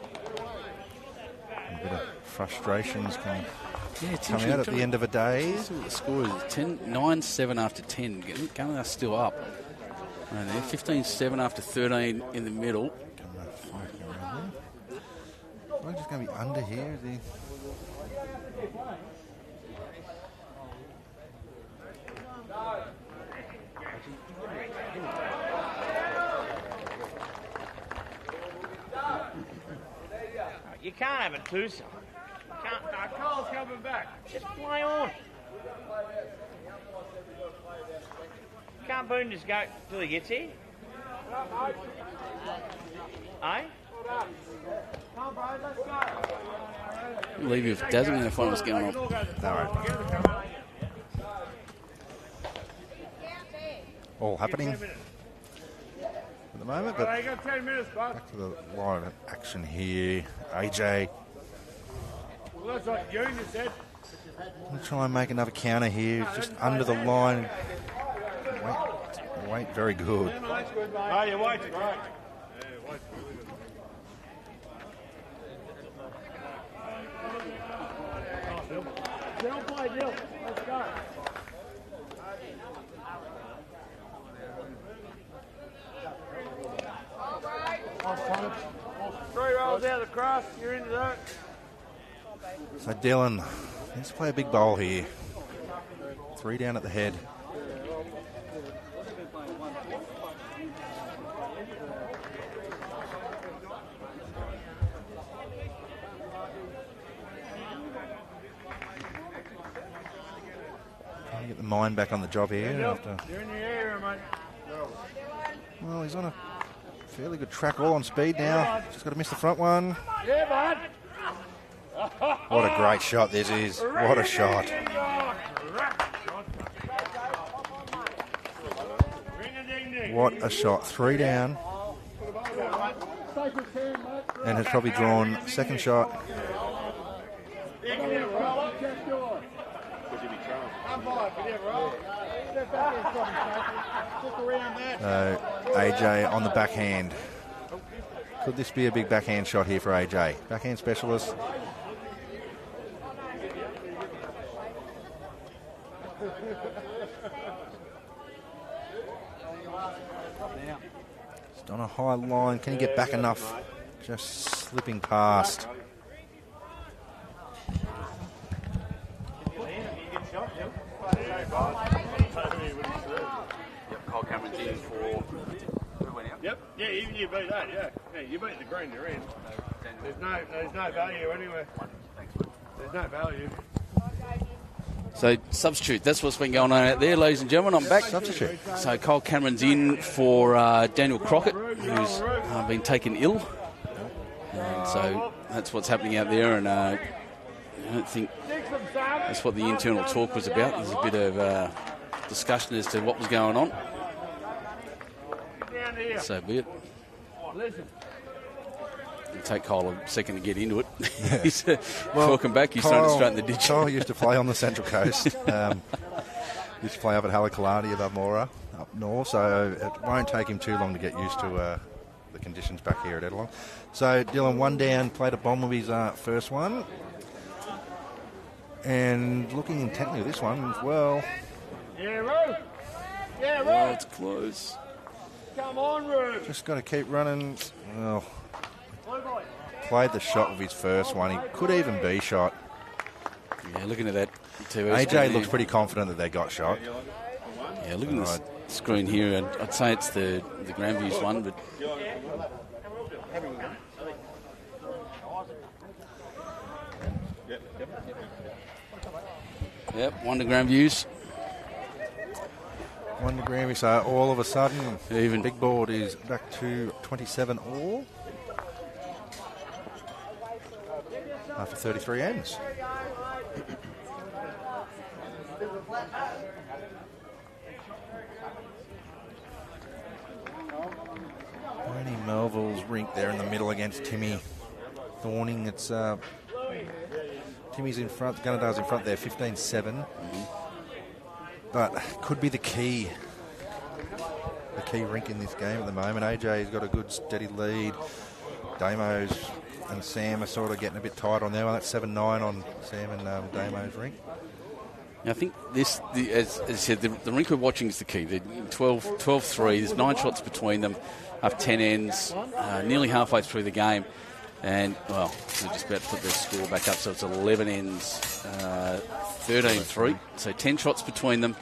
A bit of frustrations can come out at the end of a day. The score is 9-7 after 10. Gunnedah still up. And then 15-7 after 13 in the middle. I'm just going to be under here. Is he? You can't have a twosome. Cole's coming back. Just play on. Can't Boone just go till he gets here? Eh? Leave you if Daz going to find what's going on. All right. All happening at the moment, but You got 10 minutes, bud. back to the line of action here. AJ Well, that's what Junior said. will try and make another counter here, just under the line. Wait, very good. Oh, your weight's great. Dill play, Dill. Let's go. Three rolls out of the cross, you're into that. So Dylan, let's play a big bowl here. 3 down at the head. Trying to get the mind back on the job here after. You're in the area, mate. Well, he's on a Fairly good track, all on speed now. Just got to miss the front one. Yeah, bud. What a great shot this is. What a shot. What a shot. 3 down. And has probably drawn second shot. AJ on the backhand. Could this be a big backhand shot here for AJ? Backhand specialist. Just on a high line. Can he get back enough? Just slipping past. Cole Cameron's in for... Yep, yeah, you beat that, yeah. Yeah, you beat the green you're in. There's no value anywhere. There's no value. So, substitute, that's what's been going on out there, ladies and gentlemen. I'm back. Substitute. So, Cole Cameron's in for Daniel Crockett, who's been taken ill. And so, that's what's happening out there. And I don't think that's what the internal talk was about. There's a bit of discussion as to what was going on. So be it. It'll take Cole a second to get into it. He's welcome back. He's trying to straighten the ditch. Kyle used to play on the Central Coast. Used to play up at Halikalani above Mora up north, so it won't take him too long to get used to the conditions back here at Edelong. So Dylan, 1 down, played a bomb with his first one. And looking intently at this one as well. Yeah, Roo. Yeah, Roo. Oh, it's close. Come on, Roo. Just got to keep running. Well, played the shot with his first one. He could even be shot. Yeah, looking at that. AJ looks pretty confident that they got shot. Yeah, looking at the screen here, and I'd say it's the Grandviews one, but... Yep, one to Grandviews. One to Grandviews, so all of a sudden, even big board is back to 27 all. After 33 ends. Bernie Melville's rink there in the middle against Timmy Thorning. It's Timmy's in front, Gunnedah's in front there, 15-7. But could be the key rink in this game at the moment. AJ's got a good steady lead. Damo's and Sam are sort of getting a bit tight on there. Well, that's 7-9 on Sam and Damo's rink. I think as I said, the rink we're watching is the key. They're 12-3. There's 9 shots between them, up 10 ends, nearly halfway through the game. And, well, they're just about to put their score back up, so it's 11 ends, 13-3. So 10 shots between them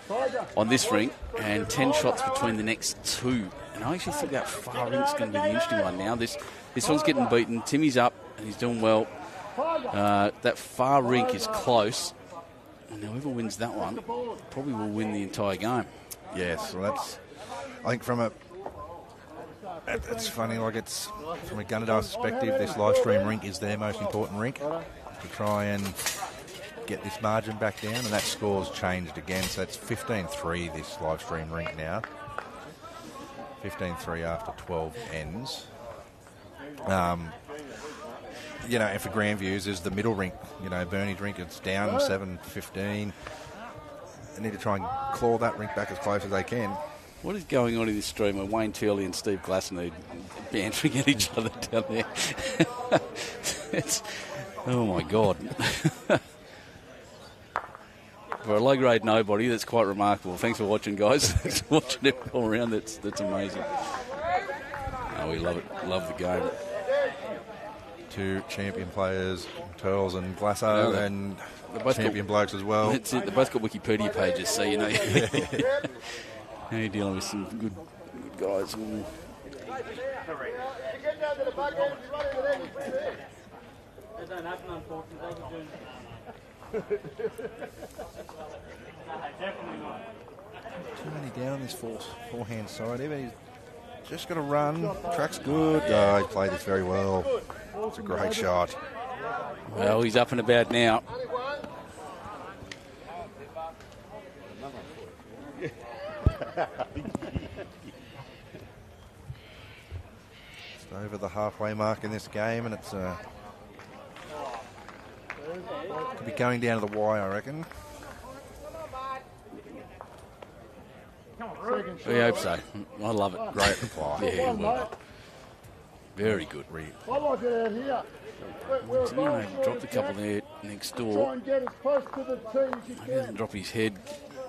on this rink and 10 shots between the next 2. And I actually think that far rink's going to be the interesting one now. This one's getting beaten. Timmy's up and he's doing well. That far rink is close. And whoever wins that one probably will win the entire game. Yes, well, that's, I think from a... It's funny, like it's from a Gunnedah perspective, this live stream rink is their most important rink to try and get this margin back down, and that score's changed again, so it's 15-3 this live stream rink now. 15-3 after 12 ends. You know, and for Grandviews is the middle rink, you know, Bernie's rink, it's down 7-15. They need to try and claw that rink back as close as they can. What is going on in this stream where Wayne Turley and Steve Glasson are bantering at each other down there? Oh, my God. For a low-grade nobody, that's quite remarkable. Thanks for watching, guys. Thanks for watching it all around. That's amazing. Oh, we love it. Love the game. 2 champion players, Turles and Glasso, and champion blokes as well. That's it. They've both got Wikipedia pages, so you know. Now you're dealing with some good guys. Too many down on this forehand side. Even Just got to run. Track's good. Oh, he played this very well. It's a great shot. Well, he's up and about now. It's over the halfway mark in this game, and it's could be going down to the wire, I reckon. We hope so. I love it. Great reply. Yeah, well, very good. I like it out here. Dropped a couple there next Try door. and get as close to the tee as you He doesn't can. drop his head.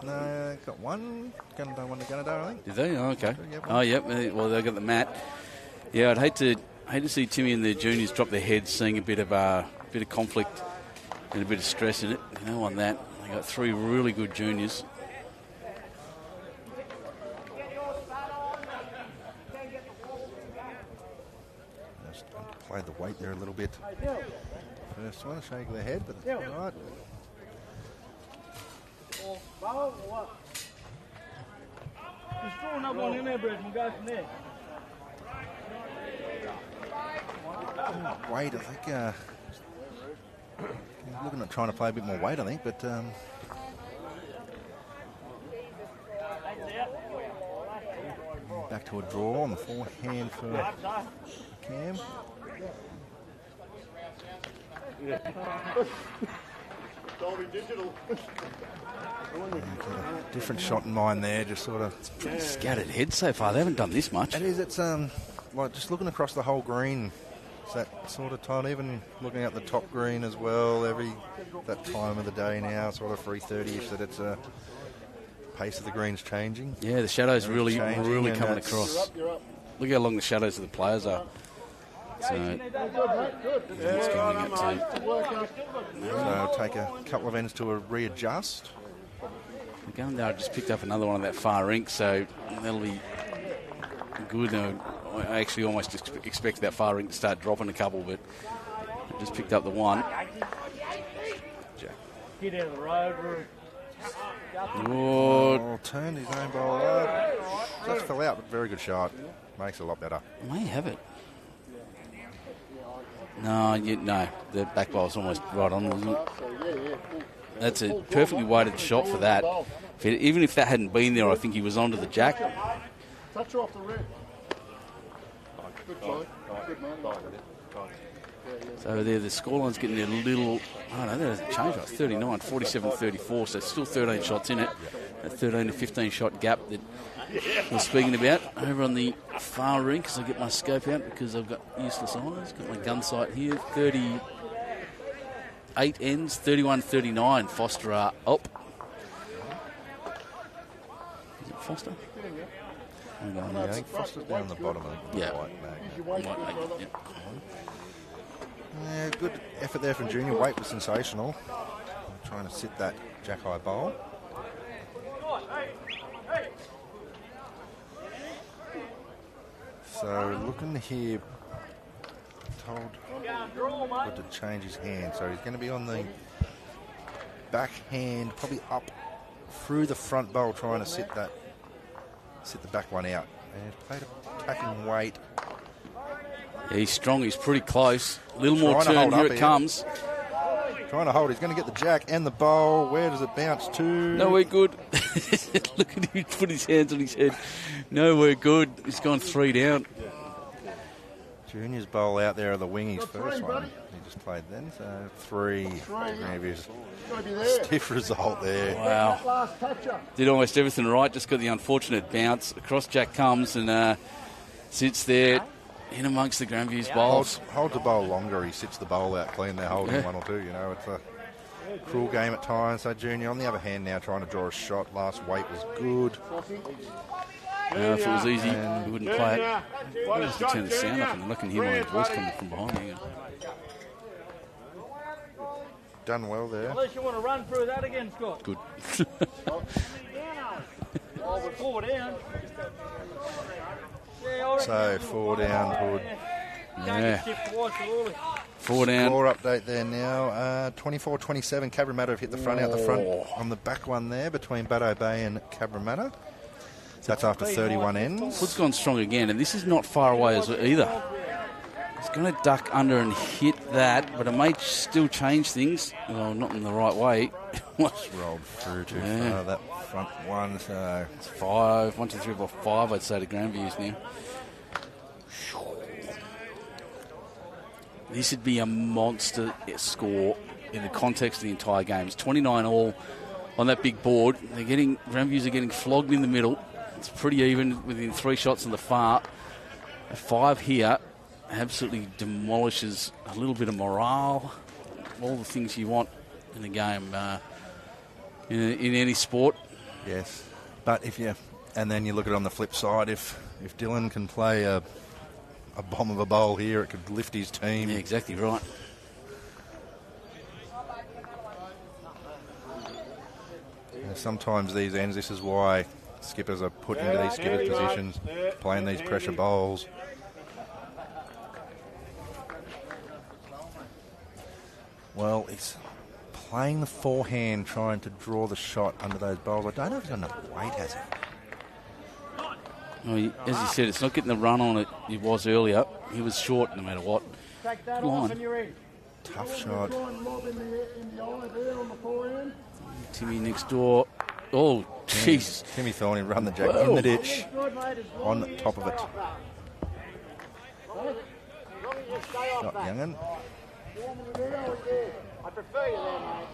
No, got one. Gunnedah, one to Gunnedah, I think. Did they? Oh, okay. Yep. Oh, yep. Well, they got the mat. Yeah, I'd hate to see Timmy and the juniors drop their heads, seeing a bit of conflict and a bit of stress in it. You know, on that, they got 3 really good juniors. Just played the weight there a little bit. First one, shake their head, but all right. Just throw another one in there, Brett, and go from there. Weight, I think. He's looking at trying to play a bit more weight, I think, but back to a draw on the forehand for Cam. Dolby Digital. Different shot in mind there, just sort of. Pretty scattered head so far. They haven't done this much. It is. It's like just looking across the whole green. It's that sort of time. Even looking at the top green as well. That time of the day now, sort of 3:30ish. That it's pace of the green's changing. Yeah, the shadows really changing, and coming across. Look how long the shadows of the players are. So it's going up to. So it'll take a couple of ends to readjust. Gunnedah just picked up another one on that far rink, so that'll be good. I actually almost expected that far rink to start dropping a couple, but I just picked up the one. Get out of the road, Oh, turned his own ball up. Just fell out, but very good shot. Makes it a lot better. May have it. No, the back bowl's almost right on, wasn't it? That's a perfectly weighted shot for that. Even if that hadn't been there, I think he was onto the jack. Touch her off the red. Good play. Good man. So there, the scoreline's getting a little, I don't know, that hasn't changed, like 39, 47, 34, so still 13 shots in it. A 13 to 15 shot gap that we're speaking about over on the far rink, as I get my scope out because I've got useless honours. Got my gun sight here, 38 ends, 31-39, Foster are up. Is it Foster? I think Foster's down the bottom of the Yeah. white mag. White mag, yeah. Yeah, good effort there from Junior. Weight was sensational. Trying to sit that jack high bowl. So looking here, told what to change his hand. So he's going to be on the backhand, probably up through the front bowl, trying to sit the back one out. And he's played attacking weight. Yeah, he's strong, he's pretty close. A little more Trying to turn, hold here up it here. comes. Trying to hold. He's going to get the jack and the bowl. Where does it bounce to? Nowhere good. Look at him put his hands on his head. Nowhere good. He's gone 3 down. Junior's bowl out there of the wing, his first one. He just played then. So 3. Grandviews. Stiff result there. Wow. Last toucher. Did almost everything right, just got the unfortunate bounce. Across jack comes and sits there in amongst the Grandviews bowls. Holds the bowl longer. He sits the bowl out clean. They're holding 1 or 2. You know, it's a cruel game at times. So Junior, on the other hand, now trying to draw a shot. Last weight was good. If it was easy, we wouldn't play it. I have to turn the sound up and I can hear my own voice coming from behind me. Done well there. Unless you want to run through that again, Scott. Good. Four down. So 4 down, Hood. Yeah. Stiff twice early. 4 down. Score update there now. 24-27. Cabramatta have hit the front out the front on the back one there between Barrow Bay and Cabramatta. That's after 31 ends. Hood's gone strong again, and this is not far away as either. He's going to duck under and hit that, but it may still change things. Well, not in the right way. Rolled through too far, that front one. So it's 5. 1, 2, 3, 4, 5, I'd say, to Grandviews now. This would be a monster score in the context of the entire game. It's 29 all on that big board. Grandviews are getting flogged in the middle. It's pretty even within 3 shots on the far. A 5 here absolutely demolishes a little bit of morale, all the things you want in the game, in any sport. Yes, but and then you look at it on the flip side, if Dylan can play a bomb of a bowl here, it could lift his team. Yeah, exactly right. Sometimes these ends, this is why skippers are put into these skipper positions, playing these pressure bowls. Well, he's playing the forehand, trying to draw the shot under those bowls. I don't know if he's got enough weight, has he? Well, as you said, it's not getting the run on it he was earlier. He was short no matter what. Take that off and you're in. Tough shot. Timmy next door. Oh, jeez. Timmy Thorning run the jack in the ditch. On the top of it. Shot Young'un. I prefer you there, mate.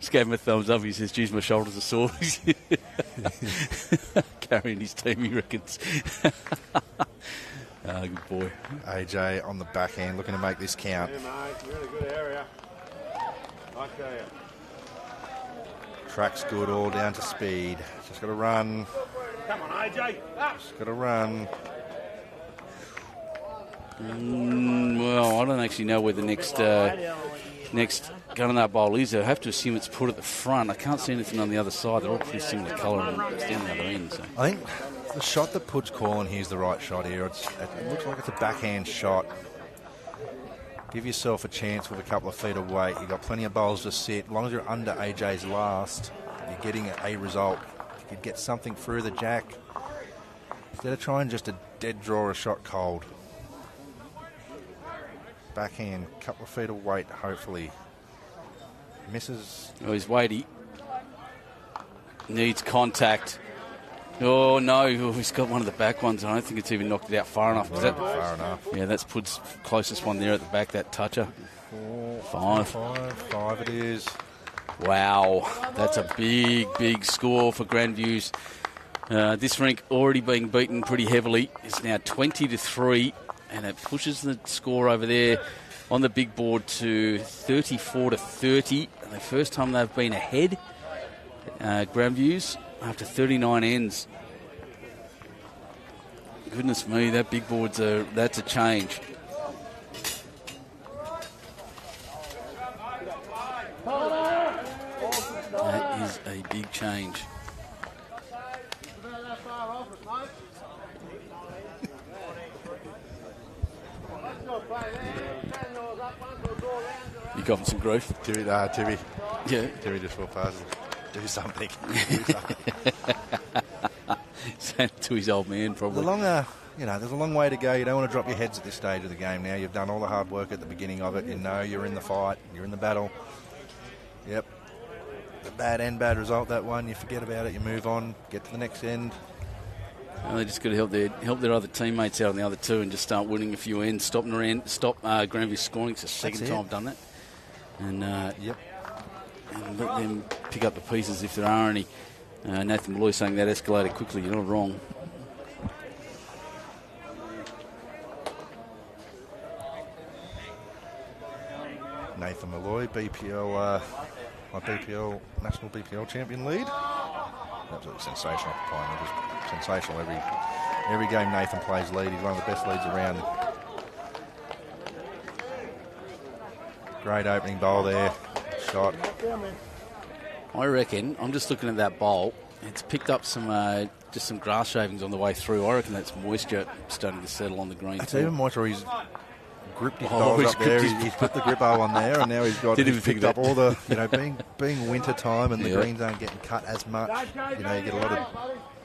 Just gave him a thumbs up. He says, geez, my shoulders are sore. Carrying his team, he reckons. Good boy. AJ on the backhand, looking to make this count. Yeah, mate, you're in a good area. I tell you. Track's good, all down to speed. Just got to run. Come on, AJ. Just got to run. Well, I don't actually know where the next Gunnedah bowl is. I have to assume it's put at the front. I can't see anything on the other side. They're all pretty similar colour and it's down the other end. So. I think the shot that Pud's calling here is the right shot here. It looks like it's a backhand shot. Give yourself a chance with a couple of feet of weight. You've got plenty of bowls to sit. As long as you're under AJ's last, you're getting a result. You could get something through the jack. Instead of trying just a dead draw a shot cold. Backhand, couple of feet of weight, hopefully. Misses. Oh, he's weighty. Needs contact. Oh, no. Oh, he's got one of the back ones. I don't think it's even knocked it out far enough. Far enough. Yeah, that's Pud's closest one there at the back, that toucher. 5. 5 it is. Wow. That's a big, big score for Grandviews. This rink already being beaten pretty heavily. It's now 20-3. And it pushes the score over there on the big board to 34-30. The first time they've been ahead, Grandviews, after 39 ends. Goodness me, that big board's that's a change. That is a big change. You got him some grief? Timmy. Yeah. Timmy just walked past. Do something. Saying to his old man, probably. There's a long way to go. You don't want to drop your heads at this stage of the game now. You've done all the hard work at the beginning of it. You know you're in the fight. You're in the battle. Yep. The bad result, that one. You forget about it. You move on. Get to the next end. Well, they just got to help their other teammates out on the other two and just start winning a few ends. Stop Grandview scoring. It's the second time I've done that. And and let them pick up the pieces if there are any. Nathan Malloy saying that escalated quickly. You're not wrong. Nathan Malloy, BPL, national BPL champion lead. Absolutely sensational playing. Just sensational every game Nathan plays lead. He's one of the best leads around. Great opening bowl there. Shot. I reckon, I'm just looking at that bowl, it's picked up some just some grass shavings on the way through. I reckon that's moisture starting to settle on the green. It's even moisture. He's gripped his bowls up there. He's put the grip hole on there, and now he's picked up all the, being winter time and the greens aren't getting cut as much. You get a lot of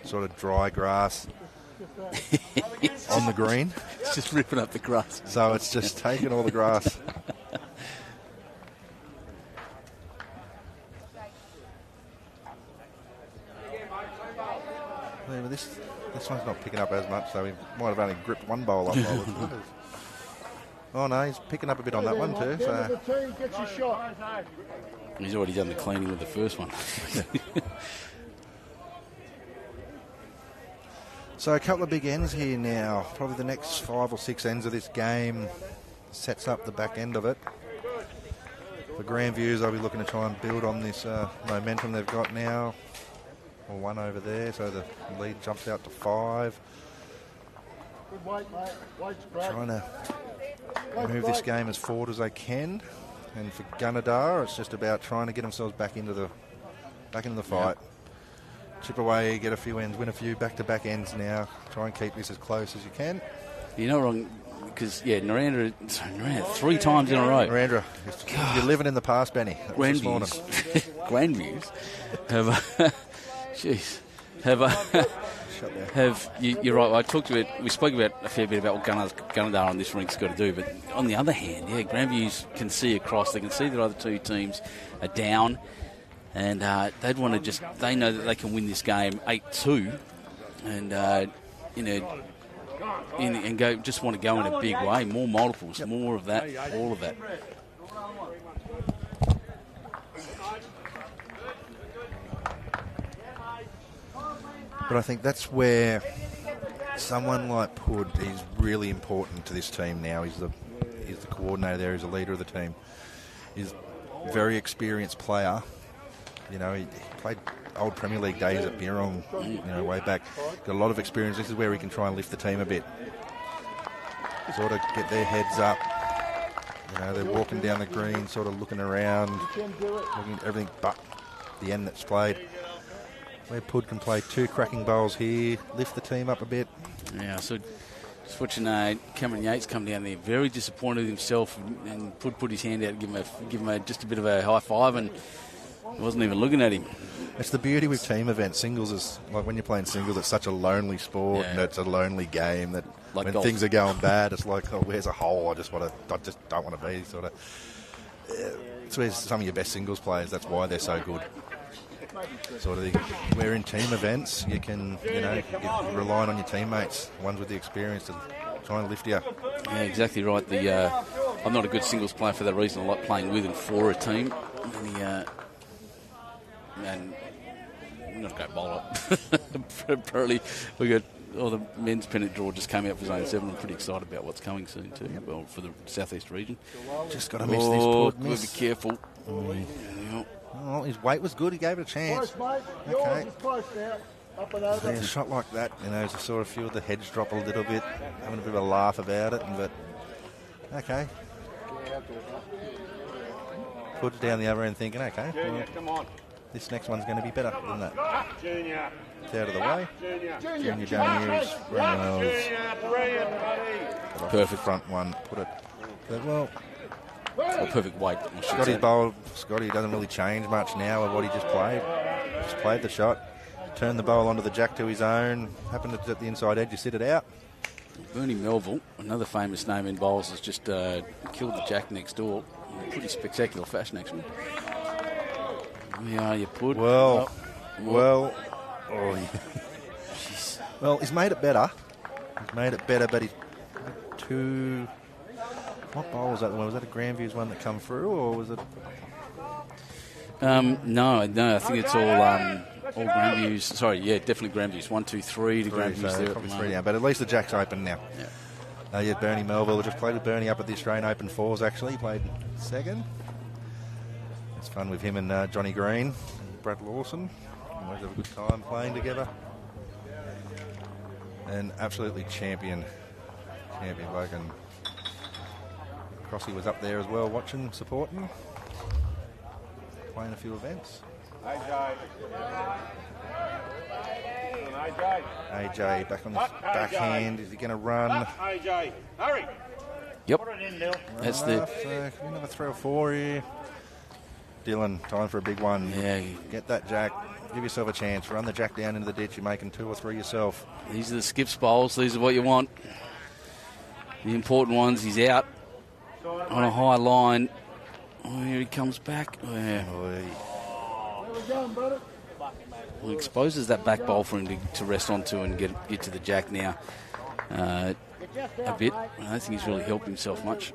sort of dry grass on the green. It's just ripping up the grass. So it's just taking all the grass. This one's not picking up as much, so he might have only gripped one bowl up. Oh no, he's picking up a bit on that one too. So. He's already done the cleaning with the first one. So a couple of big ends here now. Probably the next 5 or 6 ends of this game sets up the back end of it. For Grandviews, I'll be looking to try and build on this momentum they've got now. Or 1 over there, so the lead jumps out to 5. Good weight, mate. Weight's great. Trying to move this game as forward as they can. And for Gunnedah, it's just about trying to get themselves back into the fight. Yep. Chip away, get a few ends, win a few back-to-back ends now. Try and keep this as close as you can. You're not wrong, because, Narendra 3 times in a row. Narendra, you're living in the past, Benny. Grandviews have... Jeez. You're right. We spoke about a fair bit about what Gunnedah on this rink's got to do, but on the other hand, Grandviews can see across. They can see the other 2 teams are down, and they'd want to they know that they can win this game 8-2, and and go just want to go in a big way, more multiples, more of that, all of that. But I think that's where someone like Pud is really important to this team now. He's the coordinator there. He's the leader of the team. He's a very experienced player. He played old Premier League days at Birong, way back. Got a lot of experience. This is where he can try and lift the team a bit. Sort of get their heads up. They're walking down the green, sort of looking around, looking at everything but the end that's played. Where Pud can play 2 cracking bowls here, lift the team up a bit. Yeah, so just watching Cameron Yates come down there, very disappointed with himself, and Pud put his hand out, give him just a bit of a high five, and he wasn't even looking at him. It's the beauty with team events. Singles is like when you're playing singles, it's such a lonely sport and it's a lonely game that like when golf. Things are going bad, it's like, where's a hole? I just don't want to be sort of. It's where some of your best singles players. That's why they're so good. Sort of thing. Where in team events, you can, you're relying on your teammates, ones with the experience to try and lift you. Yeah, exactly right. I'm not a good singles player for that reason. I like playing with and for a team. And I'm not a great bowler. Apparently, we got the men's pennant draw just came out for Zone 7. I'm pretty excited about what's coming soon too. Well, for the southeast region. Just got to miss this. Pud miss. Be careful. Oh, his weight was good. He gave it a chance. Okay. A shot like that, to sort of feel the heads drop a little bit, having a bit of a laugh about it, but okay. Pud's down the other end thinking, okay, well, this next one's going to be better than that. It's out of the way. Junior January's perfect front one. Put it. Well. Perfect weight. Scotty's bowl. Scotty doesn't really change much now of what he just played. Just played the shot, turned the bowl onto the jack to his own. Happened at the inside edge, you sit it out. Bernie Melville, another famous name in bowls, has just killed the jack next door in a pretty spectacular fashion, actually. Yeah, you put. Well, he's made it better. But he's 2. What bowl was that? Was that a Grandviews one that come through, or was it? No. I think it's all Grandviews. Sorry, definitely Grandviews. 1, 2, 3 to Grandviews there. Probably 3 down, but at least the jack's open now. Yeah. Bernie Melville just played with Bernie up at the Australian Open 4s. Actually, he played second. It's fun with him and Johnny Green, and Brad Lawson. Always have a good time playing together. And absolutely champion bloke. And Crossy was up there as well, watching, supporting, playing a few events. AJ back on his backhand. Is he going to run? AJ, hurry! Yep. Put it in, Dill. That's the... Another 3 or 4 here. Dylan, time for a big one. Yeah. Get that jack. Give yourself a chance. Run the jack down into the ditch. You're making 2 or 3 yourself. These are the skips bowls. These are what you want. The important ones. He's out on a high line. Oh, here he comes back. Oh, yeah. Well, exposes that back bowl for him to rest onto and get to the jack now a bit. I don't think he's really helped himself much.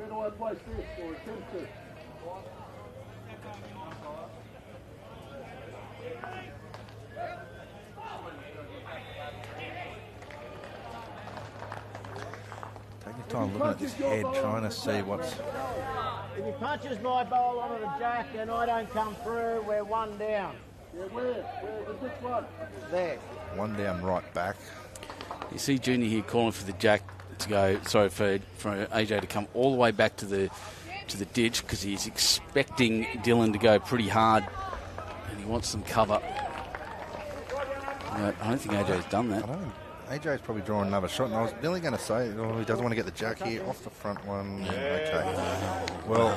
Time looking at this head, trying to see what's... If he punches my bowl onto the jack and I don't come through, we're 1 down. Yeah, where? Which one? There. 1 down right back. You see Junior here calling for the jack to go, sorry, for AJ to come all the way back to the ditch because he's expecting Dylan to go pretty hard and he wants some cover. I don't think AJ's done that. AJ's probably drawing another shot, and I was nearly going to say, he doesn't want to get the jack here off the front one. Okay. Well,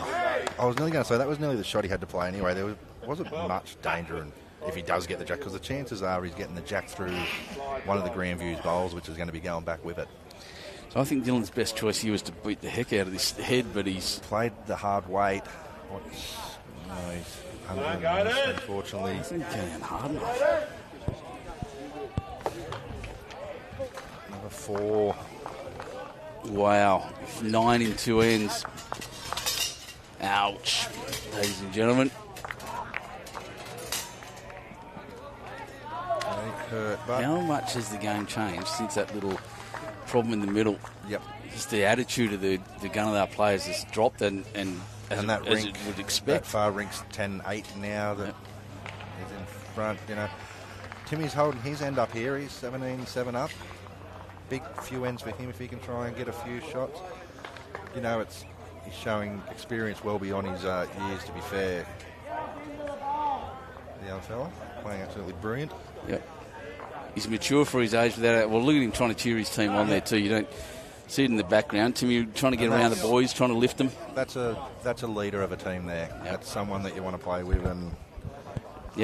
I was nearly going to say that was nearly the shot he had to play anyway. There wasn't much danger if he does get the jack, because the chances are he's getting the jack through one of the Grandviews bowls, which is going to be going back with it. So I think Dylan's best choice here was to beat the heck out of this head, but he's played the hard weight. He's unfortunately. He's going hard enough. Number 4. Wow. 9 in 2 ends. Ouch. Ladies and gentlemen. Hurt, but how much has the game changed since that little problem in the middle? Yep. Just the attitude of the Gunnedah players has dropped and that as rink, it would expect. That far rink's 10-8 now. That he's in front, Timmy's holding his end up here. He's 17-7 up. Big few ends for him if he can try and get a few shots. He's showing experience well beyond his years, to be fair. The other fella playing absolutely brilliant. Yep. He's mature for his age. Look at him trying to cheer his team on there too. You don't see it in the background. Timmy trying to get around the boys, trying to lift them. That's a leader of a team there. Yep. That's someone that you want to play with, and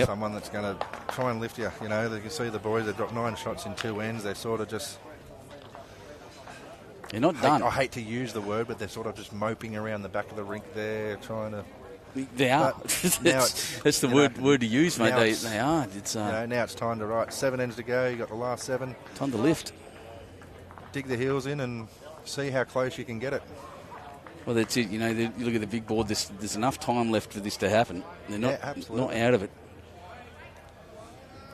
someone that's going to try and lift you. You can see the boys, they've got 9 shots in 2 ends. They're sort of just... They're not done. I hate to use the word, but they're sort of just moping around the back of the rink there, trying to... They are. That's the word to use, mate. They are. It's, now it's time to write 7 ends to go. You got the last 7. Time to lift. Dig the heels in and see how close you can get it. Well, that's it. You look at the big board. There's enough time left for this to happen. They're not out of it.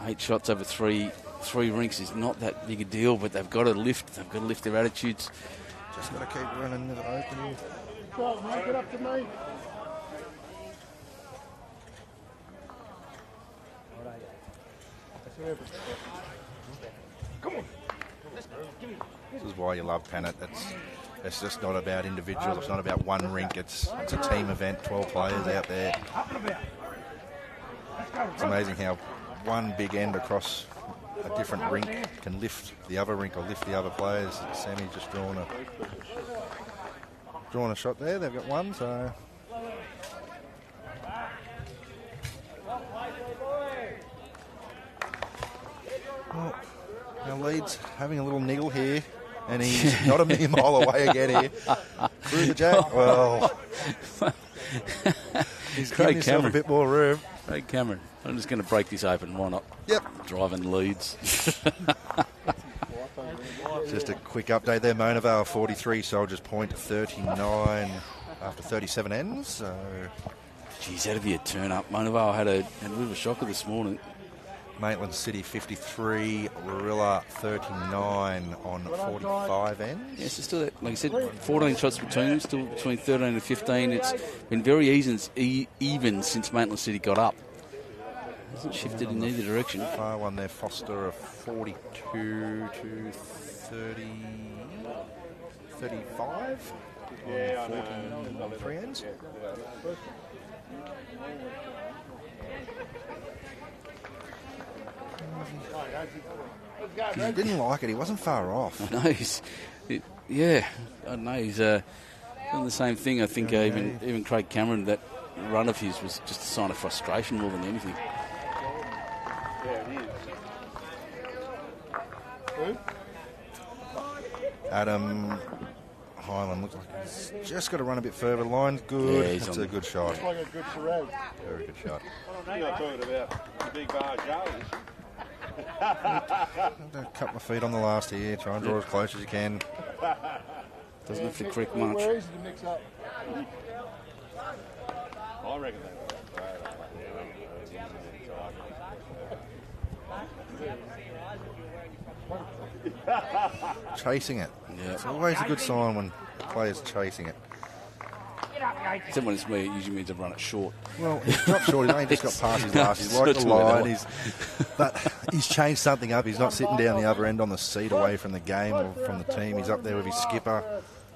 8 shots over 3 rinks is not that big a deal, but they've got to lift. They've got to lift their attitudes. Just got to keep running to the opening. Make it up to me. Come on. This is why you love Pennant. It's just not about individuals. It's not about one rink. It's a team event. 12 players out there. It's amazing how one big end across a different rink can lift the other rink or lift the other players. Sammy's just drawn a shot there. They've got one, so. Well, now Leeds having a little niggle here, and he's not a million mile away again here. Through the jack. Well, he's giving himself a bit more room. Craig Cameron. I'm just going to break this open. Why not? Yep. Driving Leeds. Just a quick update there. Mona Vale 43, Soldiers Point 39 after 37 ends. So. Geez, that'd be a turn up. Mona Vale had a bit of a shocker this morning. Maitland City 53, Warilla 39 on 45 ends. Yes, it's still, like I said, 14 shots between them, still between 13 and 15. It's been very even since Maitland City got up. Hasn't shifted in either direction. Far one there, Foster of 42 to 30, 35 on 43 ends. He didn't like it. He wasn't far off. I know. I don't know. He's And the same thing, I think even Craig Cameron, that run of his was just a sign of frustration more than anything. Yeah, it is. Who? Adam Hyland looks like he's just got to run a bit further. Line's good. Yeah, That's a good shot. Looks like a good charade. Very good shot. You're not talking about the big bar Charlies. A couple of feet on the last here. Try and draw as close as you can. Doesn't have to crick much. We're easy to mix up. I reckon that. Chasing it. Yeah. It's always a good sign when players chasing it. Except when it's me, it usually means I've run it short. Well, he's not short. He's only just got past his last. He's like It's the not line. But he's changed something up. He's not sitting down the other end on the seat away from the game or from the team. He's up there with his skipper.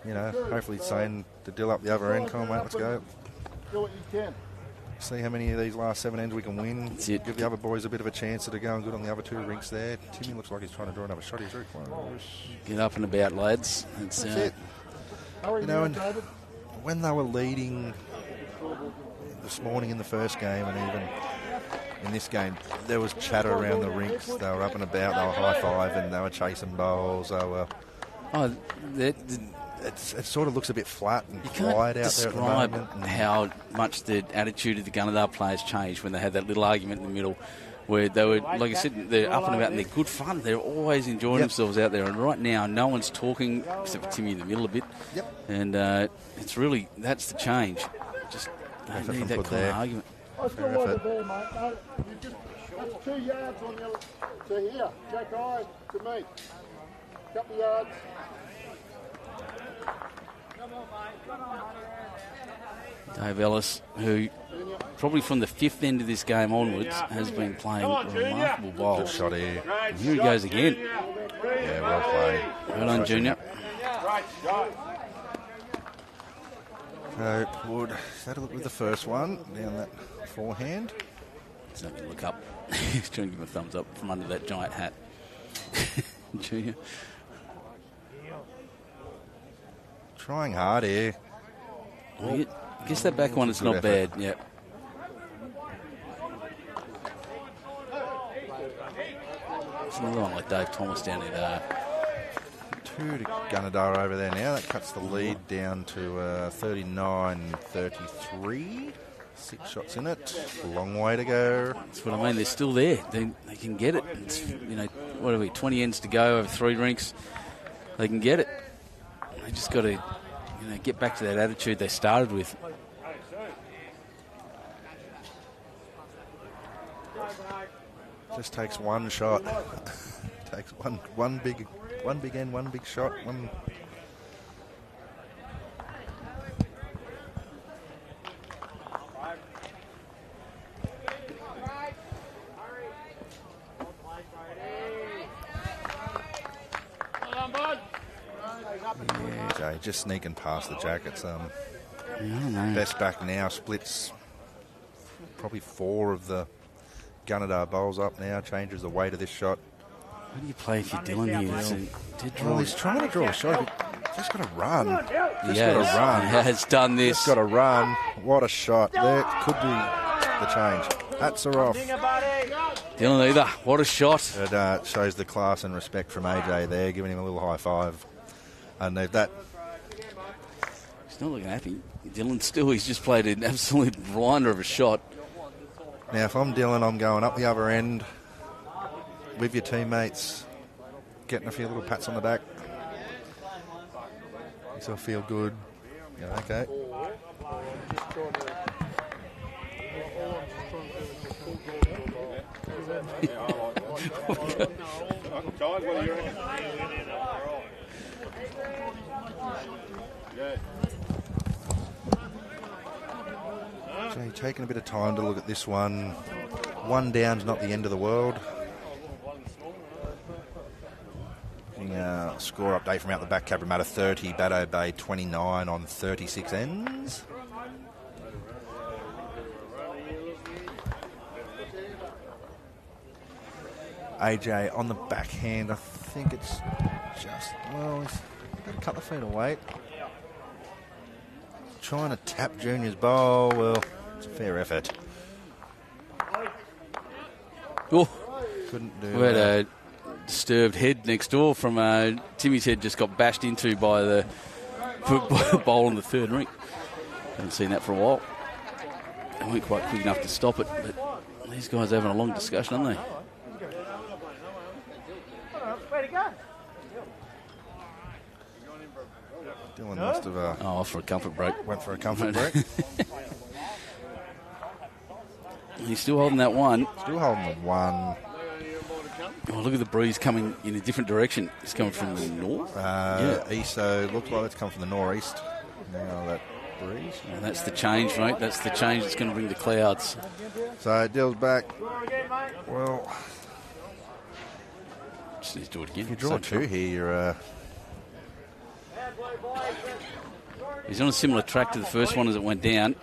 You know, hopefully he's saying to Dill up the other end. Come on, mate, let's go. Do what you can. See how many of these last 7 ends we can win. That's it. Give the other boys a bit of a chance that are going good on the other 2 rinks there. Timmy looks like he's trying to draw another shot. He's very close. Get up and about, lads. That's it. You know, and when they were leading this morning in the first game and even in this game, there was chatter around the rinks. They were up and about. They were high-fiving. They were chasing bowls. They were... It sort of looks a bit flat and quiet out there at the moment. You can't describe how much the attitude of the Gunnedah players changed when they had that little argument in the middle where they were, like I said, they're up and about and they're good fun. They're always enjoying themselves out there. And right now, no one's talking, except for Timmy in the middle a bit. Yep. And it's really, that's the change. Just don't need that kind of argument. I still like it there, mate. No, you just, that's 2 yards on your, to here. Jack eye to me. Couple of yards. Dave Ellis, who probably from the 5th end of this game onwards has been playing remarkable bowls. Good shot here. And here he goes again. Yeah, well played. Well done, Junior. So, Wood, had a look with the first one down that forehand. He's not going to look up. He's trying to give him a thumbs up from under that giant hat. Junior. Trying hard here. Well, I guess that back one is not bad. Yep. There's another one like Dave Thomas down there. 2 to Gunnedah over there now. That cuts the lead down to 39-33. 6 shots in it. A long way to go. That's what I mean. They're still there. They can get it. It's, you know, what are we? 20 ends to go over 3 rinks. They can get it. They just got to, get back to that attitude they started with. Just takes one shot. Takes one big end, one big shot. Yeah, Jay, just sneaking past the jackets. Best back now splits probably 4 of the Gunnedah bowls up now, changes the weight of this shot. How do you play if you're Dylan here? Well, he's trying to draw a shot. Just got to run. He has done this. Just got to run. What a shot. There could be the change. Hats are off. Dylan Eather, what a shot. It shows the class and respect from AJ there, giving him a little high five. And that. He's not looking happy. Dylan still, he's just played an absolute blinder of a shot. Now, if I'm Dylan, I'm going up the other end with your teammates, getting a few little pats on the back. Makes you feel good. Yeah, okay. So taking a bit of time to look at this one. 1 down's not the end of the world. Score update from out the back, Cabramatta 30, Baddo Bay 29 on 36 ends. AJ on the backhand, I think it's just, well, he's got a couple of feet away. trying to tap Junior's bowl. Well, it's a fair effort. Oh, Couldn't do we had that. a disturbed head next door from Timmy's head just got bashed into by the bowl in the third ring. Haven't seen that for a while. They weren't quite quick enough to stop it, but these guys are having a long discussion, aren't they? Where'd he go? Dylan must have off for a comfort break. went for a comfort break. He's still holding that one. Still holding the one. Oh, look at the breeze coming in a different direction. It's coming from the north. East, so looks like it's come from the northeast. Now that breeze. And that's the change, mate. That's the change that's going to bring the clouds. So Dill's back. Well, Just need to do it again. if you draw two here, you're He's on a similar track to the first one as it went down.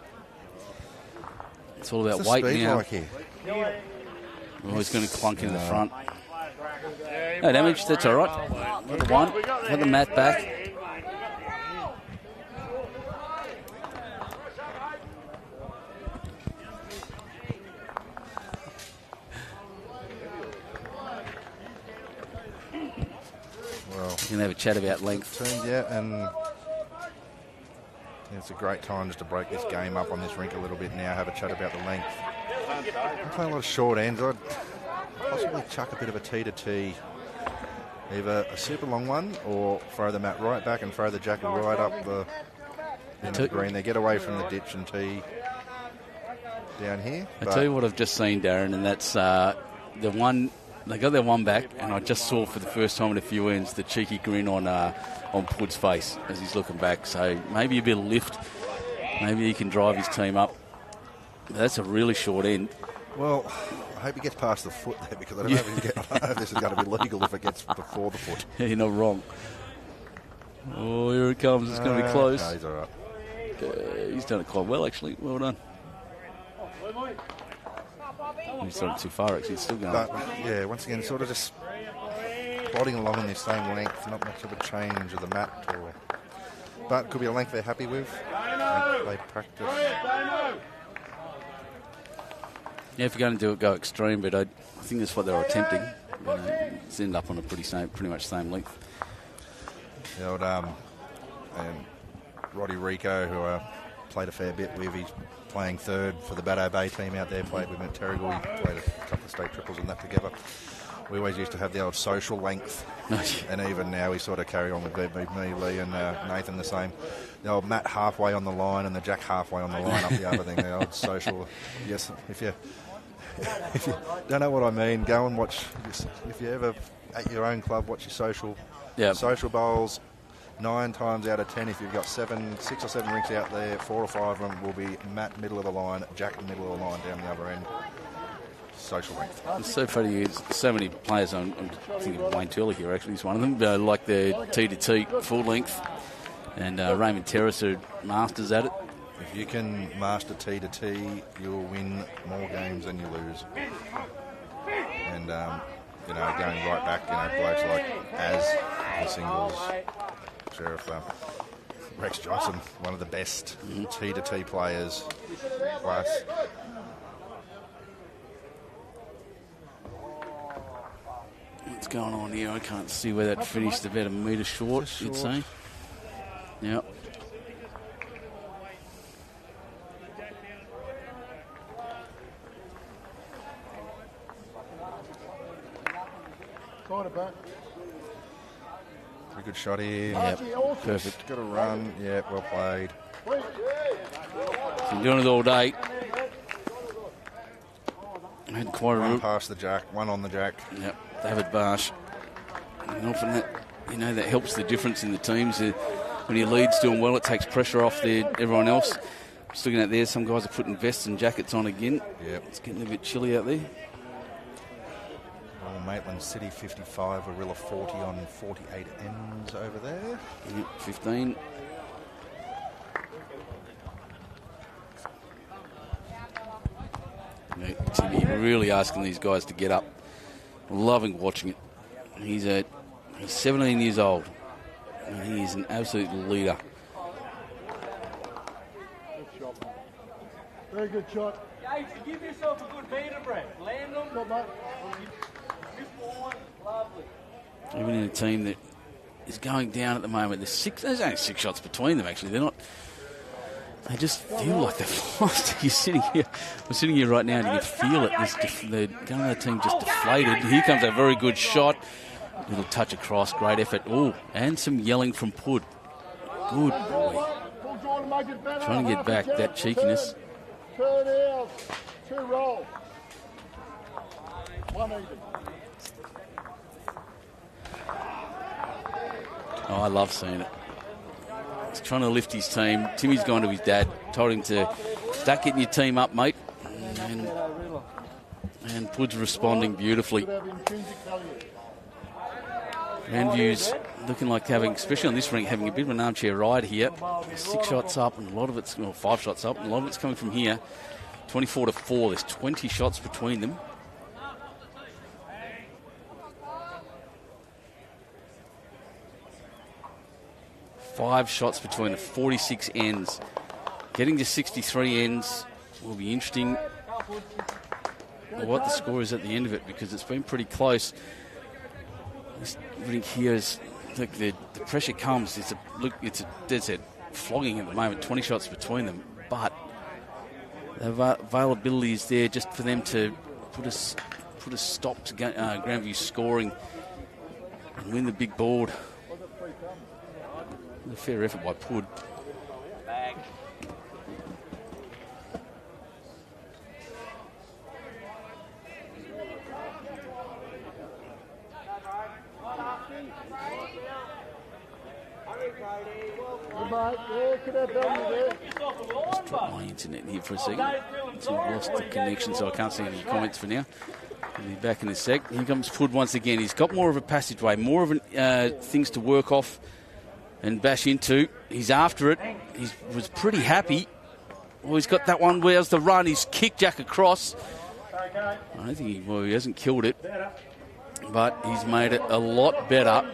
It's all about what's the weight speed now. like here? Oh, he's going to clunk into the front. No damage, that's all right. Got the one, got the mat back. Well, You can have a chat about length. yeah, and it's a great time just to break this game up on this rink a little bit now, have a chat about the length. I'm playing a lot of short ends. I'd possibly chuck a bit of a T to T, either a super long one or throw the mat right back and throw the jacket right up the green. They get away from the ditch and tee down here. I tell you what I've just seen, Darren, and that's the one. They got their one back, and I just saw for the first time in a few ends the cheeky grin on Pud's face as he's looking back. So maybe a bit of lift. Maybe he can drive his team up. That's a really short end. Well, I hope he gets past the foot there, because I don't know if this is going to be legal if it gets before the foot. Yeah, you're not wrong. Oh, here it comes. It's going to be close. No, he's all right. He's done it quite well, actually. Well done. He's done it too far, actually. It's still going. But, yeah, once again, sort of just plodding along in this same length. Not much of a change of the mat. But could be a length they're happy with. They practice. Yeah, if you're going to do it, go extreme, but I think that's what they were attempting. It's ended up on a pretty much same length. The old, and Roddy Rico, who I played a fair bit with, he's playing third for the Baddo Bay team out there, played with him at Terrigal. He played a couple of state triples and that together. We always used to have the old social length, and even now we sort of carry on with me, Lee, and Nathan the same. The old Matt halfway on the line and the Jack halfway on the line up the other thing, the old social. Yes, if you don't know what I mean, go and watch. If you ever at your own club, watch your social bowls. 9 times out of 10, if you've got 6 or 7 rinks out there, 4 or 5 of them will be Matt middle of the line, Jack middle of the line down the other end. Social length. It's so funny. So many players. I'm thinking of Wayne Turley here. Actually, he's one of them. Like the T to T full length, and Raymond Terrace are masters at it. If you can master T to T, you'll win more games than you lose. And going right back, blokes like Az, the singles, Sheriff, Rex Johnson, one of the best T to T players. Class. What's going on here? I can't see where that finished. About a metre short, you'd say. Yep. Kind of back. Pretty good shot here. Yep. Perfect. Got a run. Yeah, well played. Been doing it all day. Had quite a One route. past the Jack, one on the Jack. Yep. David Bartsch. And often that helps the difference in the teams. When your lead's doing well, it takes pressure off everyone else. Just looking at there, some guys are putting vests and jackets on again. Yep. It's getting a bit chilly out there. Well, Maitland City 55, Warilla 40 on 48 ends over there. Yep, 15. Timmy really asking these guys to get up. Loving watching it. He's 17 years old, and he is an absolute leader. Very good shot. Yates, give yourself a good beater, Brett. Land them. Good, mate. Lovely. Even in a team that is going down at the moment, there's only 6 shots between them, actually. They're not... They just feel like they've lost. We're sitting here right now and you can feel it. The Gunnedah team just deflated. Here comes a very good shot. Little touch across, great effort. Oh, and some yelling from Pud. Good boy. Trying to get back that cheekiness. 2 nails, 2 rolls. 1 even. Oh, I love seeing it. He's trying to lift his team. Timmy's gone to his dad, told him to start getting your team up, mate. And Pud's responding beautifully. Grandviews looking like having, especially on this rink, having a bit of an armchair ride here. 6 shots up, and a lot of it's, 5 shots up, and a lot of it's coming from here. 24-4. There's 20 shots between them. Five shots between the 46 ends. Getting to 63 ends will be interesting. What the score is at the end of it, because it's been pretty close. This rink here is, look, the pressure comes. It's a dead set flogging at the moment. 20 shots between them, but the availability is there just for them to put a stop to Grandviews scoring and win the big board. A fair effort by Pud. Just drop my internet here for a second. I've lost the connection, so I can't see any comments for now. I'll be back in a sec. Here comes Pud once again. He's got more of a passageway, more of things to work off and bash into. He's after it. He was pretty happy. Well, he's got that one. Where's the run? He's kicked Jack across. I don't think he hasn't killed it, but he's made it a lot better.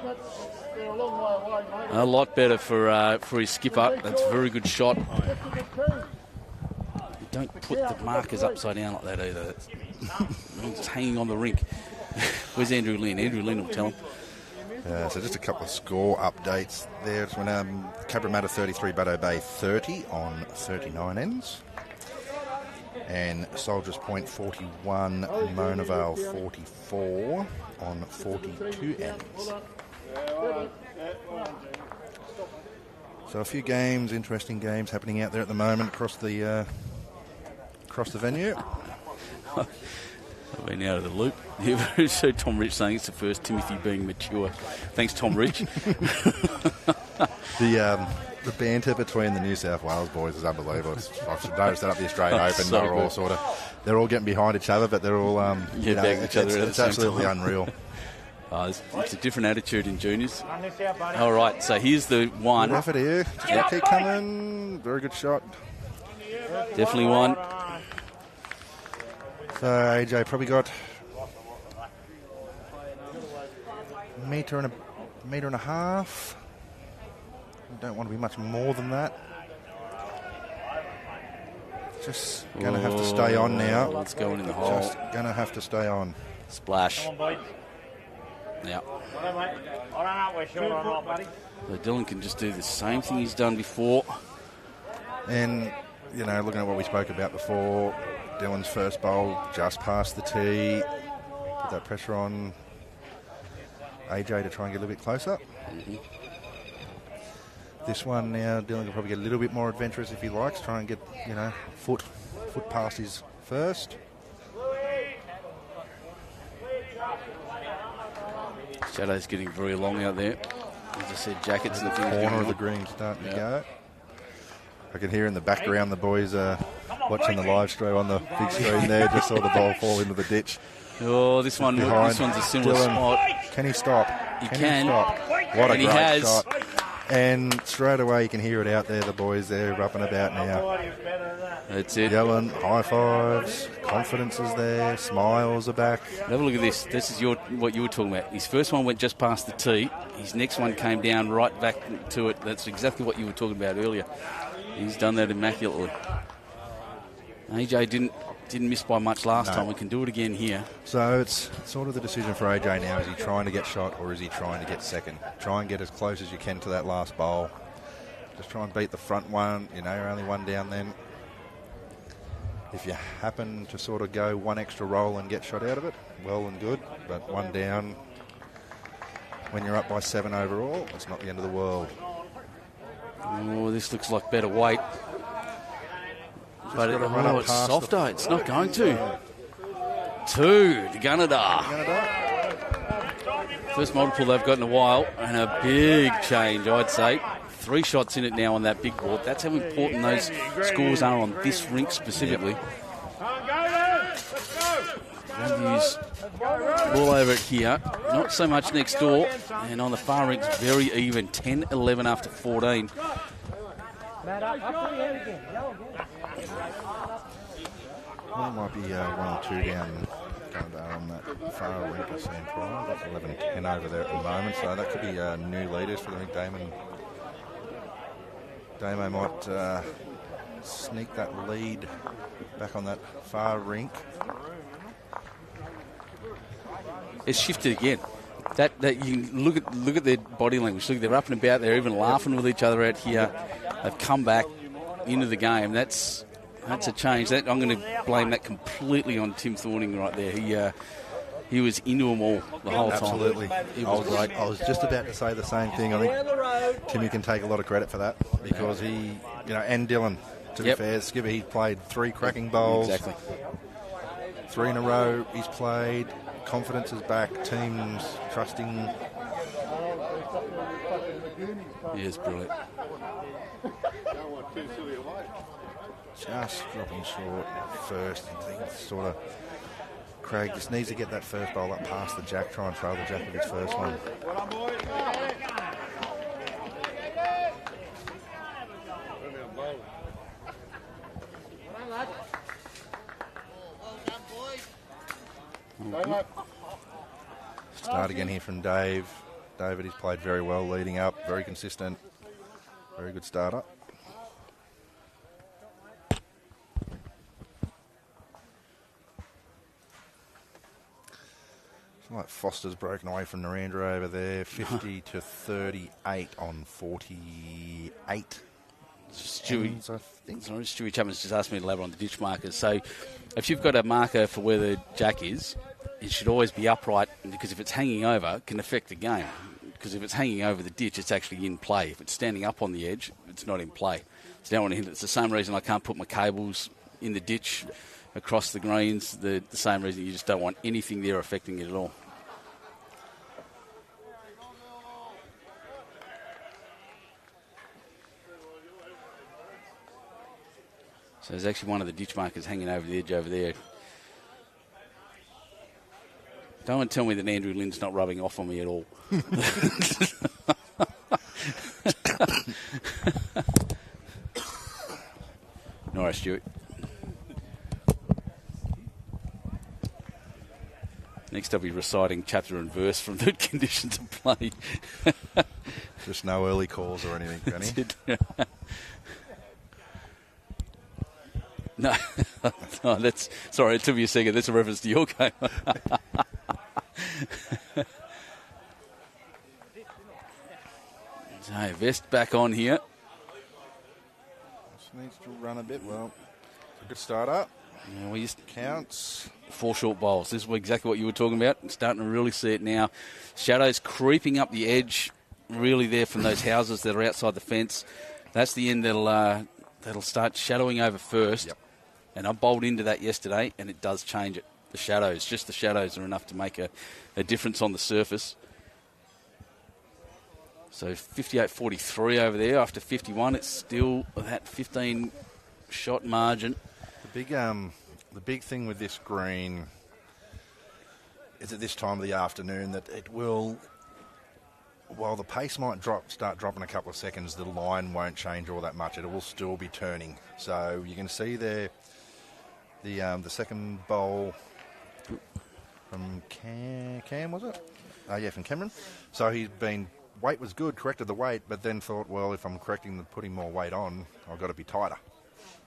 A lot better for his skipper. That's a very good shot. You don't put the markers upside down like that either. It's hanging on the rink. Where's Andrew Lynn? Andrew Lynn will tell him. So just a couple of score updates there. It's when Cabramatta 33, Baddo Bay 30 on 39 ends. And Soldiers Point 41, Mona Vale 44 on 42 ends. So a few games, interesting games happening out there at the moment across the venue. I've been out of the loop. So Tom Rich saying it's the first Timothy being mature. Thanks, Tom Rich. The banter between the New South Wales boys is unbelievable. I've noticed that up the Australian Open. So they're all getting behind each other, but they're all bagging each other. It's absolutely unreal. It's a different attitude in juniors. All right, so here's the one. Good effort here. Just keep coming. Very good shot. Definitely one. So AJ probably got a metre and a half. Don't want to be much more than that. Just going to have to stay on now. It's going in the hole. Just going to have to stay on. Splash. Yeah. So Dylan can just do the same thing he's done before. And, looking at what we spoke about before, Dylan's first bowl just past the tee. Put that pressure on AJ to try and get a little bit closer. Mm-hmm. This one now, Dylan can probably get a little bit more adventurous if he likes. Try and get, foot past his first. Shadow's getting very long out there. As I said, Jackets looking the corner of the green starting to go. I can hear in the background the boys watching the live stream on the big screen there. Just saw the ball fall into the ditch. Oh, this one's a similar Dylan, spot. Can he stop? He can. Stop? What a and great shot. And straight away you can hear it out there, the boys there up and about now. That's it. Yelling, high fives, confidence is there, smiles are back. Have a look at this. This is what you were talking about. His first one went just past the tee. His next one came down right back to it. That's exactly what you were talking about earlier. He's done that immaculately. AJ didn't miss by much last time. We can do it again here. So it's sort of the decision for AJ now. Is he trying to get shot or is he trying to get second? Try and get as close as you can to that last bowl. Just try and beat the front one. You know, you're only one down then. If you happen to sort of go one extra roll and get shot out of it, well and good. But one down, when you're up by 7 overall, it's not the end of the world. Oh, this looks like better weight. But it's soft, though. It's not going to. 2 to Gunnedah. First multiple they've got in a while, and a big change, I'd say. 3 shots in it now on that big board. That's how important those scores are on this rink specifically. Grandviews all over it here. Not so much next door. And on the far rinks, very even. 10-11 after 14. Well, might be 1 or 2 down on that far rink of St. Prime. That's 11-10 over there at the moment. So that could be new leaders for the rink. Damo might sneak that lead back on that far rink. It's shifted again. That you look at their body language. Look, they're up and about. They're even laughing with each other out here. They've come back into the game. That's a change. That I'm going to blame that completely on Tim Thorning right there. He was into them all the whole time. Absolutely. He was great. I was just about to say the same thing. I think Timmy can take a lot of credit for that because he, and Dylan, to be fair, Skipper, he played 3 cracking bowls. Exactly. 3 in a row he's played. Confidence is back. Teams trusting. He is brilliant. Just dropping short first. I think sort of Craig just needs to get that first bowl up past the jack, try and throw the jack with his first one. Start again here from Dave. David, he's played very well leading up, very consistent, very good starter. Like Foster's broken away from Narendra over there, 50 to 38 on 48. Stewie Chapman's just asked me to elaborate on the ditch markers. So if you've got a marker for where the jack is, it should always be upright, because if it's hanging over, it can affect the game. Because if it's hanging over the ditch, it's actually in play. If it's standing up on the edge, it's not in play. So you don't want to hit it. It's the same reason I can't put my cables in the ditch across the greens. The same reason you just don't want anything there affecting it at all. So there's actually one of the ditch markers hanging over the edge over there. Don't want to tell me that Andrew Lynn's not rubbing off on me at all. Nora Stewart. Next I'll be reciting chapter and verse from the conditions of play. Just no early calls or anything, Granny. No, that's sorry. It took me a second. That's a reference to your game. So Vest back on here. Just needs to run a bit. Well, it's a good start up. Yeah, we just counts 4 short bowls. This is exactly what you were talking about. I'm starting to really see it now. Shadows creeping up the edge, really there from those houses that are outside the fence. That's the end that'll start shadowing over first. Yep. And I bowled into that yesterday, and it does change it. The shadows, just the shadows are enough to make a difference on the surface. So 58-43 over there. After 51, it's still that 15-shot margin. The big thing with this green is at this time of the afternoon that it will, while the pace might start dropping a couple of seconds, the line won't change all that much. It will still be turning. So you can see there the second bowl from Cam, was it? Yeah, from Cameron. So weight was good, corrected the weight, but then thought, well, if I'm putting more weight on, I've got to be tighter,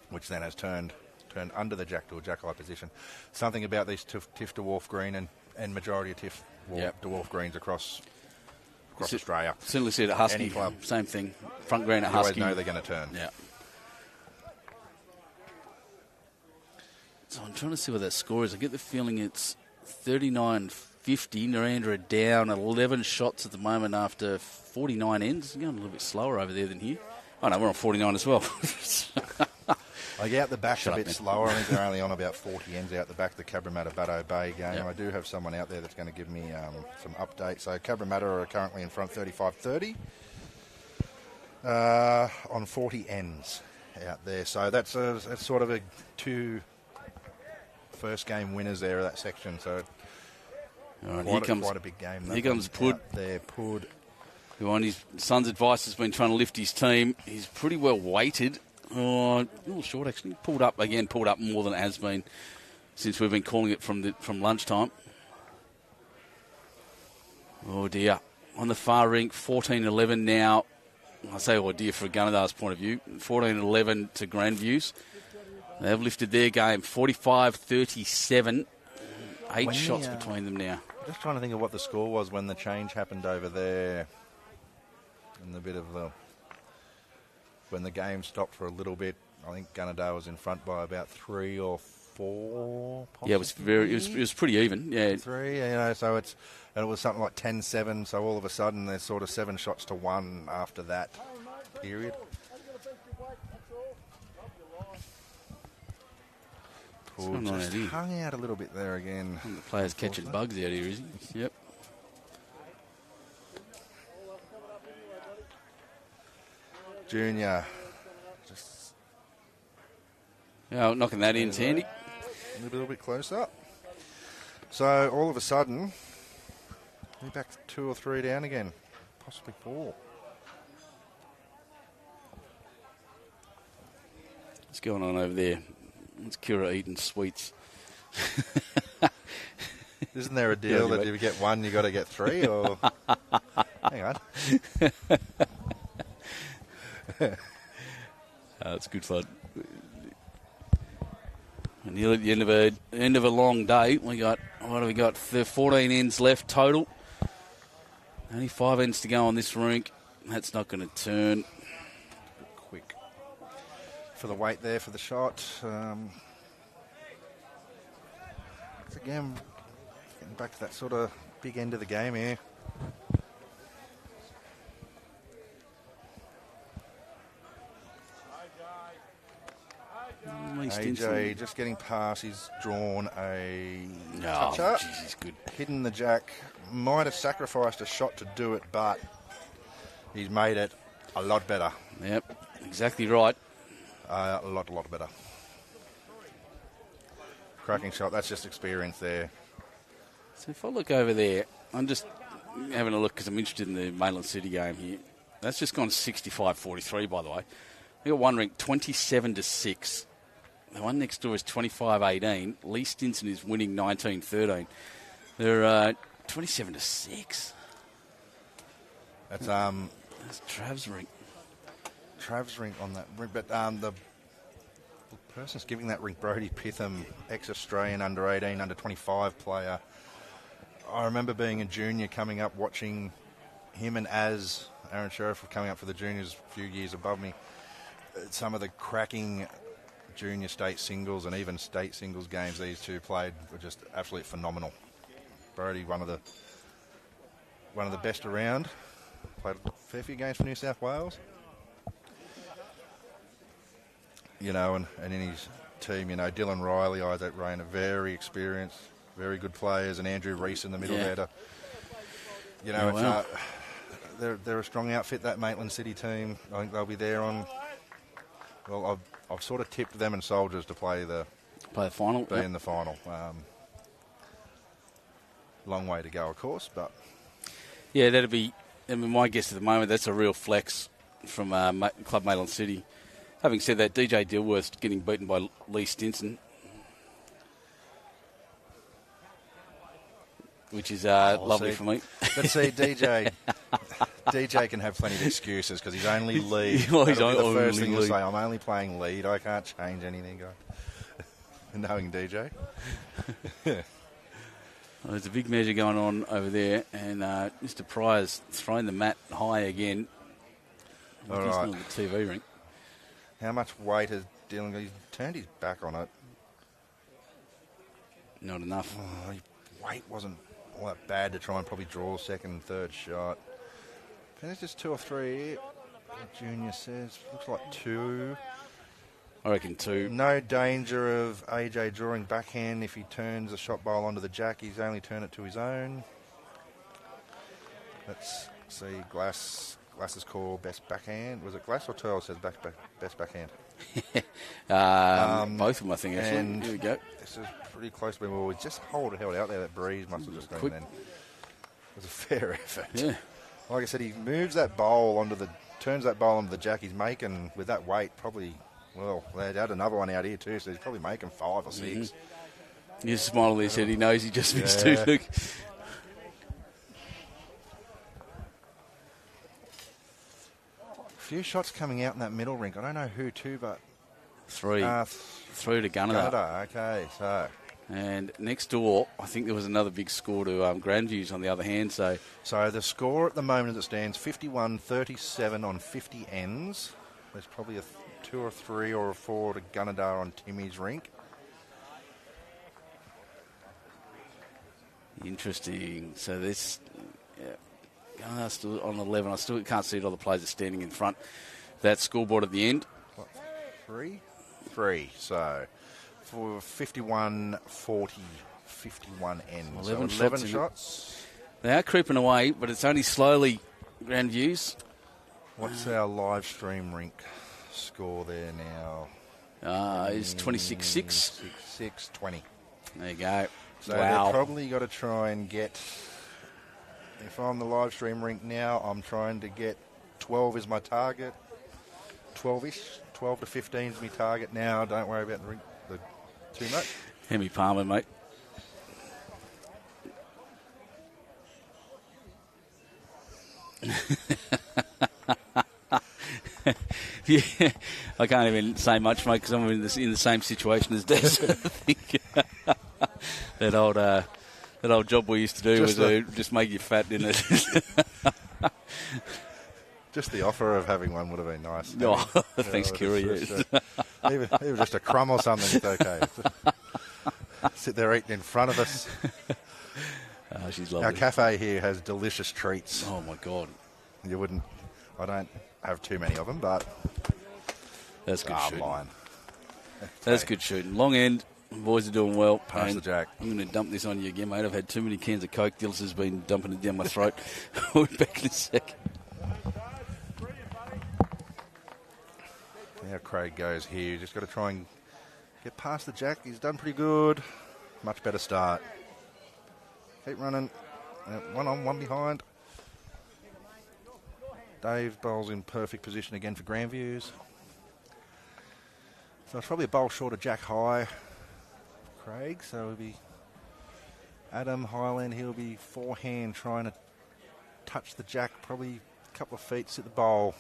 which then has turned turned under the jack to a jack-eye position. Something about these TIFF dwarf green and majority of TIFF dwarf greens across Australia. Certainly see it at Husky. Any club. Same thing. Front green at You Husky. always know they're going to turn. Yeah. So I'm trying to see what that score is. I get the feeling it's 39-50. Narendra down 11 shots at the moment after 49 ends. Going a little bit slower over there than here. Oh, no, we're on 49 as well. Like out the back's a bit slower. I think they're only on about 40 ends out the back, the Cabramatta Baddo Bay game. Yep. I do have someone out there that's going to give me some updates. So Cabramatta are currently in front 35-30 on 40 ends out there. So that's sort of a 2 first game winners there of that section. So quite a big game. Here comes Pud. There, Pud. Who on his son's advice has been trying to lift his team. He's pretty well weighted. Oh, a little short actually. Pulled up more than it has been since we've been calling it from lunchtime. Oh dear. On the far rink, 14-11 now. I say oh dear for Gunnedah's point of view. 14-11 to Grandviews. They've lifted their game 45-37. 8 shots between them now. Just trying to think of what the score was when the change happened over there. In the bit of when the game stopped for a little bit, I think Gunnedah was in front by about 3 or 4. Possibly. Yeah, it was pretty even. Yeah, 3. You know, so it was something like 10-7. So all of a sudden, there's sort of 7 shots to 1 after that period. Just hung out a little bit there again. The player's catching bugs out here, is he? Yep. Junior. Knocking that in, Tandy. A little bit closer. So all of a sudden, we're back 2 or 3 down again. Possibly 4. What's going on over there? It's Kira eating sweets. Isn't there a deal that if you get 1, you got to get 3? Or hang on. It's good fun. And nearly at the end of a long day, we got 14 ends left total. Only 5 ends to go on this rink. That's not going to turn. Quick for the weight there for the shot. Again, getting back to that sort of big end of the game here. AJ just getting past. He's drawn a toucher. Geez, he's good. Hidden the jack. Might have sacrificed a shot to do it, but he's made it a lot better. Yep, exactly right. A lot better. Cracking shot. That's just experience there. So if I look over there, I'm just having a look because I'm interested in the Mainland City game here. That's just gone 65-43, by the way. We got one rink 27-6. The one next door is 25-18. Lee Stinson is winning 19-13. They're 27-6. That's Trav's rink. Trav's rink on that rink, but the person's giving that rink Brody Pitham, ex-Australian under-18, under-25 player. I remember being a junior coming up, watching him and Aaron Sheriff were coming up for the juniors a few years above me. Some of the cracking junior state singles and even state singles games these two played were just absolutely phenomenal. Brody, one of the best around. Played a fair few games for New South Wales. You know, and in his team, you know, Dylan Riley, Isaac Rain are very experienced, very good players, and Andrew Reese in the middle there. You know, they're a strong outfit, that Maitland City team. I think they'll be there on. Well, I've sort of tipped them and Soldiers to play the final. Be in the final. Long way to go, of course, but yeah, that'd be. I mean, my guess at the moment, that's a real flex from Club Maitland City. Having said that, DJ Dilworth's getting beaten by Lee Stinson, which is lovely for me. But see, DJ can have plenty of excuses because he's only lead. Well, he's the only first thing lead. to say, I'm only playing lead. I can't change anything. knowing DJ. Well, there's a big measure going on over there, and Mr. Pryor's throwing the mat high again. All right. The TV rink. How much weight is dealing? He's turned his back on it. Not enough. Oh, his weight wasn't all that bad to try and probably draw second and third shot. There's just 2 or 3. Junior says looks like 2. I reckon 2. No danger of AJ drawing backhand if he turns a shot bowl onto the jack. He's only turned it to his own. Let's see. Glass's call best backhand. Was it Glass or Turl says best backhand? Both of them, I think, actually. And here we go. This is pretty close to me. We just held out there. That breeze must have just gone then. It was a fair effort. Yeah. Like I said, he moves that bowl turns that bowl onto the jack. He's making, with that weight, probably, well, they'd had another one out here too, so he's probably making 5 or 6. He's smiling his head. He knows he just missed 2. Look. Few shots coming out in that middle rink. I don't know who to, but 3. 3 to Gunnedah. Gunnedah, okay, so. And next door, I think there was another big score to Grandviews on the other hand. So the score at the moment as it stands, 51-37 on 50 ends. There's probably a 2 or 3 or a 4 to Gunnedah on Timmy's rink. Interesting. So this, Gunnedah still on 11. I still can't see it. All the players are standing in front. That scoreboard at the end. What, 3? 3. So for 51-40, 51 ends. 11 shots. They are creeping away, but it's only slowly. Grandviews. What's our live stream rink score there now? Is 26-6. 6-20. There you go. So wow. they've probably got to try and get, if I'm the live stream rink now, I'm trying to get 12 is my target. 12-ish. 12 to 15 is my target now. Don't worry about the rink too much. Hemi Palmer, mate. Yeah, I can't even say much, mate, because I'm in the same situation as Des. I think that old job we used to do was just make you fat, didn't it? Just the offer of having one would have been nice. Oh, thanks, Kira. Even just a crumb or something, it's okay. Sit there eating in front of us. She's lovely. Our cafe here has delicious treats. Oh, my God. I don't have too many of them, but that's good shooting. Mine. That's good shooting. Long end. Boys are doing well. Pass the jack. I'm going to dump this on you again, mate. I've had too many cans of Coke. Dillis has been dumping it down my throat. We'll be back in a second. How Craig goes here. Just got to try and get past the jack. He's done pretty good. Much better start. Keep running. 1 on, 1 behind. Dave bowls in perfect position again for Grandviews. So it's probably a bowl short of jack high. Craig, so it'll be Adam Hyland. He'll be forehand trying to touch the jack, probably a couple of feet, sit the bowl.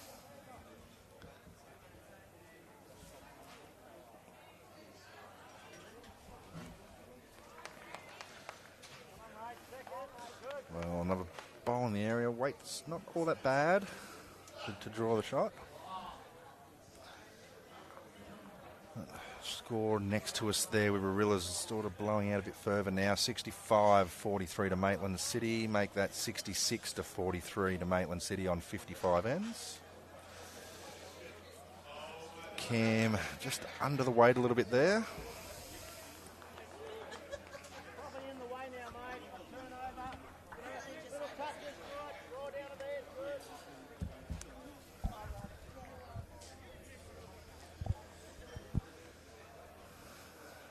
Well, another bowl in the area. Weight's not all that bad to draw the shot. Score next to us there with Arilla's sort of blowing out a bit further now. 65-43 to Maitland City. Make that 66-43 to Maitland City on 55 ends. Cam just under the weight a little bit there.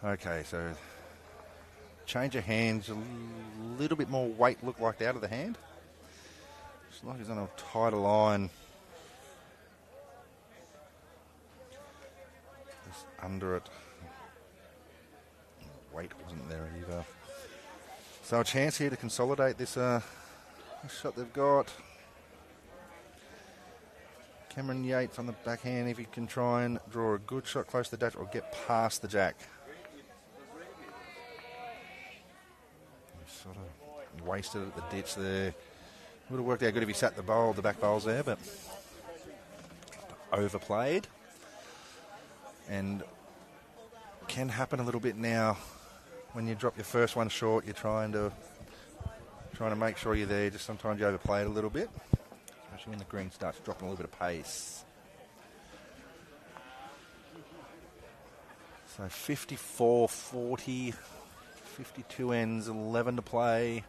Okay, so change of hands, a little bit more weight look like out of the hand. It's like he's on a tighter line. Just under it. Weight wasn't there either. So a chance here to consolidate this shot they've got. Cameron Yates on the backhand, if he can try and draw a good shot close to the dash or get past the jack. wasted at the ditch there. Would have worked out good if he sat the back bowls there, but overplayed. And can happen a little bit now when you drop your first one short. You're trying to make sure you're there. Just sometimes you overplay it a little bit, especially when the green starts dropping a little bit of pace. So 54-40, 52 ends, 11 to play.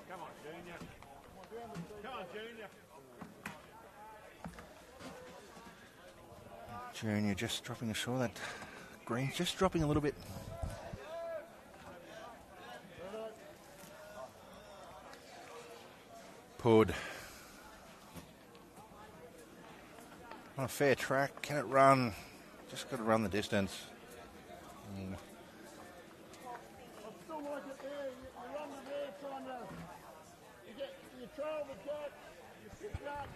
Come on, Junior. Come on, Junior. Junior just dropping ashore. That green's just dropping a little bit. Pud. On a fair track. Can it run? Just got to run the distance. I still like it there. You run the there trying to... You trail the jack, you sit up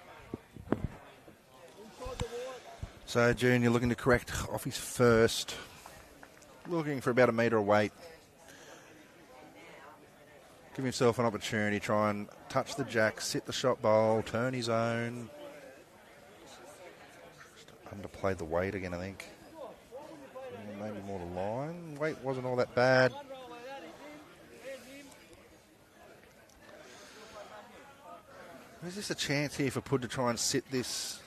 inside the white. So Junior looking to correct off his first. Looking for about a metre of weight. Give himself an opportunity, try and touch the jack, sit the shot bowl, turn his own. Just underplayed the weight again, I think. Maybe more the line. Weight wasn't all that bad. Is this a chance here for Pud to try and sit this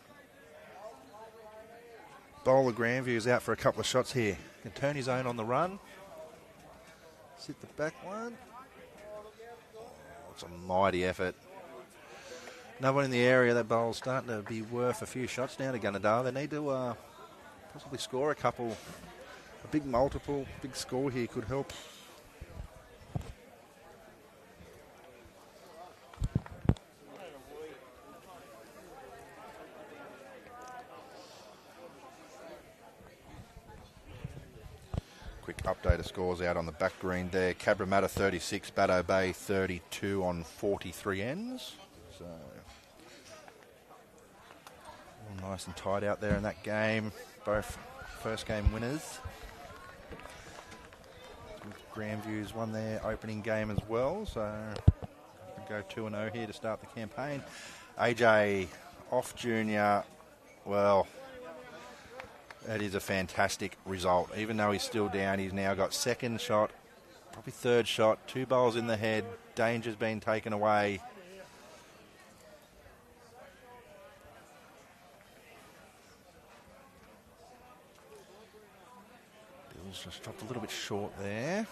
bowler Grandviews out for a couple of shots here? Can turn his own on the run. Sit the back one. It's a mighty effort. Another one in the area. That bowl's starting to be worth a few shots now to Gunnedah. They need to possibly score a couple. A big multiple, big score here could help. Quick update of scores out on the back green there. Cabramatta 36, Baddo Bay 32 on 43 ends. So all nice and tight out there in that game. Both first game winners. Grandviews won their opening game as well, so go 2-0 here to start the campaign. AJ off Junior, well, that is a fantastic result. Even though he's still down, he's now got second shot, probably third shot, 2 bowls in the head, danger's been taken away. Bill's just dropped a little bit short there.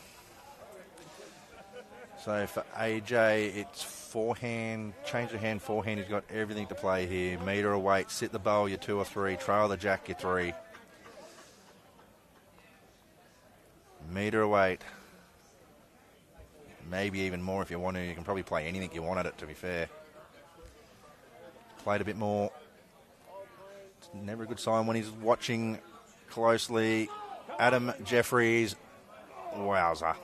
So for AJ, it's forehand, change the hand, forehand. He's got everything to play here. Metre of weight, sit the bowl, you're 2 or 3. Trail the jack, you're 3. Metre of weight. Maybe even more if you want to. You can probably play anything you want at it, to be fair. Played a bit more. It's never a good sign when he's watching closely. Adam Jeffries. Wowza.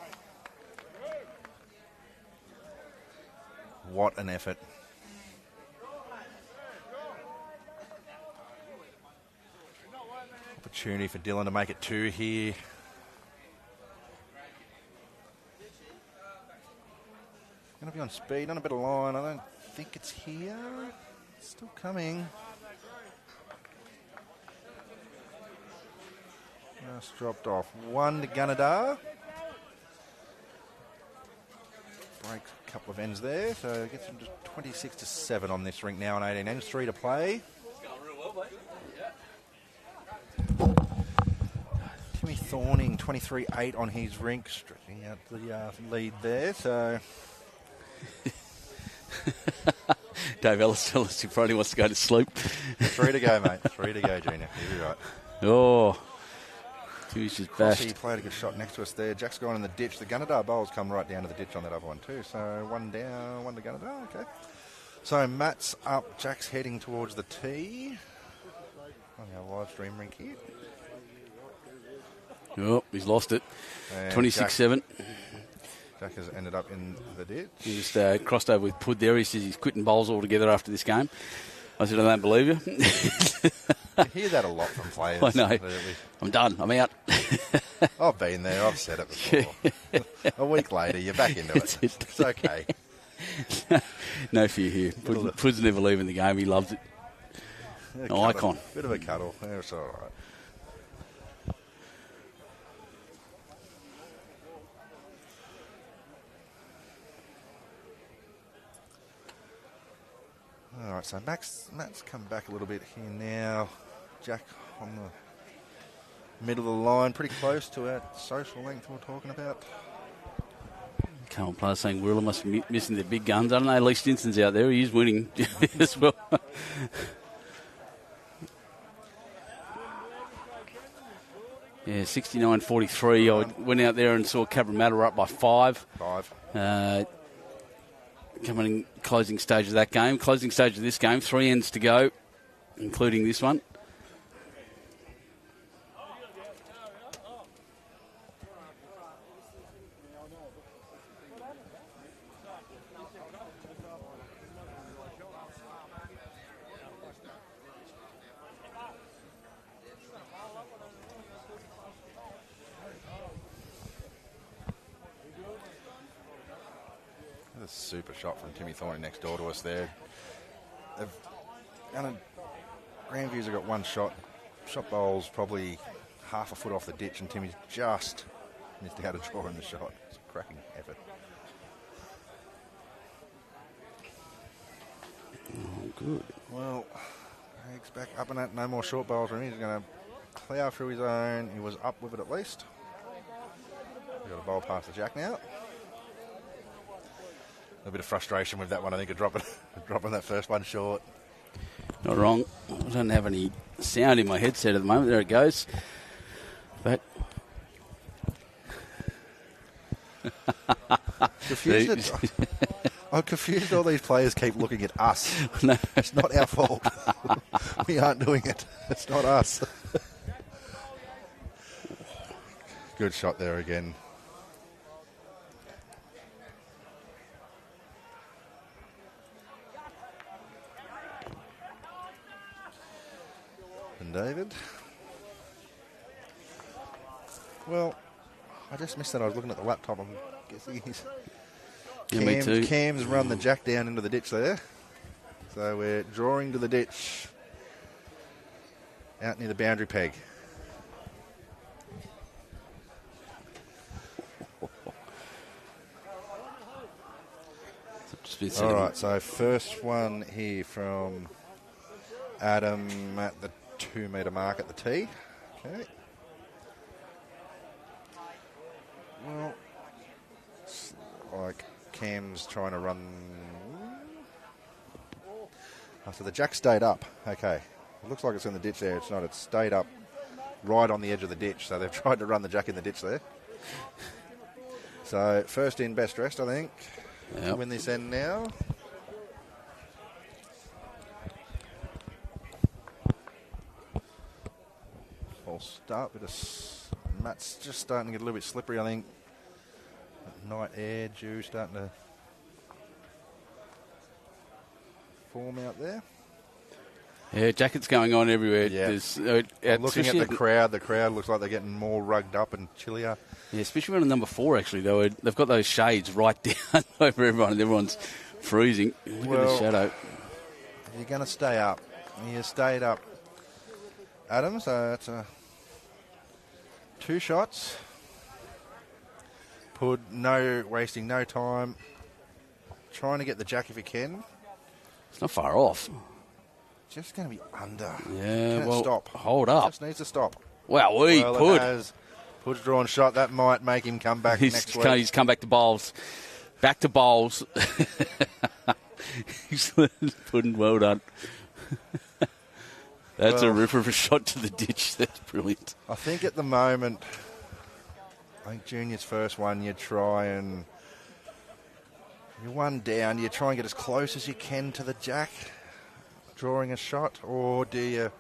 What an effort. Opportunity for Dylan to make it 2 here. Going to be on speed, on a bit of line. I don't think it's here. It's still coming. Just dropped off. 1 to Gunnedah. Breaks a couple of ends there, so it gets him to 26-7 on this rink now, and 18 ends, 3 to play. Going real well, mate. Timmy Thorning, 23-8 on his rink, stretching out the lead there, so... Dave Ellis tells us he probably wants to go to sleep. 3 to go, mate. 3 to go, Junior. You'll be right. Oh, Timmy's just bashed. He played a good shot next to us there. Jack's gone in the ditch. The Gunnedah bowls come right down to the ditch on that other one too. So 1 down, 1 to Gunnedah. Okay. So Matt's up. Jack's heading towards the tee on our live stream rink here. Oh, he's lost it. 26-7. Jack has ended up in the ditch. He just crossed over with Pud there. He says he's quitting bowls altogether after this game. I said, I don't believe you. You hear that a lot from players. I know. I'm done. I'm out. I've been there. I've said it before. A week later, you're back into it. It's okay. No fear here. Pud's never leaving the game. He loves it. An icon. Bit of a cuddle. Yeah, it's all right. All right, so Matt's come back a little bit here now. Jack on the middle of the line, pretty close to our social length we're talking about. Current players saying Wirral must be missing their big guns. I don't know, Lee Stinson's out there. He's winning as well. Yeah, 69-43. I went out there and saw Cabramatta up by 5. Coming in closing stage of that game. Closing stage of this game. 3 ends to go, including this one. Super shot from Timmy Thorning next door to us there. Grandviews have got one shot. Shot bowls probably half a foot off the ditch, and Timmy's just missed out a draw in the shot. It's a cracking effort. Oh, good. Well, Haig's back up and at no more short bowls for him. He's going to plough through his own. He was up with it at least. We've got a bowl past the Jack now. A bit of frustration with that one, I think, of dropping that first one short. Not wrong. I don't have any sound in my headset at the moment. There it goes. But I'm confused. All these players keep looking at us. No. It's not our fault. We aren't doing it. It's not us. Good shot there again. David. Well, I just missed that. I was looking at the laptop. I'm guessing me too. Cam's run the Jack down into the ditch there. So we're drawing to the ditch out near the boundary peg. All right, so first one here from Adam at the 2 metre mark at the tee. Okay. Well, it's like Cam's trying to run. Oh, so the Jack stayed up. Okay. It looks like it's in the ditch there. It's not. It's stayed up right on the edge of the ditch. So they've tried to run the Jack in the ditch there. So first in, best dressed, I think. Yep. Win this end now. Start with a Matt's just starting to get a little bit slippery, I think. Night air, dew starting to form out there. Yeah, jackets going on everywhere. Yeah. Looking at the crowd looks like they're getting more rugged up and chillier. Yeah, especially on number 4, actually. They've got those shades right down over everyone, and everyone's freezing. Look at the shadow. You're going to stay up. You stayed up, Adam, so it's 2 shots. Wasting no time. Trying to get the Jack if you can. It's not far off. Just going to be under. Yeah, well, stop. Hold up. Just needs to stop. Wow, Pud. Pud's drawn shot. That might make him come back next week. He's come back to bowls. Back to bowls. He's Pud, well done. That's a ripper of a shot to the ditch. That's brilliant. I think at the moment, Junior's first one, you're one down, you try and get as close as you can to the Jack, drawing a shot, or do you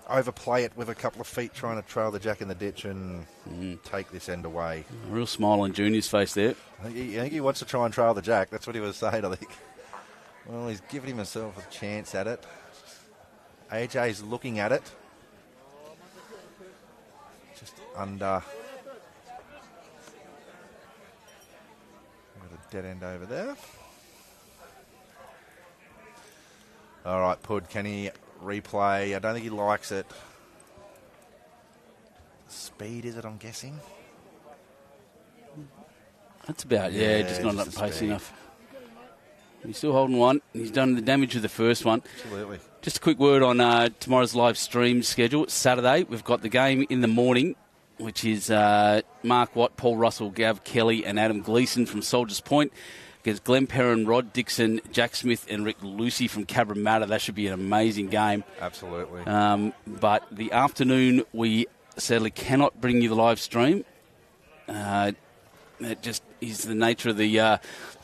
overplay it with a couple of feet trying to trail the Jack in the ditch and take this end away? A real smile on Junior's face there. I think he wants to try and trail the Jack. That's what he was saying, I think. Well, he's given himself a chance at it. AJ's looking at it. Just under. Got a dead end over there. All right, Pud, can he replay? I don't think he likes it. Speed, is it, I'm guessing? That's about, just not enough pace enough. He's still holding one. He's done the damage with the first one. Absolutely. Just a quick word on tomorrow's live stream schedule. It's Saturday. We've got the game in the morning, which is Mark Watt, Paul Russell, Gav Kelly and Adam Gleeson from Soldiers Point against Glenn Perrin, Rod Dixon, Jack Smith and Rick Lucy from Cabramatta. That should be an amazing game. Absolutely. But the afternoon, we sadly cannot bring you the live stream. It just is the nature of the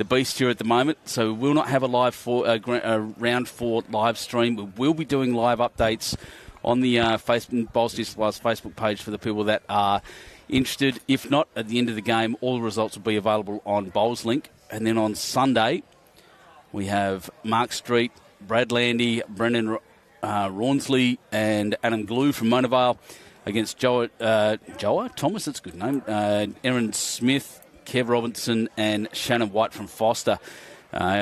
beast here at the moment. So we will not have a round 4 live stream. We will be doing live updates on the BowlsNSW Facebook page for the people that are interested. If not, at the end of the game, all the results will be available on Bowls Link. And then on Sunday, we have Mark Street, Brad Landy, Brendan Rawnsley and Adam Glue from Monavale against Joa Thomas, that's a good name, Aaron Smith, Kev Robinson and Shannon White from Foster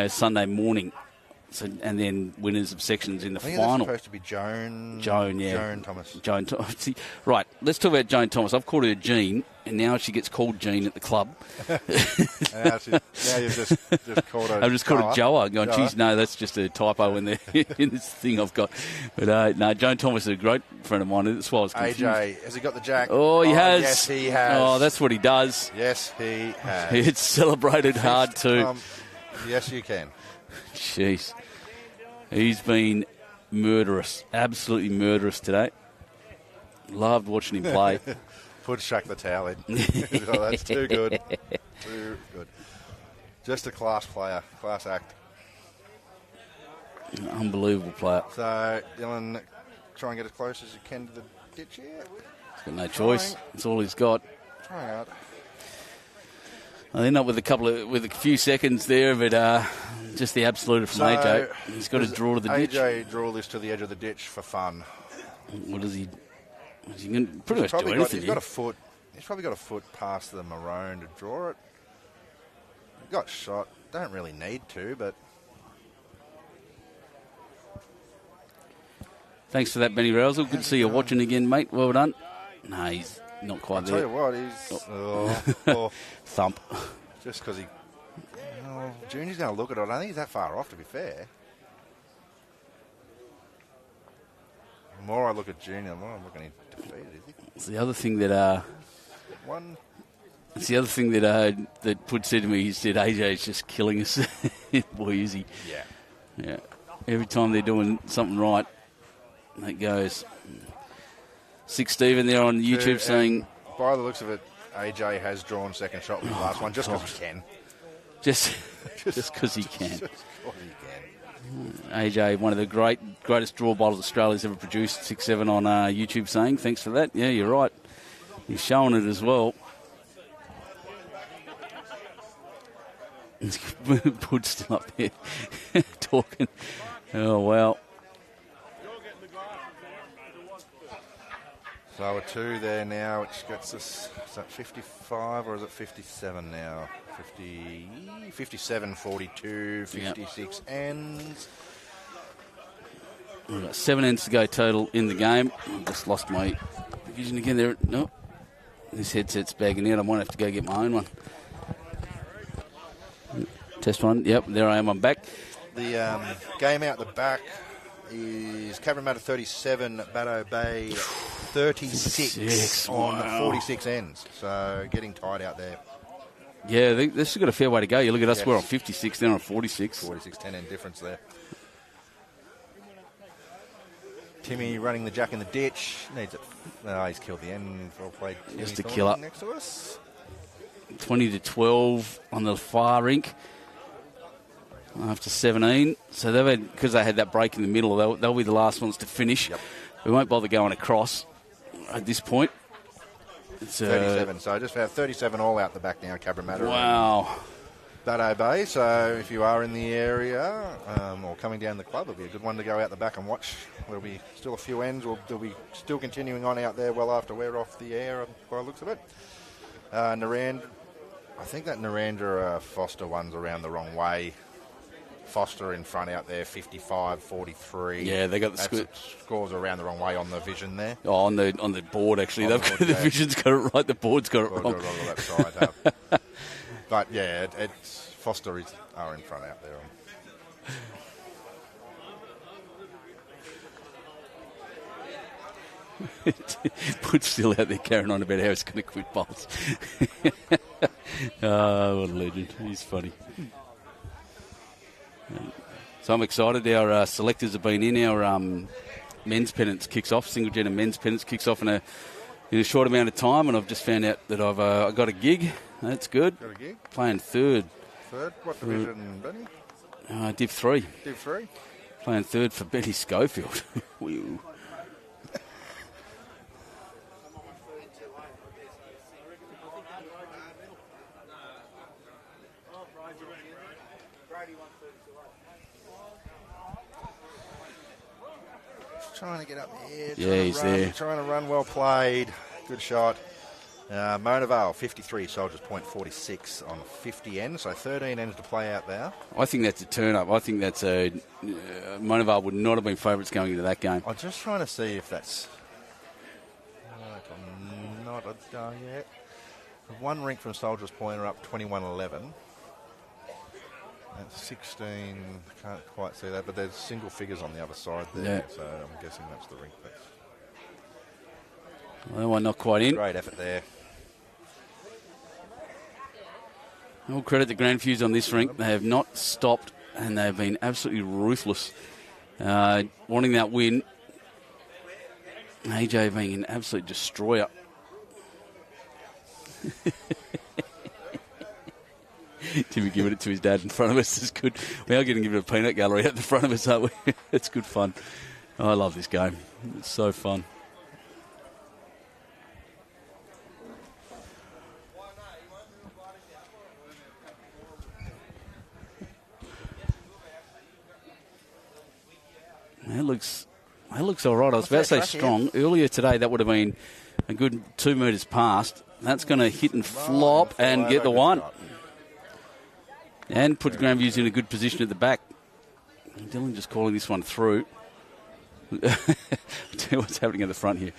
Sunday morning. So, and then winners of sections in the final. It's supposed to be Joan, yeah. Joan Thomas. Joan Thomas. Right, let's talk about Joan Thomas. I've called her Jean, and now she gets called Jean at the club. now you've just called her I've just called her Joa. I'm going, geez, no, that's just a typo in this thing I've got. But no, Joan Thomas is a great friend of mine. That's why I was confused. AJ, has he got the jack? Oh, he has. Yes, he has. Oh, that's what he does. Yes, he has. It's celebrated hard too. Yes, you can. Jeez. He's been murderous. Absolutely murderous today. Loved watching him play. Put Shaq the towel in. Oh, that's too good. Too good. Just a class player. Class act. Unbelievable player. So, Dylan, try and get as close as you can to the ditch here. He's got no choice. That's all he's got. Trying out. I end up with a few seconds there, but just the absolute from AJ. He's got to draw to the ditch. AJ draw this to the edge of the ditch for fun. What does he? He can pretty much do anything. He's got a foot. He's probably got a foot past the maroon to draw it. He got shot. Don't really need to, but. Thanks for that, Benny Rousel. Good to see you watching again, mate. Well done. No, he's not quite there. I'll tell you what, he's... Thump. Just because he... Oh, Junior's going to look at it. I don't think he's that far off, to be fair. The more I look at Junior, the more I'm looking at defeated, is he? It's the other thing that... It's the other thing that Pud said to me. He said, AJ's just killing us. Boy, is he. Yeah. Every time they're doing something right, that goes... Six Stephen there on YouTube saying... By the looks of it, AJ has drawn second shot with the last one just because he can. Just because he can. AJ, one of the greatest draw bowlers Australia's ever produced. 6-7 on YouTube saying, thanks for that. Yeah, you're right. He's showing it as well. Pud's still up there talking. Oh, wow. So a 2 there now, which gets us, is that 55 or is it 57 now? 57, 42, 56 ends. We've got 7 ends to go total in the game. I've just lost my vision again there. No, this headset's bagging out. I might have to go get my own one. Test one. Yep, there I am. I'm back. The game out the back is Cabramatta 37, Baddo Bay 36 on 46 ends. So getting tight out there. Yeah, this has got a fair way to go. You look at us, we're on 56, they're on 46. 46, 10 end difference there. Timmy running the jack in the ditch. Needs it. Oh, he's killed the end. Well played. Just a killer. Next to us. 20-12 on the far rink. After 17, so because they had that break in the middle, they'll be the last ones to finish. Yep. We won't bother going across at this point. It's 37, so just have 37 all out the back now, Cabramatta. Wow. Baddo Bay, so if you are in the area or coming down the club, it'll be a good one to go out the back and watch. There'll be still a few ends, they'll be still continuing on out there well after we're off the air by the looks of it. Narrandera, I think that Narrandera Foster one's around the wrong way. Foster in front out there, 55-43. Yeah, they got the scores around the wrong way on the vision there. Oh, on the board actually. The vision's got it right. The board's got it wrong. Got it on that side, but yeah, it's Foster are in front out there. Put's still out there carrying on about how he's going to quit bowls. Oh, what a legend. He's funny. So I'm excited. Our selectors have been in. Our men's pennants kicks off. Single gender men's pennants kicks off in a short amount of time, and I've just found out that I've got a gig. That's good. Got a gig? Playing third. Third? What division, Benny? Div 3. Div 3? Playing third for Betty Schofield. Trying to get up there. Yeah, he's there. Trying to run, well played. Good shot. Mona Vale, 53, Soldiers Point 46 on 50 ends, so 13 ends to play out there. I think that's a turn-up. I think that's a... Mona Vale would not have been favourites going into that game. I'm just trying to see if that's... not yet. One rink from Soldiers Point are up 21-11. That's 16, can't quite see that, but there's single figures on the other side there, so I'm guessing that's the rink. That one not quite in. Great effort there. All credit to Grandviews on this rink. They have not stopped, and they've been absolutely ruthless. Wanting that win. AJ being an absolute destroyer. Timmy giving it to his dad in front of us is good. We are getting given a peanut gallery at the front of us, aren't we? It's good fun. I love this game. It's so fun. It looks all right. I was about to say strong. Earlier today, that would have been a good 2 metres past. That's going to hit and flop and get the one. And put Grandviews in a good position at the back. Dylan just calling this one through. Tell you what's happening at the front here.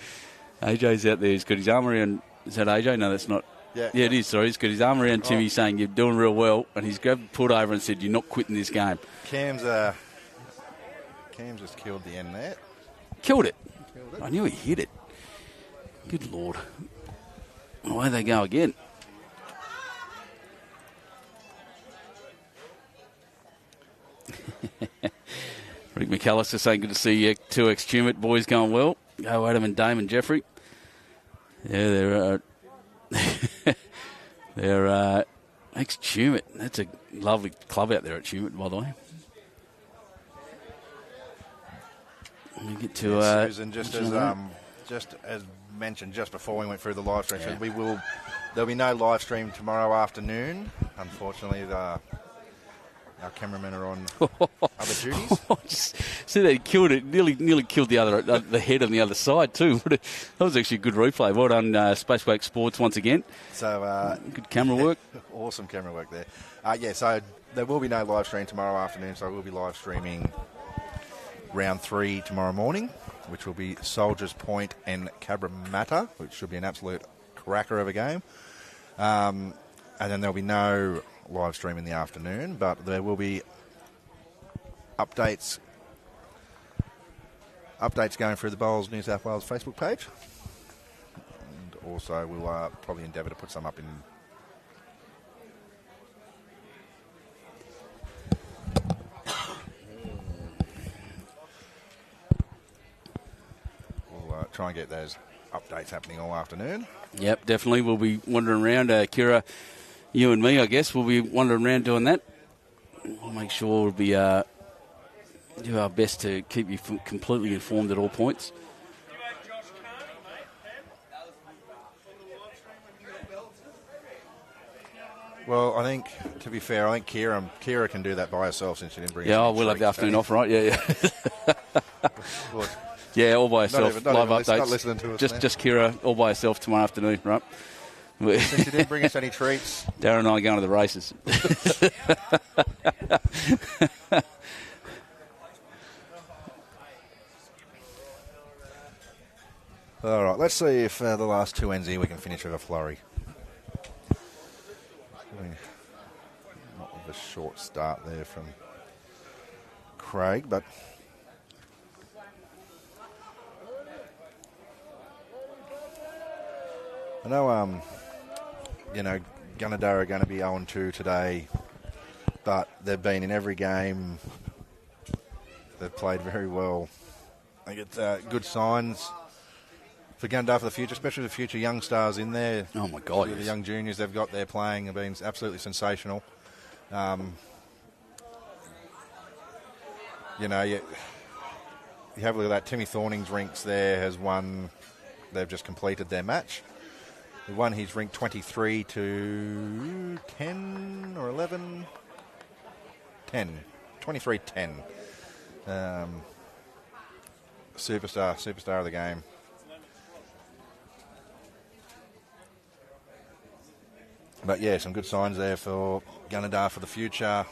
AJ's out there. He's got his arm around... Is that AJ? No, that's not... Yeah, it is. Sorry, he's got his arm around Timmy saying, you're doing real well. And he's pulled over and said, you're not quitting this game. Cam's just killed the end there. Killed it. I knew he hit it. Good Lord. Away they go again. Rick McAllister saying, good to see you, 2𝐿𝐴. Boys going well. Go Adam and Dame and Jeffrey. Yeah, they're 𝐿𝐴. That's a lovely club out there at 𝐿𝐴, by the way. We get to Susan, just as mentioned just before we went through the live stream, so there'll be no live stream tomorrow afternoon. Unfortunately, our cameramen are on other duties. See, they killed it. Nearly killed the head on the other side too. That was actually a good replay. Well done, Spacewake Sports once again. So good camera work. Awesome camera work there. So there will be no live stream tomorrow afternoon. So we'll be live streaming round 3 tomorrow morning, which will be Soldiers Point and Cabramatta, which should be an absolute cracker of a game. And then there'll be no live stream in the afternoon, but there will be updates going through the Bowls New South Wales Facebook page. And also we'll probably endeavour to put some up in... We'll try and get those updates happening all afternoon. Yep, definitely. We'll be wandering around. Kira, you and me, I guess, we'll be wandering around doing that. We'll make sure we'll be do our best to keep you completely informed at all points. Well, I think, to be fair, I think Kira can do that by herself since she didn't bring. Yeah, we'll have the afternoon off, right? Yeah. Yeah, all by herself. Not Live even updates. not listening to us. Just Kira, all by herself tomorrow afternoon, right? Since you didn't bring us any treats. Darren and I are going to the races. All right, let's see if the last two ends here we can finish with a flurry. Not with a short start there from Craig, but I know, Gunnedah are going to be 0-2 today, but they've been in every game. They've played very well. I think it's good signs for Gunnedah for the future, especially the future young stars in there. Oh, my God, The young juniors they've got there playing have been absolutely sensational. You have a look at that. Timmy Thorning's rinks there has won. They've just completed their match. He won his rink 23 to 10 or 11? 10. 23-10. Superstar of the game. But yeah, some good signs there for Gunnedah for the future.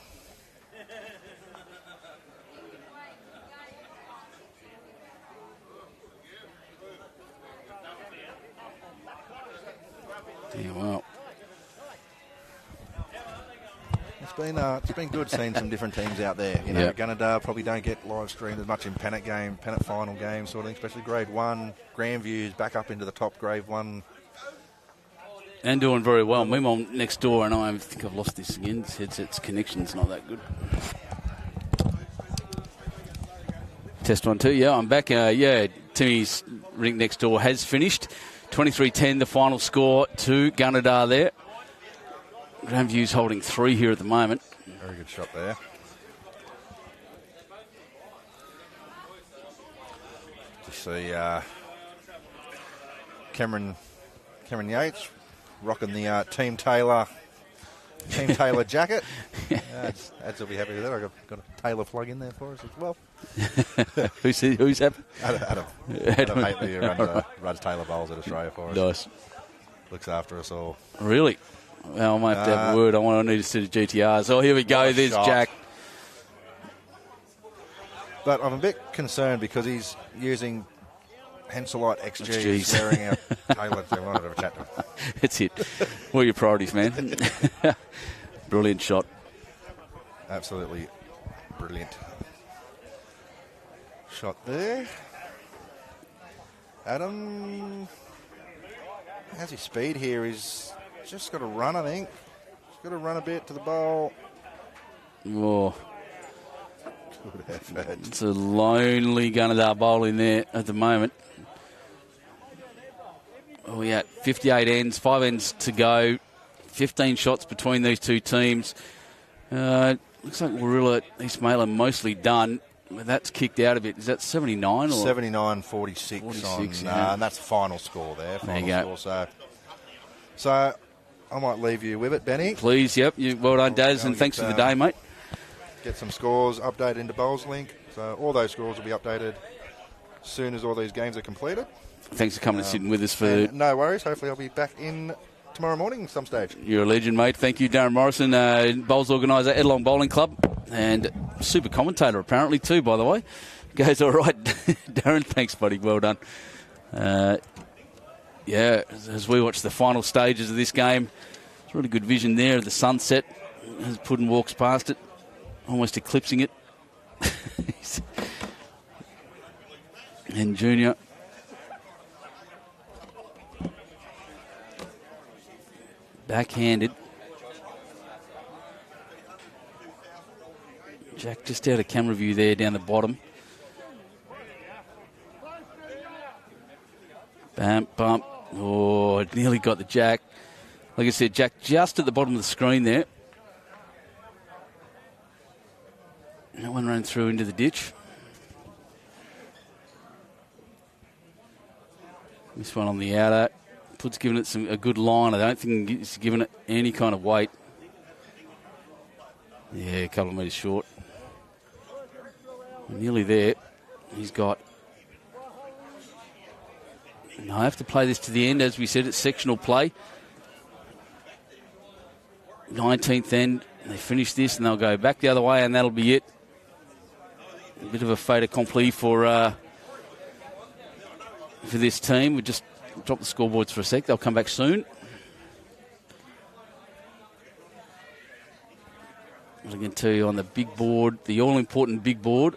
Yeah, well, it's been good seeing some different teams out there. Gunnedah probably don't get live streamed as much in Pennant final games sort of thing, especially Grade 1. Grandviews back up into the top Grade 1. And doing very well. Meanwhile, next door, and I think I've lost this again. This headset's connection's not that good. Test 1, 2. Yeah, I'm back. Timmy's rink next door has finished. 23-10, the final score to Gunnedah there. Grandviews holding 3 here at the moment. Very good shot there. To see Cameron Yates rocking the Team Taylor jacket. Ads will be happy with that. I've got a Taylor plug in there for us as well. Who's happy? Adam Hately, who runs Taylor Bowls at Australia for us. Nice. Looks after us all. Really? Well, I might have to have a word. I need to see the GTRs. Oh, here we go. There's shot. Jack. But I'm a bit concerned because he's using Henselite XG, swearing out Taylor. So I wanted to have a chat to him. That's it. What are your priorities, man? Brilliant shot. Absolutely brilliant shot there. Adam has his speed here. He's just got to run, I think. He's got to run a bit to the bowl. Oh. Good effort. It's a lonely Gunnedah bowl in there at the moment. We at 58 ends, 5 ends to go. 15 shots between these two teams. Looks like Warilla, East Malin mostly done. That's kicked out a bit. Is that 79 or 79-46 on, yeah. and that's the final score there. There you go. So I might leave you with it, Benny. Please, yep. Well done, Daz, and thanks for the day, mate. Get some scores updated into BowlsLink. So all those scores will be updated as soon as all these games are completed. Thanks for coming and sitting with us for. No worries. Hopefully, I'll be back in tomorrow morning at some stage. You're a legend, mate. Thank you, Darren Morrison, bowls organiser, Edlong Bowling Club, and super commentator apparently too, by the way. Goes all right. Darren, thanks, buddy. Well done. As we watch the final stages of this game, it's really good vision there of the sunset as Puddin walks past it, almost eclipsing it. And Junior. Backhanded. Jack just out of camera view there down the bottom. Bam, bump. Oh, nearly got the Jack. Like I said, Jack just at the bottom of the screen there. That one ran through into the ditch. This one on the outer. Put's given it a good line. I don't think he's given it any kind of weight. Yeah, a couple of metres short. We're nearly there. He's got... I have to play this to the end. As we said, it's sectional play. 19th end. They finish this and they'll go back the other way, and that'll be it. A bit of a fait accompli for this team. We just drop the scoreboards for a sec. They'll come back soon. What I can tell you on the big board, the all-important big board.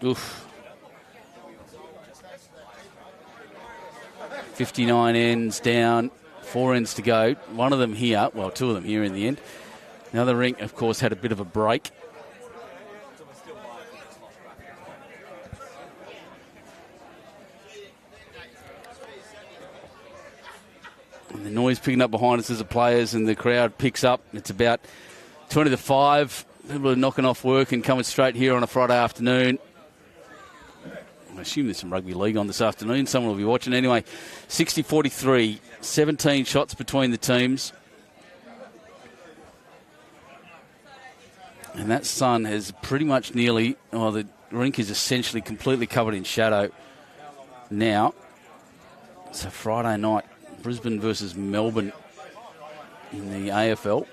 Oof. 59 ends down, 4 ends to go. One of them here, well, 2 of them here in the end. The other rink, of course, had a bit of a break. And the noise picking up behind us as the players and the crowd picks up. It's about 20 to 5. People are knocking off work and coming straight here on a Friday afternoon. I assume there's some rugby league on this afternoon. Someone will be watching anyway. 60-43, 17 shots between the teams. And that sun has pretty much nearly, the rink is essentially completely covered in shadow now. It's a Friday night, Brisbane versus Melbourne in the AFL.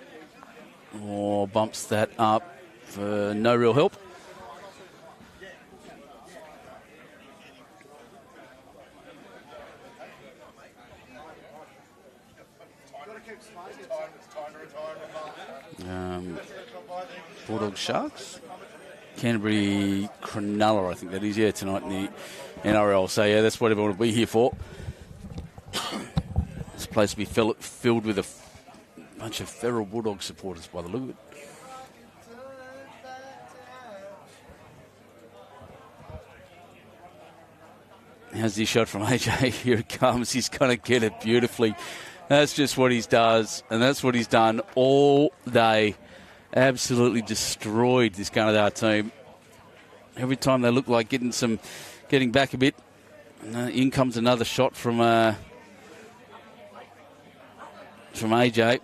Or bumps that up for no real help. Bulldog Sharks. Canterbury Cronulla, I think that is, tonight in the NRL. So, that's what everyone will be here for. This place will be filled with a bunch of feral Bulldog supporters by the look of it. How's this shot from AJ? Here it comes. He's going to get it beautifully. That's just what he does, and that's what he's done all day. Absolutely destroyed this Gunnedah team. Every time they look like getting back a bit, in comes another shot from AJ.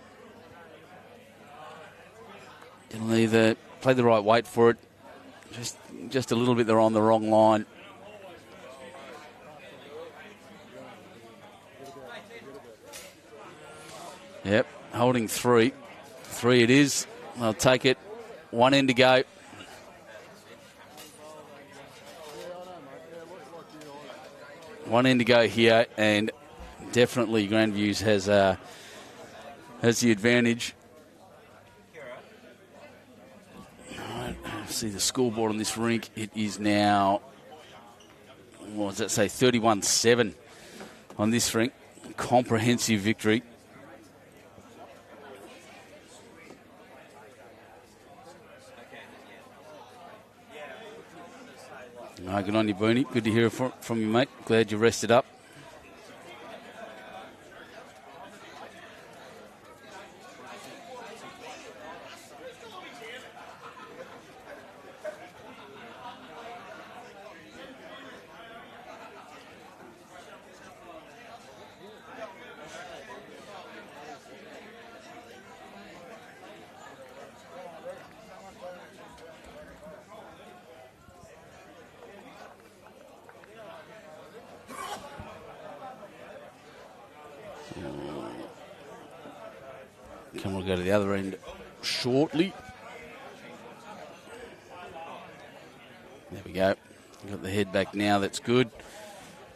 It'll either play the right weight for it, just a little bit. They're on the wrong line. Yep, holding 3. 3 it is. They'll take it. 1 end to go. One end to go here, and definitely Grandviews has the advantage. Right, see the scoreboard on this rink. It is now, what does that say, 31-7 on this rink. Comprehensive victory. Good on you, Booney. Good to hear from you, mate. Glad you rested up. We'll go to the other end shortly. There we go. Got the head back now. That's good.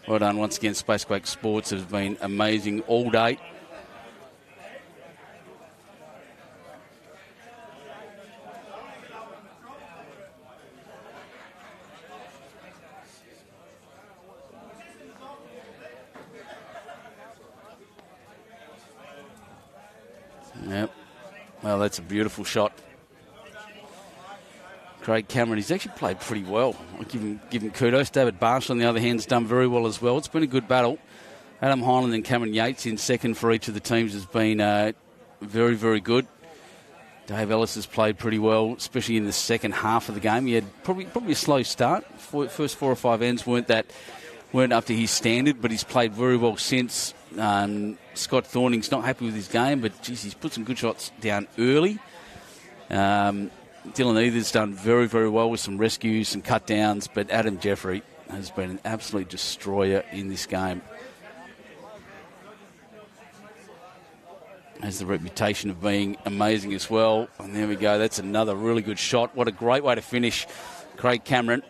Well done once again. Spacequake Sports has been amazing all day. Yep. Well, that's a beautiful shot. Craig Cameron, he's actually played pretty well. I'll give him kudos. David Bartsch, on the other hand, has done very well as well. It's been a good battle. Adam Hyland and Cameron Yates in second for each of the teams has been very, very good. Dave Ellis has played pretty well, especially in the second half of the game. He had probably a slow start. First 4 or 5 ends weren't up to his standard, but he's played very well since. Scott Thorning's not happy with his game, but geez, he's put some good shots down early. Dylan Eather's done very, very well with some rescues, some cut downs, but Adam Jeffery has been an absolute destroyer in this game. Has the reputation of being amazing as well. And there we go. That's another really good shot. What a great way to finish. Craig Cameron.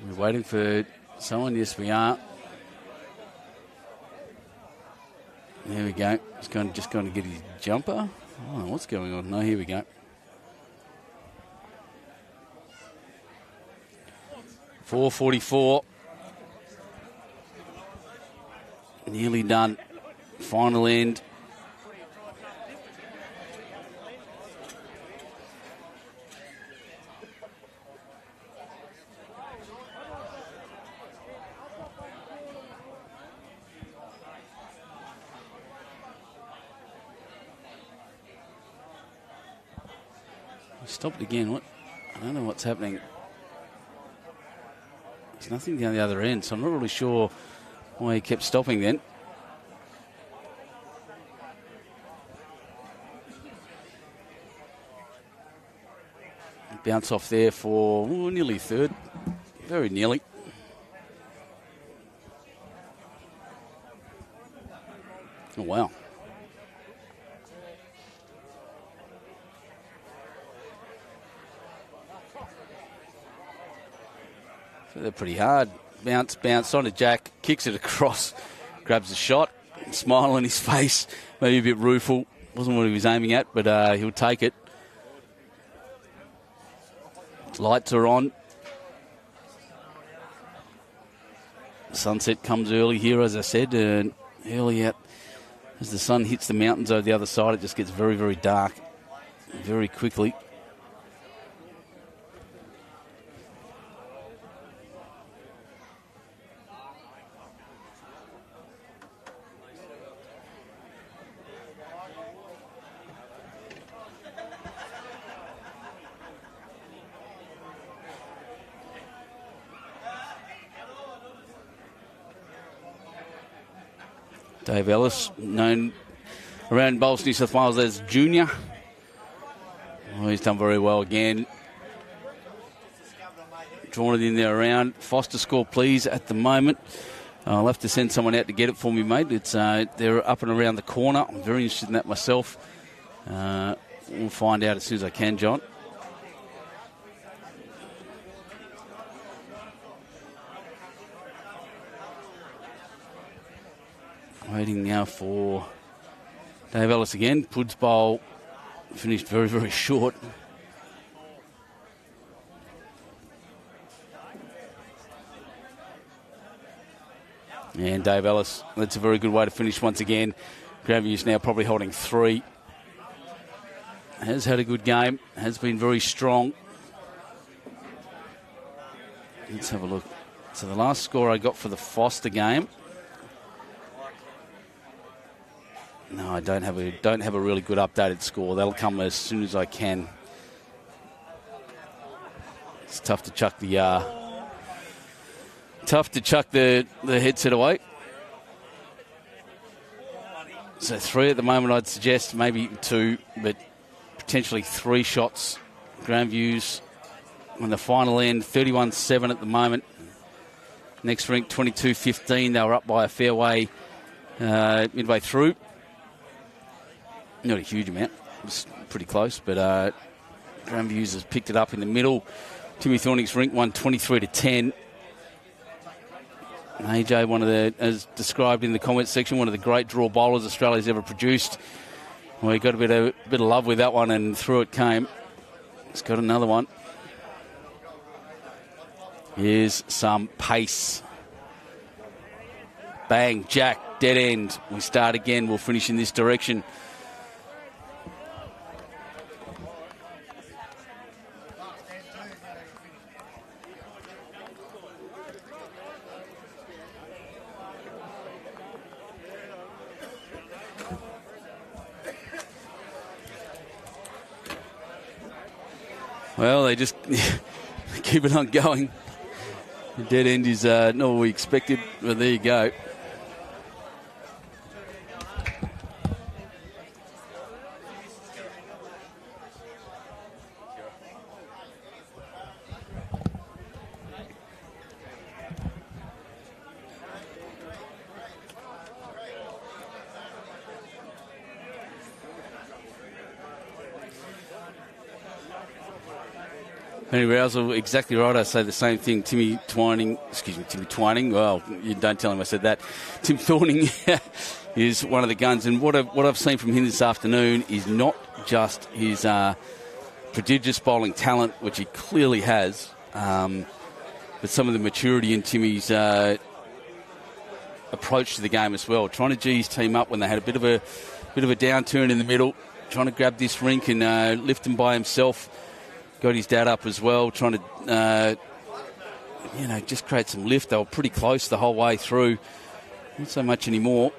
We're waiting for someone. Yes, we are. There we go. Just going to get his jumper. Oh, what's going on? No, here we go. .444. Nearly done. Final end. Stopped again. What? I don't know what's happening. There's nothing down the other end, so I'm not really sure why he kept stopping then. Bounce off there for nearly third. Very nearly. Oh, wow. They're pretty hard. Bounce on to Jack, kicks it across, grabs the shot, smile on his face, maybe a bit rueful. Wasn't what he was aiming at, but he'll take it. Lights are on. Sunset comes early here, as I said, and early out. As the sun hits the mountains over the other side, it just gets very, very dark very quickly. Dave Ellis, known around Bowls, New South Wales as Junior. Oh, he's done very well again. Drawn it in there around. Foster score, please, at the moment. I'll have to send someone out to get it for me, mate. It's they're up and around the corner. I'm very interested in that myself. We'll find out as soon as I can, John. Waiting now for Dave Ellis again. Pud's bowl finished very, very short. And Dave Ellis, that's a very good way to finish once again. Grandviews now probably holding 3. Has had a good game, has been very strong. Let's have a look. So the last score I got for the Foster game. No, I don't have a really good updated score. That'll come as soon as I can. It's tough to chuck the headset away. So 3 at the moment, I'd suggest, maybe 2, but potentially 3 shots. Grandviews on the final end, 31-7 at the moment. Next rink, 22-15. They were up by a fair way midway through. Not a huge amount. It was pretty close, but Grandviews has picked it up in the middle. Timmy Thorning's rink won 23-10. AJ, one of the, as described in the comments section, one of the great draw bowlers Australia's ever produced. Well, he got a bit of love with that one, and through it came. He's got another one. Here's some pace. Bang, jack, dead end. We start again. We'll finish in this direction. Well, they just keep it on going. The dead end is not what we expected, but there you go. Penny Rousel, exactly right. I say the same thing. Timmy Twining. Well, you don't tell him I said that. Tim Thorning is one of the guns, and what I've seen from him this afternoon is not just his prodigious bowling talent, which he clearly has, but some of the maturity in Timmy's approach to the game as well. Trying to G his team up when they had a bit of a downturn in the middle, trying to grab this rink and lift him by himself. Got his dad up as well, trying to, just create some lift. They were pretty close the whole way through. Not so much anymore.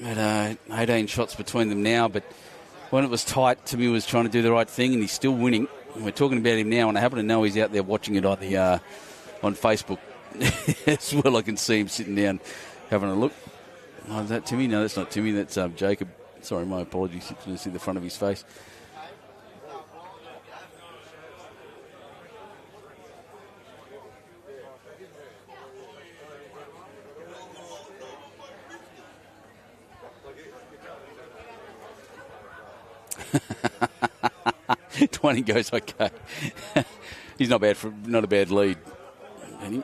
But 18 shots between them now. But when it was tight, Timmy was trying to do the right thing, and he's still winning. And we're talking about him now, and I happen to know he's out there watching it on the on Facebook as well. I can see him sitting down having a look. Oh, is that Timmy? No, that's not Timmy. That's Jacob. Sorry, my apologies. You can see the front of his face. Twining goes okay. He's not a bad lead. Penny.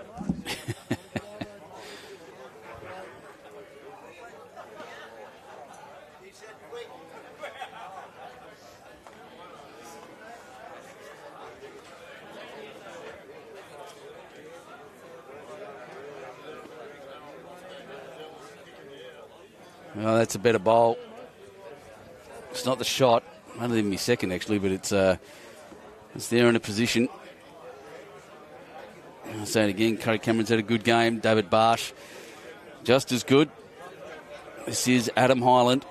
Well, that's a better bowl. It's not the shot. Might have even be second, actually, but it's there in a position. I'll say it again. Curry Cameron's had a good game. David Bartsch, just as good. This is Adam Hyland.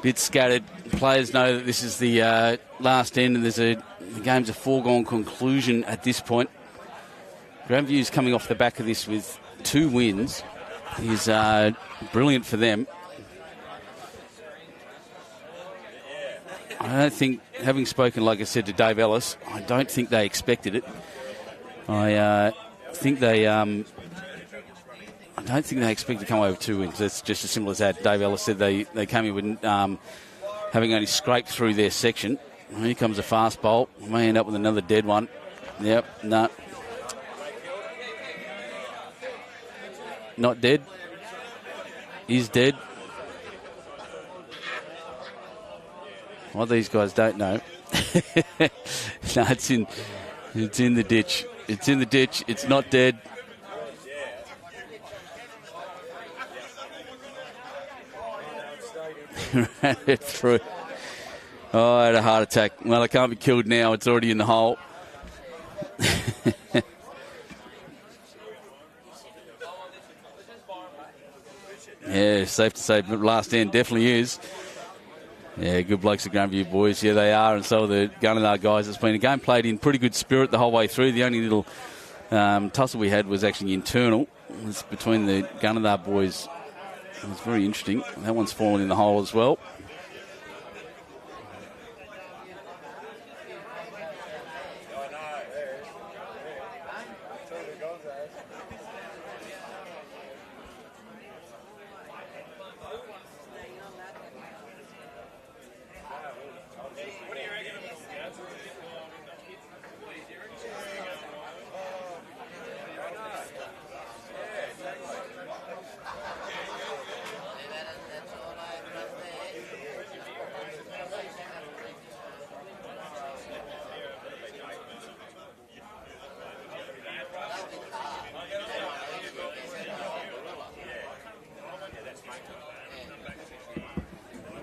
Bit scattered. Players know that this is the last end, and the game's a foregone conclusion at this point. Grandviews coming off the back of this with 2 wins is brilliant for them. I don't think, having spoken, like I said, to Dave Ellis, I don't think they expected it. I don't think they expect to come away with 2 wins. That's just as simple as that. Dave Ellis said they came in with having only scraped through their section. Well, here comes a fast bowl. We may end up with another dead one. Yep, no. Not dead. Is dead. What these guys don't know. No, it's in the ditch. It's in the ditch. It's not dead. Ran it through. Oh, I had a heart attack. Well, I can't be killed now. It's already in the hole. safe to say last end definitely is. Yeah, good blokes at Grandview boys. Yeah, they are, and so are the Gunnedah guys. It's been a game played in pretty good spirit the whole way through. The only little tussle we had was actually internal. It was between the Gunnedah boys. It was very interesting. That one's fallen in the hole as well.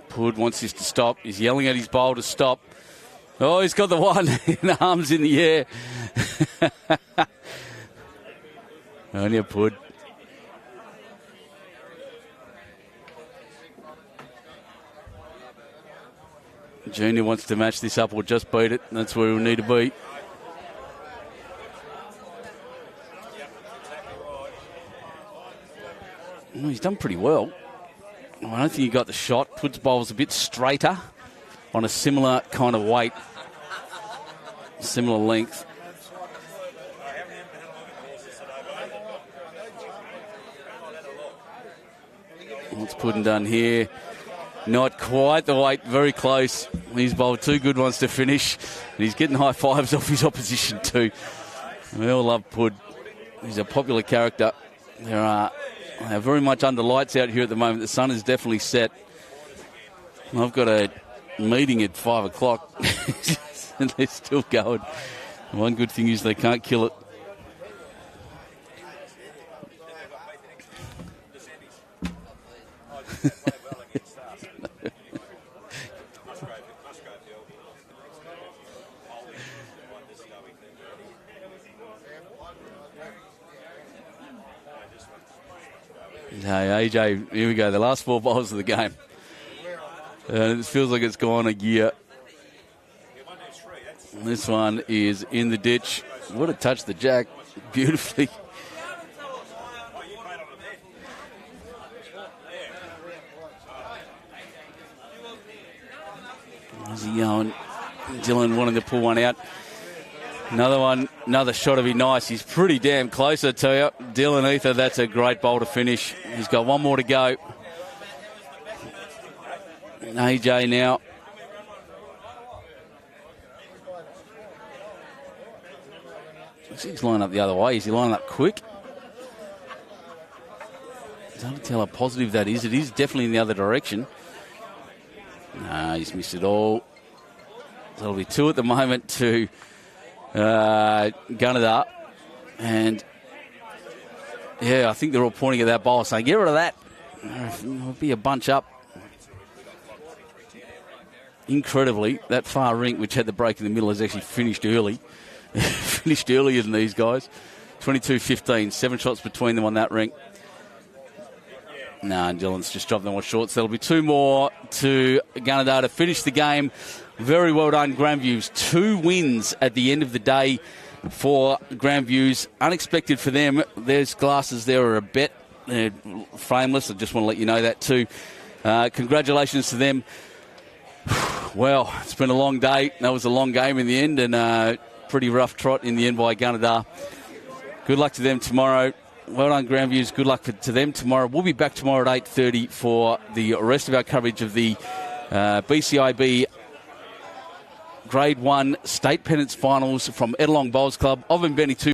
Hood wants this to stop. He's yelling at his bowl to stop. Oh, he's got the one. Arms in the air. Only a Hood. Junior wants to match this up or just beat it. That's where we'll need to be. Well, he's done pretty well. I don't think he got the shot. Puts bowls a bit straighter on a similar kind of weight, similar length. What's Puddin done here? Not quite the weight, very close. He's bowled two good ones to finish. And he's getting high fives off his opposition too. We all love Pud. He's a popular character. They're very much under lights out here at the moment. The sun is definitely set. I've got a meeting at 5 o'clock and they're still going. One good thing is they can't kill it. Hey, AJ, here we go. The last 4 bowls of the game. It feels like it's gone a gear. This one is in the ditch. Would have touched the jack beautifully. How's he going? Dylan wanting to pull one out. Another one, another shot would be nice. He's pretty damn close, I tell you. Dylan Eather, that's a great bowl to finish. He's got one more to go. AJ now. He's lining up the other way. Is he lining up quick? It's hard to tell how positive that is. It is definitely in the other direction. No, he's missed it all. So it'll be 2 at the moment to Gunnedah. And yeah, I think they're all pointing at that bowl saying, get rid of that. It'll be a bunch up. Incredibly, that far rink, which had the break in the middle, has actually finished early. Finished earlier than these guys. 22-15, 7 shots between them on that rink. No, and Dylan's just dropped them one short. So there'll be 2 more to Gunnedah to finish the game. Very well done, Grandviews. 2 wins at the end of the day for Grandviews. Unexpected for them. There's glasses there are a bet. They're frameless. I just want to let you know that too. Congratulations to them. Well, it's been a long day. That was a long game in the end and pretty rough trot in the end by Gunnedah. Good luck to them tomorrow. Well done, Grandviews. Good luck to them tomorrow. We'll be back tomorrow at 8:30 for the rest of our coverage of the BCIB Grade 1 State Pennants Finals from Edelong Bowls Club of Benny 2.